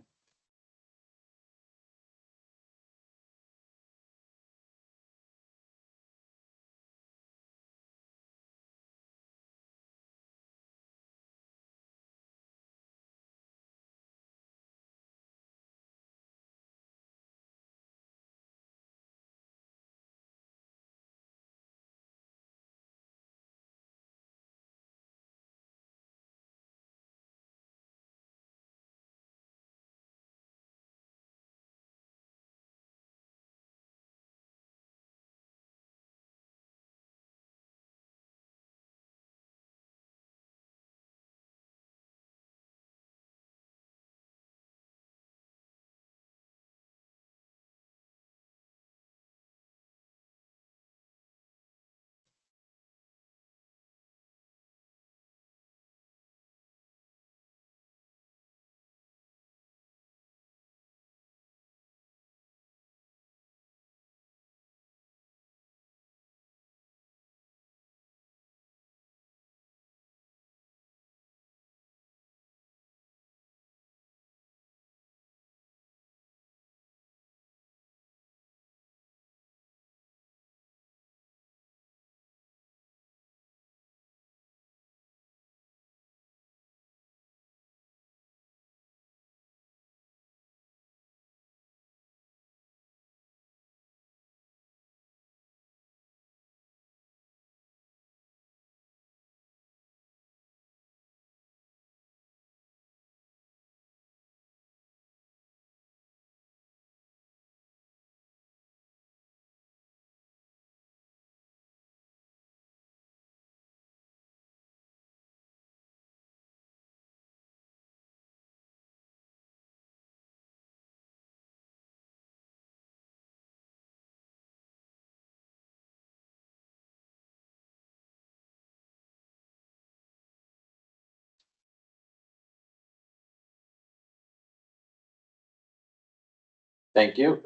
S10: Thank you.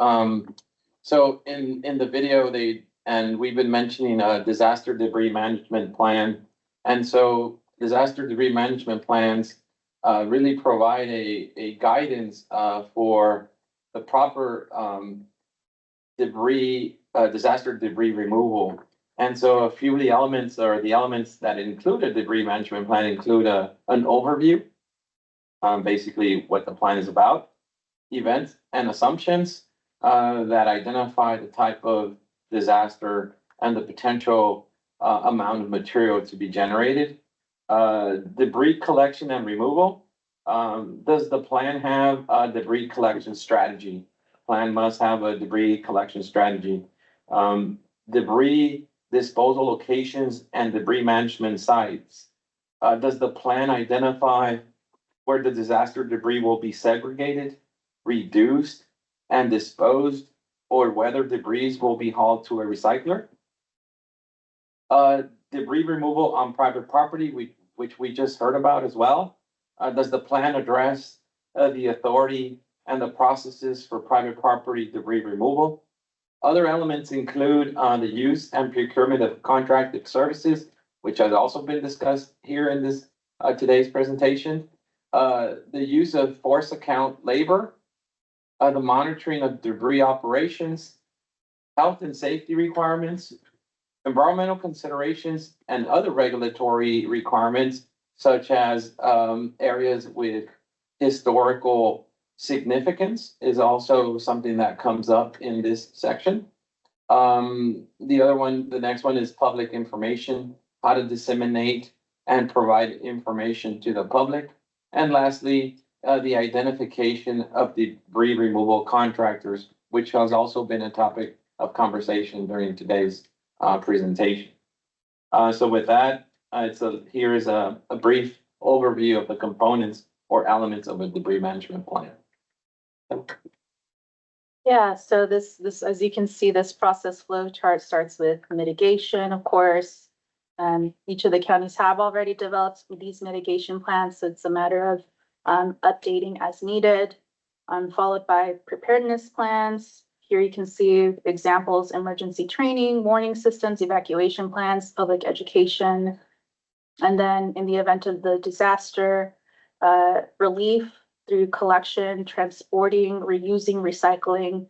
S10: So in the video, we've been mentioning a disaster debris management plan. And so disaster debris management plans really provide a guidance for the proper disaster debris removal. And so a few of the elements or the elements that include a debris management plan include an overview. Basically what the plan is about, events and assumptions that identify the type of disaster and the potential amount of material to be generated. Debris collection and removal. Does the plan have a debris collection strategy? Plan must have a debris collection strategy. Debris disposal locations and debris management sites. Does the plan identify where the disaster debris will be segregated, reduced, and disposed, or whether debris will be hauled to a recycler? Debris removal on private property, which we just heard about as well. Does the plan address the authority and the processes for private property debris removal? Other elements include the use and procurement of contracted services, which has also been discussed here in this today's presentation. The use of force account labor, the monitoring of debris operations, health and safety requirements, environmental considerations, and other regulatory requirements, such as areas with historical significance is also something that comes up in this section. The other one, the next one is public information, how to disseminate and provide information to the public. And lastly, the identification of debris removal contractors, which has also been a topic of conversation during today's presentation. So with that, here is a brief overview of the components or elements of a debris management plan.
S18: Yeah, so this, as you can see, this process flow chart starts with mitigation, of course. Each of the counties have already developed these mitigation plans, so it's a matter of updating as needed, followed by preparedness plans. Here you can see examples: emergency training, warning systems, evacuation plans, public education. And then in the event of the disaster, relief through collection, transporting, reusing, recycling,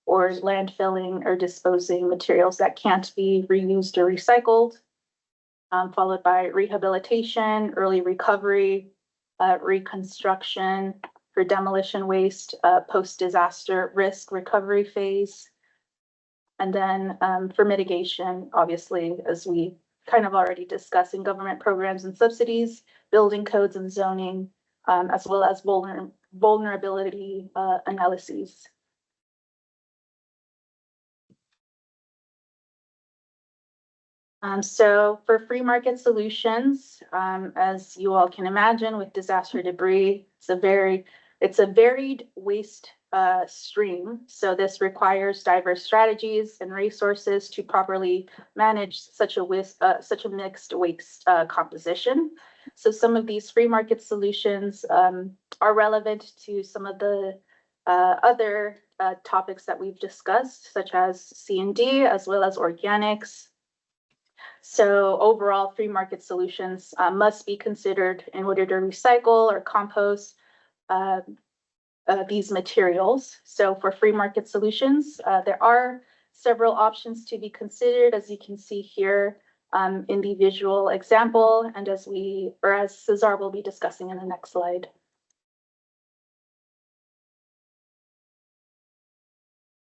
S18: or landfilling or disposing materials that can't be reused or recycled, followed by rehabilitation, early recovery, reconstruction for demolition waste, post-disaster risk recovery phase. And then for mitigation, obviously, as we kind of already discussed, in government programs and subsidies, building codes and zoning, as well as vulnerability analyses. So for free market solutions, as you all can imagine, with disaster debris, it's a varied waste stream. So this requires diverse strategies and resources to properly manage such a mixed waste composition. So some of these free market solutions are relevant to some of the other topics that we've discussed, such as C&D, as well as organics. So overall, free market solutions must be considered in order to recycle or compost these materials. So for free market solutions, there are several options to be considered, as you can see here in the visual example, and as Cesar will be discussing in the next slide.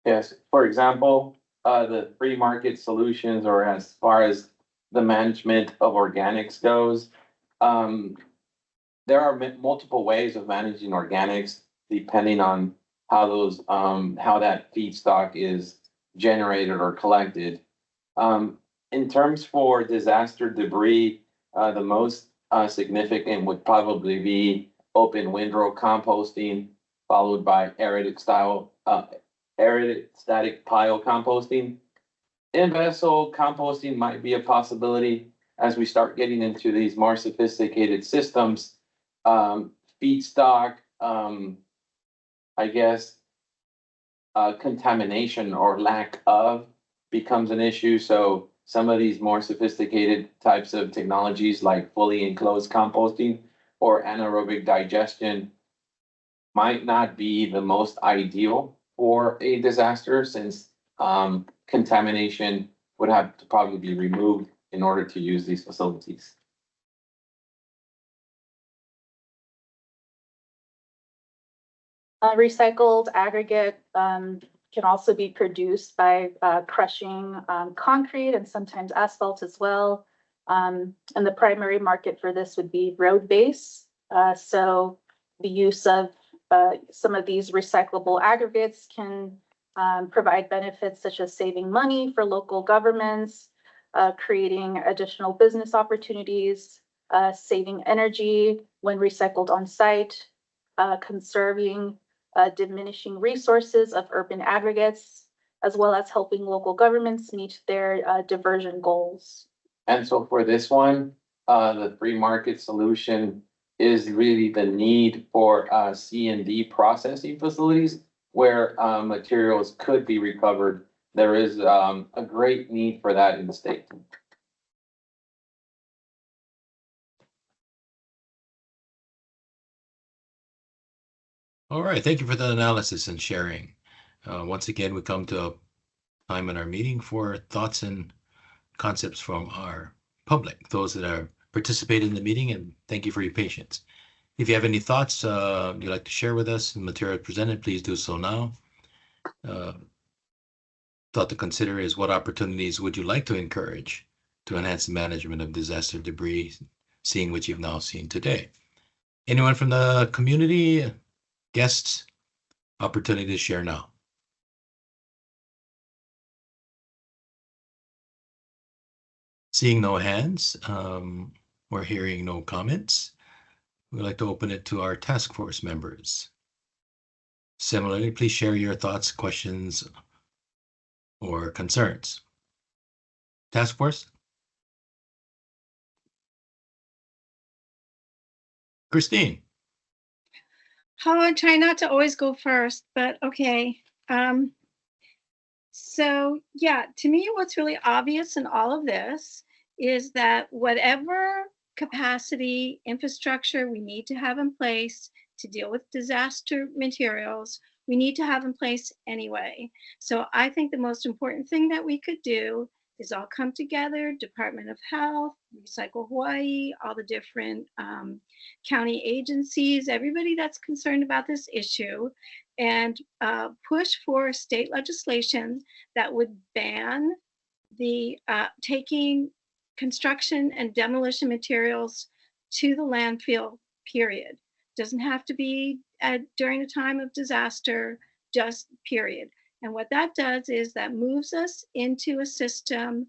S10: Yes, for example, the free market solutions, or as far as the management of organics goes, there are multiple ways of managing organics depending on how those how that feedstock is generated or collected. In terms for disaster debris, the most significant would probably be open windrow composting, followed by aerated static pile composting. In-vessel composting might be a possibility as we start getting into these more sophisticated systems. Feedstock, I guess, contamination or lack of becomes an issue. So some of these more sophisticated types of technologies like fully enclosed composting or anaerobic digestion might not be the most ideal for a disaster, since contamination would have to probably be removed in order to use these facilities.
S18: Recycled aggregate can also be produced by crushing concrete and sometimes asphalt as well. And the primary market for this would be road base. So the use of some of these recyclable aggregates can provide benefits such as saving money for local governments, creating additional business opportunities, saving energy when recycled on site, conserving diminishing resources of urban aggregates, as well as helping local governments meet their diversion goals.
S10: And so for this one, the free market solution is really the need for C&D processing facilities where materials could be recovered. There is a great need for that in the state.
S6: All right, thank you for the analysis and sharing. Once again, we come to a time in our meeting for thoughts and concepts from our public, those that are participating in the meeting, and thank you for your patience. If you have any thoughts you'd like to share with us, the material presented, please do so now. Thought to consider is what opportunities would you like to encourage to enhance the management of disaster debris, seeing what you've now seen today. Anyone from the community, guests, opportunity to share now. Seeing no hands, we're hearing no comments. We'd like to open it to our task force members. Similarly, please share your thoughts, questions, or concerns. Task force? Christine.
S16: Oh, I try not to always go first, but okay. So yeah, to me, what's really obvious in all of this is that whatever capacity infrastructure we need to have in place to deal with disaster materials, we need to have in place anyway. So I think the most important thing that we could do is all come together, Department of Health, Recycle Hawaii, all the different county agencies, everybody that's concerned about this issue, and push for state legislation that would ban the taking construction and demolition materials to the landfill, period. Doesn't have to be during a time of disaster, just period. And what that does is that moves us into a system,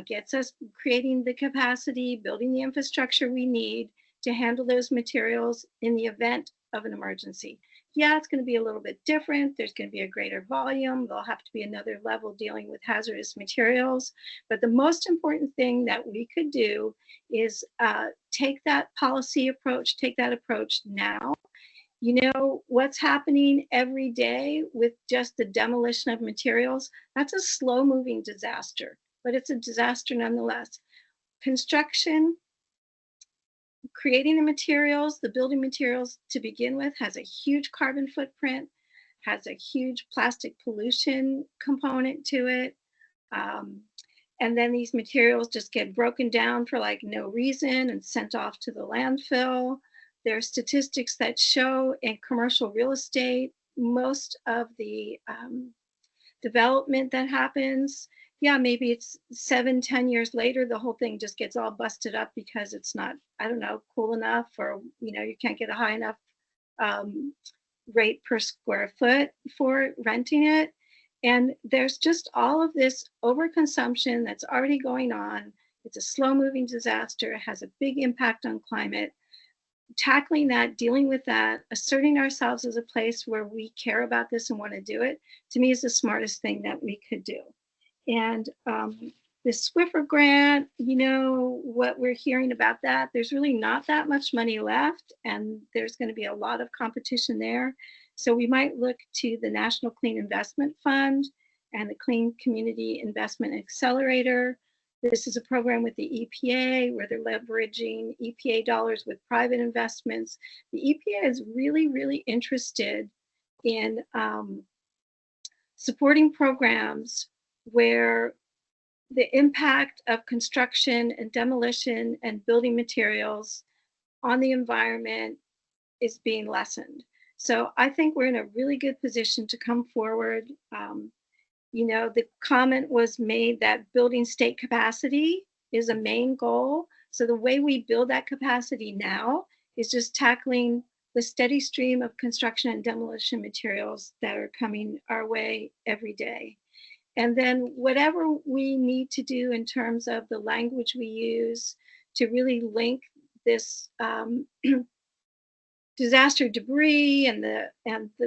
S16: gets us creating the capacity, building the infrastructure we need to handle those materials in the event of an emergency. Yeah, it's going to be a little bit different. There's going to be a greater volume. There'll have to be another level dealing with hazardous materials. But the most important thing that we could do is take that policy approach, take that approach now. You know, what's happening every day with just the demolition of materials, that's a slow moving disaster, but it's a disaster nonetheless. Construction, creating the materials, the building materials to begin with, has a huge carbon footprint, has a huge plastic pollution component to it. And then these materials just get broken down for like no reason and sent off to the landfill. There are statistics that show in commercial real estate, most of the development that happens, yeah, maybe it's 7-10 years later, the whole thing just gets all busted up because it's not, I don't know, cool enough, or, you know, you can't get a high enough rate per square foot for renting it. And there's just all of this overconsumption that's already going on. It's a slow moving disaster. It has a big impact on climate. Tackling that, dealing with that, asserting ourselves as a place where we care about this and want to do it, to me is the smartest thing that we could do. And the Swiffer grant, you know, what we're hearing about that, there's really not that much money left, and there's going to be a lot of competition there. So we might look to the National Clean Investment Fund and the Clean Community Investment Accelerator. This is a program with the EPA where they're leveraging EPA dollars with private investments. The EPA is really, really interested in supporting programs where the impact of construction and demolition and building materials on the environment is being lessened. So I think we're in a really good position to come forward. You know, the comment was made that building state capacity is a main goal. So the way we build that capacity now is just tackling the steady stream of construction and demolition materials that are coming our way every day. And then whatever we need to do in terms of the language we use to really link this disaster debris and the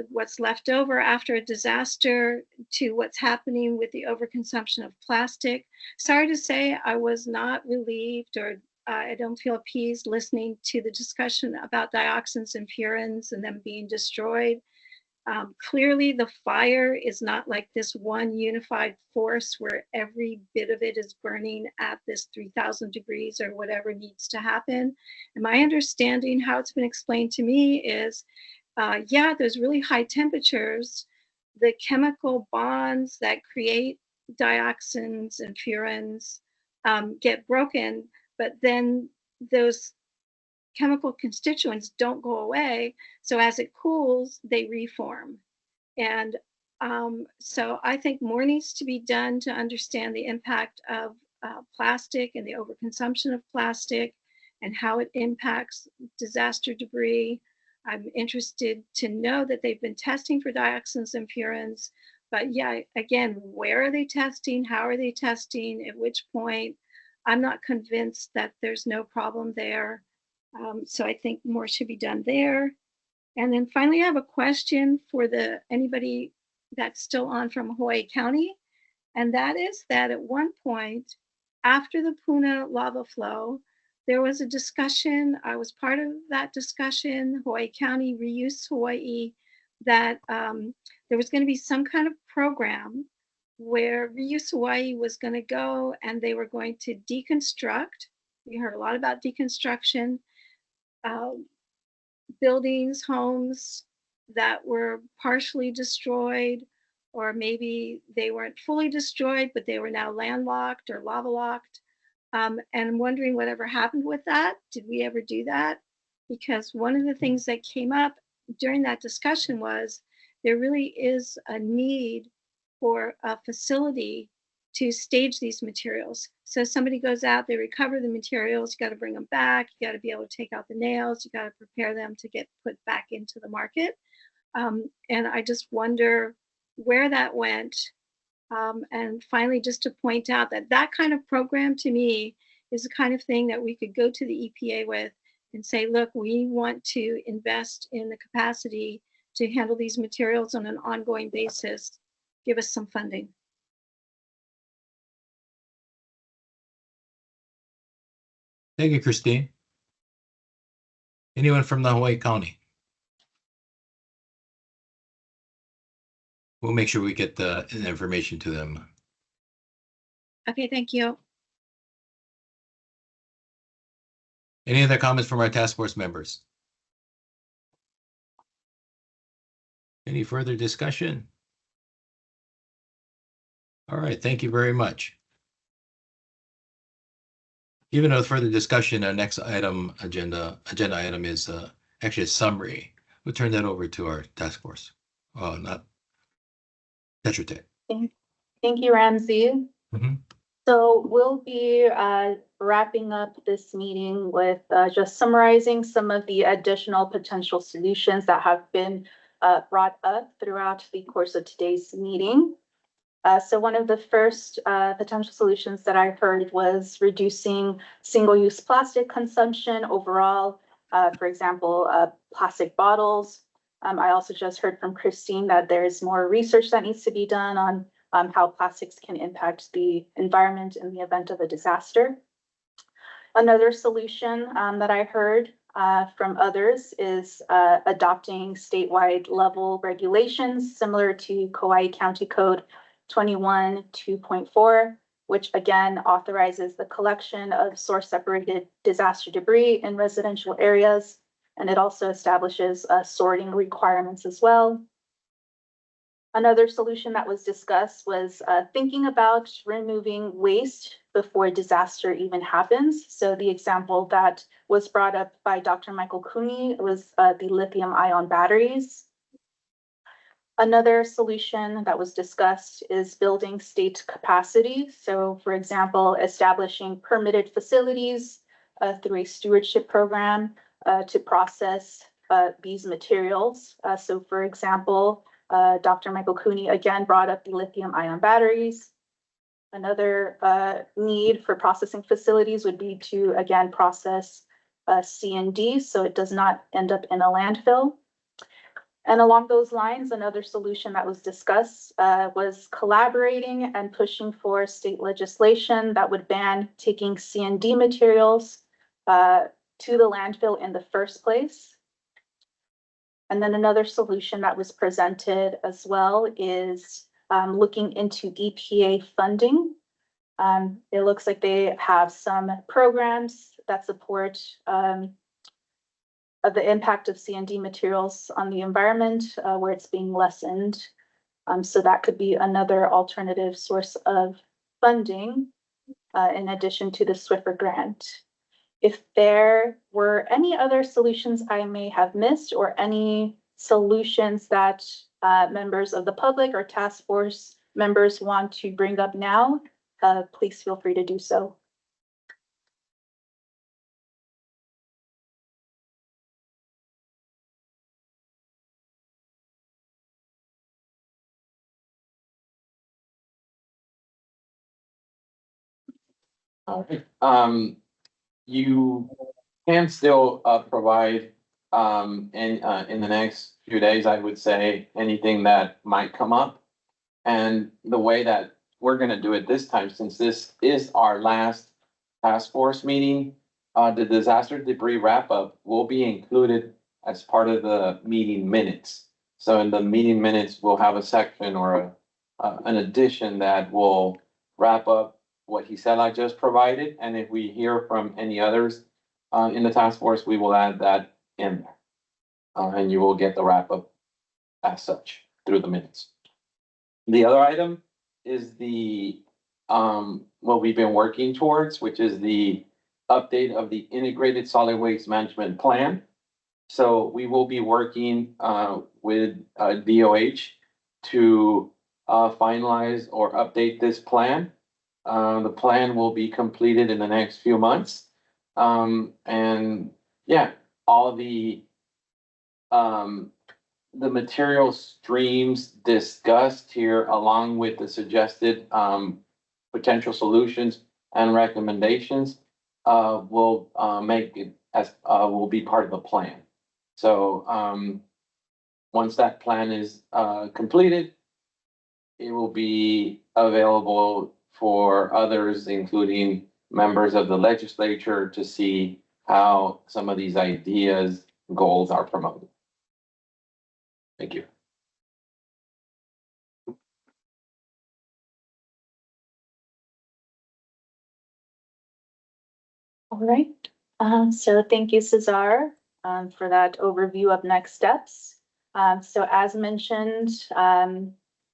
S16: what's left over after a disaster to what's happening with the overconsumption of plastic. Sorry to say, I was not relieved, or I don't feel appeased listening to the discussion about dioxins and furans and them being destroyed. Clearly, the fire is not like this one unified force where every bit of it is burning at this 3,000 degrees or whatever needs to happen. And my understanding, how it's been explained to me, is yeah, there's really high temperatures. The chemical bonds that create dioxins and furans get broken, but then those chemical constituents don't go away. So as it cools, they reform. And so I think more needs to be done to understand the impact of plastic and the overconsumption of plastic and how it impacts disaster debris. I'm interested to know that they've been testing for dioxins and furans, but yeah, again, where are they testing? How are they testing? At which point? I'm not convinced that there's no problem there. So I think more should be done there. And then finally, I have a question for anybody that's still on from Hawaii County. And that is that at one point, after the Puna lava flow, there was a discussion, I was part of that discussion, Hawaii County, Reuse Hawaii, that there was going to be some kind of program where Reuse Hawaii was going to go and they were going to deconstruct. We heard a lot about deconstruction. Buildings, homes that were partially destroyed, or maybe they weren't fully destroyed, but they were now landlocked or lava locked. And I'm wondering whatever happened with that. Did we ever do that? Because one of the things that came up during that discussion was there really is a need for a facility to stage these materials. So somebody goes out, they recover the materials, you got to bring them back, you got to be able to take out the nails, you got to prepare them to get put back into the market. And I just wonder where that went. And finally, just to point out that that kind of program to me is the kind of thing that we could go to the EPA with and say, look, we want to invest in the capacity to handle these materials on an ongoing basis. Give us some funding.
S6: Thank you, Christine. Anyone from the Hawaii County? We'll make sure we get the information to them.
S16: Okay, thank you.
S6: Any other comments from our task force members? Any further discussion? All right, thank you very much. Given no further discussion, our next item, agenda item is actually a summary. We'll turn that over to our task force. Not Tetra Tech.
S18: Thank you, Ramsey. So we'll be wrapping up this meeting with just summarizing some of the additional potential solutions that have been brought up throughout the course of today's meeting. So one of the first potential solutions that I heard was reducing single-use plastic consumption overall. For example, plastic bottles. I also just heard from Christine that there's more research that needs to be done on how plastics can impact the environment in the event of a disaster. Another solution that I heard from others is adopting statewide level regulations similar to Kauai County Code 21-2.4, which again authorizes the collection of source-separated disaster debris in residential areas, and it also establishes sorting requirements as well. Another solution that was discussed was thinking about removing waste before disaster even happens. So the example that was brought up by Dr. Michael Cooney was the lithium-ion batteries. Another solution that was discussed is building state capacity. So for example, establishing permitted facilities through a stewardship program to process these materials. So for example, Dr. Michael Cooney again brought up the lithium-ion batteries. Another need for processing facilities would be to again process C&D so it does not end up in a landfill. And along those lines, another solution that was discussed was collaborating and pushing for state legislation that would ban taking C&D materials to the landfill in the first place. And then another solution that was presented as well is looking into EPA funding. It looks like they have some programs that support of the impact of C&D materials on the environment where it's being lessened. So that could be another alternative source of funding in addition to the Swiffer grant. If there were any other solutions I may have missed or any solutions that members of the public or task force members want to bring up now, please feel free to do so.
S10: You can still provide in the next few days, I would say, anything that might come up. And the way that we're gonna do it this time, since this is our last task force meeting, the disaster debris wrap up will be included as part of the meeting minutes. So in the meeting minutes, we'll have a section or an addition that will wrap up what he said I just provided, and if we hear from any others in the task force, we will add that in there. And you will get the wrap up as such through the minutes. The other item is the what we've been working towards, which is the update of the integrated solid waste management plan. So we will be working with DOH to finalize or update this plan. The plan will be completed in the next few months. And yeah, all the material streams discussed here, along with the suggested potential solutions and recommendations, will make it as will be part of the plan. So once that plan is completed, it will be available for others, including members of the legislature, to see how some of these ideas, goals are promoted. Thank you.
S18: All right. So thank you, Cesar, for that overview of next steps. So as mentioned,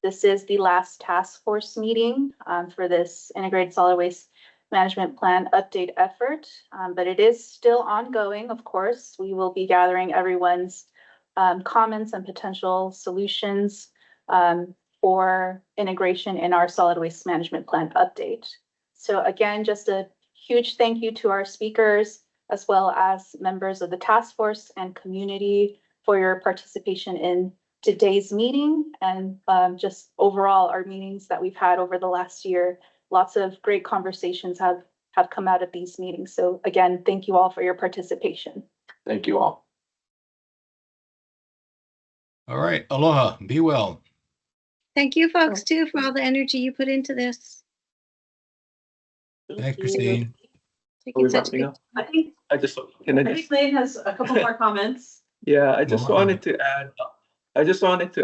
S18: this is the last task force meeting for this integrated solid waste management plan update effort, but it is still ongoing. Of course, we will be gathering everyone's comments and potential solutions for integration in our solid waste management plan update. So again, just a huge thank you to our speakers, as well as members of the task force and community for your participation in today's meeting and just overall our meetings that we've had over the last year. Lots of great conversations have come out of these meetings. So again, thank you all for your participation.
S10: Thank you all.
S6: All right, aloha, be well.
S16: Thank you, folks, too, for all the energy you put into this.
S6: Thanks, Christine.
S16: Taking such good.
S2: I think I just can I just
S7: Nate has a couple more comments.
S2: yeah, I just wanted to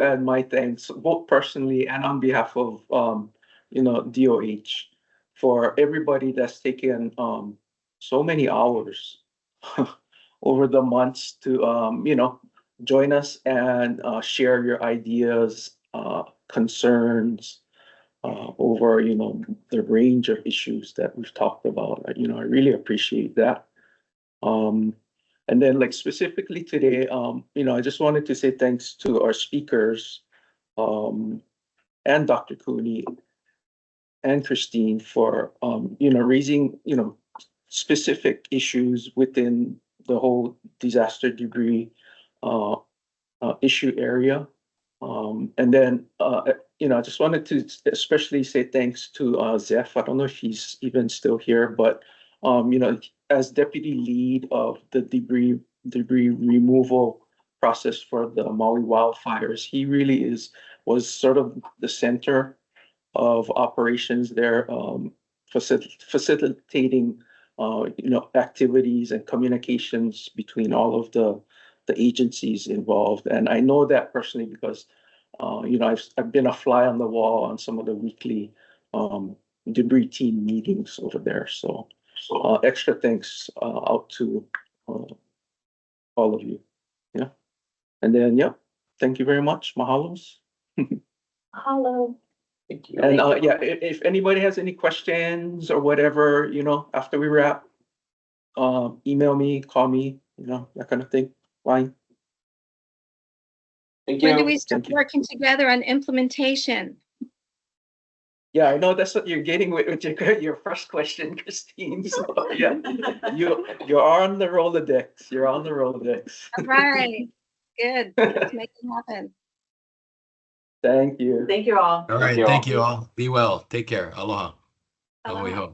S2: add my thanks, both personally and on behalf of DOH, for everybody that's taken so many hours over the months to join us and share your ideas concerns over, you know, the range of issues that we've talked about. You know, I really appreciate that. And then like specifically today, you know, I just wanted to say thanks to our speakers, and Dr. Cooney and Christine for, you know, raising, you know, specific issues within the whole disaster debris issue area. And then, you know, I just wanted to especially say thanks to Zeph. I don't know if he's even still here, but, you know, as deputy lead of the debris removal process for the Maui wildfires, he really was sort of the center of operations there, facilitating, you know, activities and communications between all of the agencies involved. And I know that personally because, you know, I've been a fly on the wall on some of the weekly debris team meetings over there. So extra thanks out to all of you. Yeah. And then, yeah, thank you very much. Mahalos.
S18: Hello.
S5: Thank you.
S2: And yeah, if anybody has any questions or whatever, you know, after we wrap, email me, call me, you know, that kind of thing. Fine.
S10: Thank
S16: When do
S10: you.
S16: we start
S2: Thank you.
S16: working together on implementation?
S2: Yeah, I know that's what you're getting with your first question, Christine. So yeah, you're on the Rolodex. You're on the Rolodex.
S16: All right, good. Let's make it happen.
S2: Thank you.
S18: Thank you all.
S6: All right.
S10: you all.
S6: Thank you all. Be well. Take care. Aloha.
S18: Aloha.
S6: Aloha.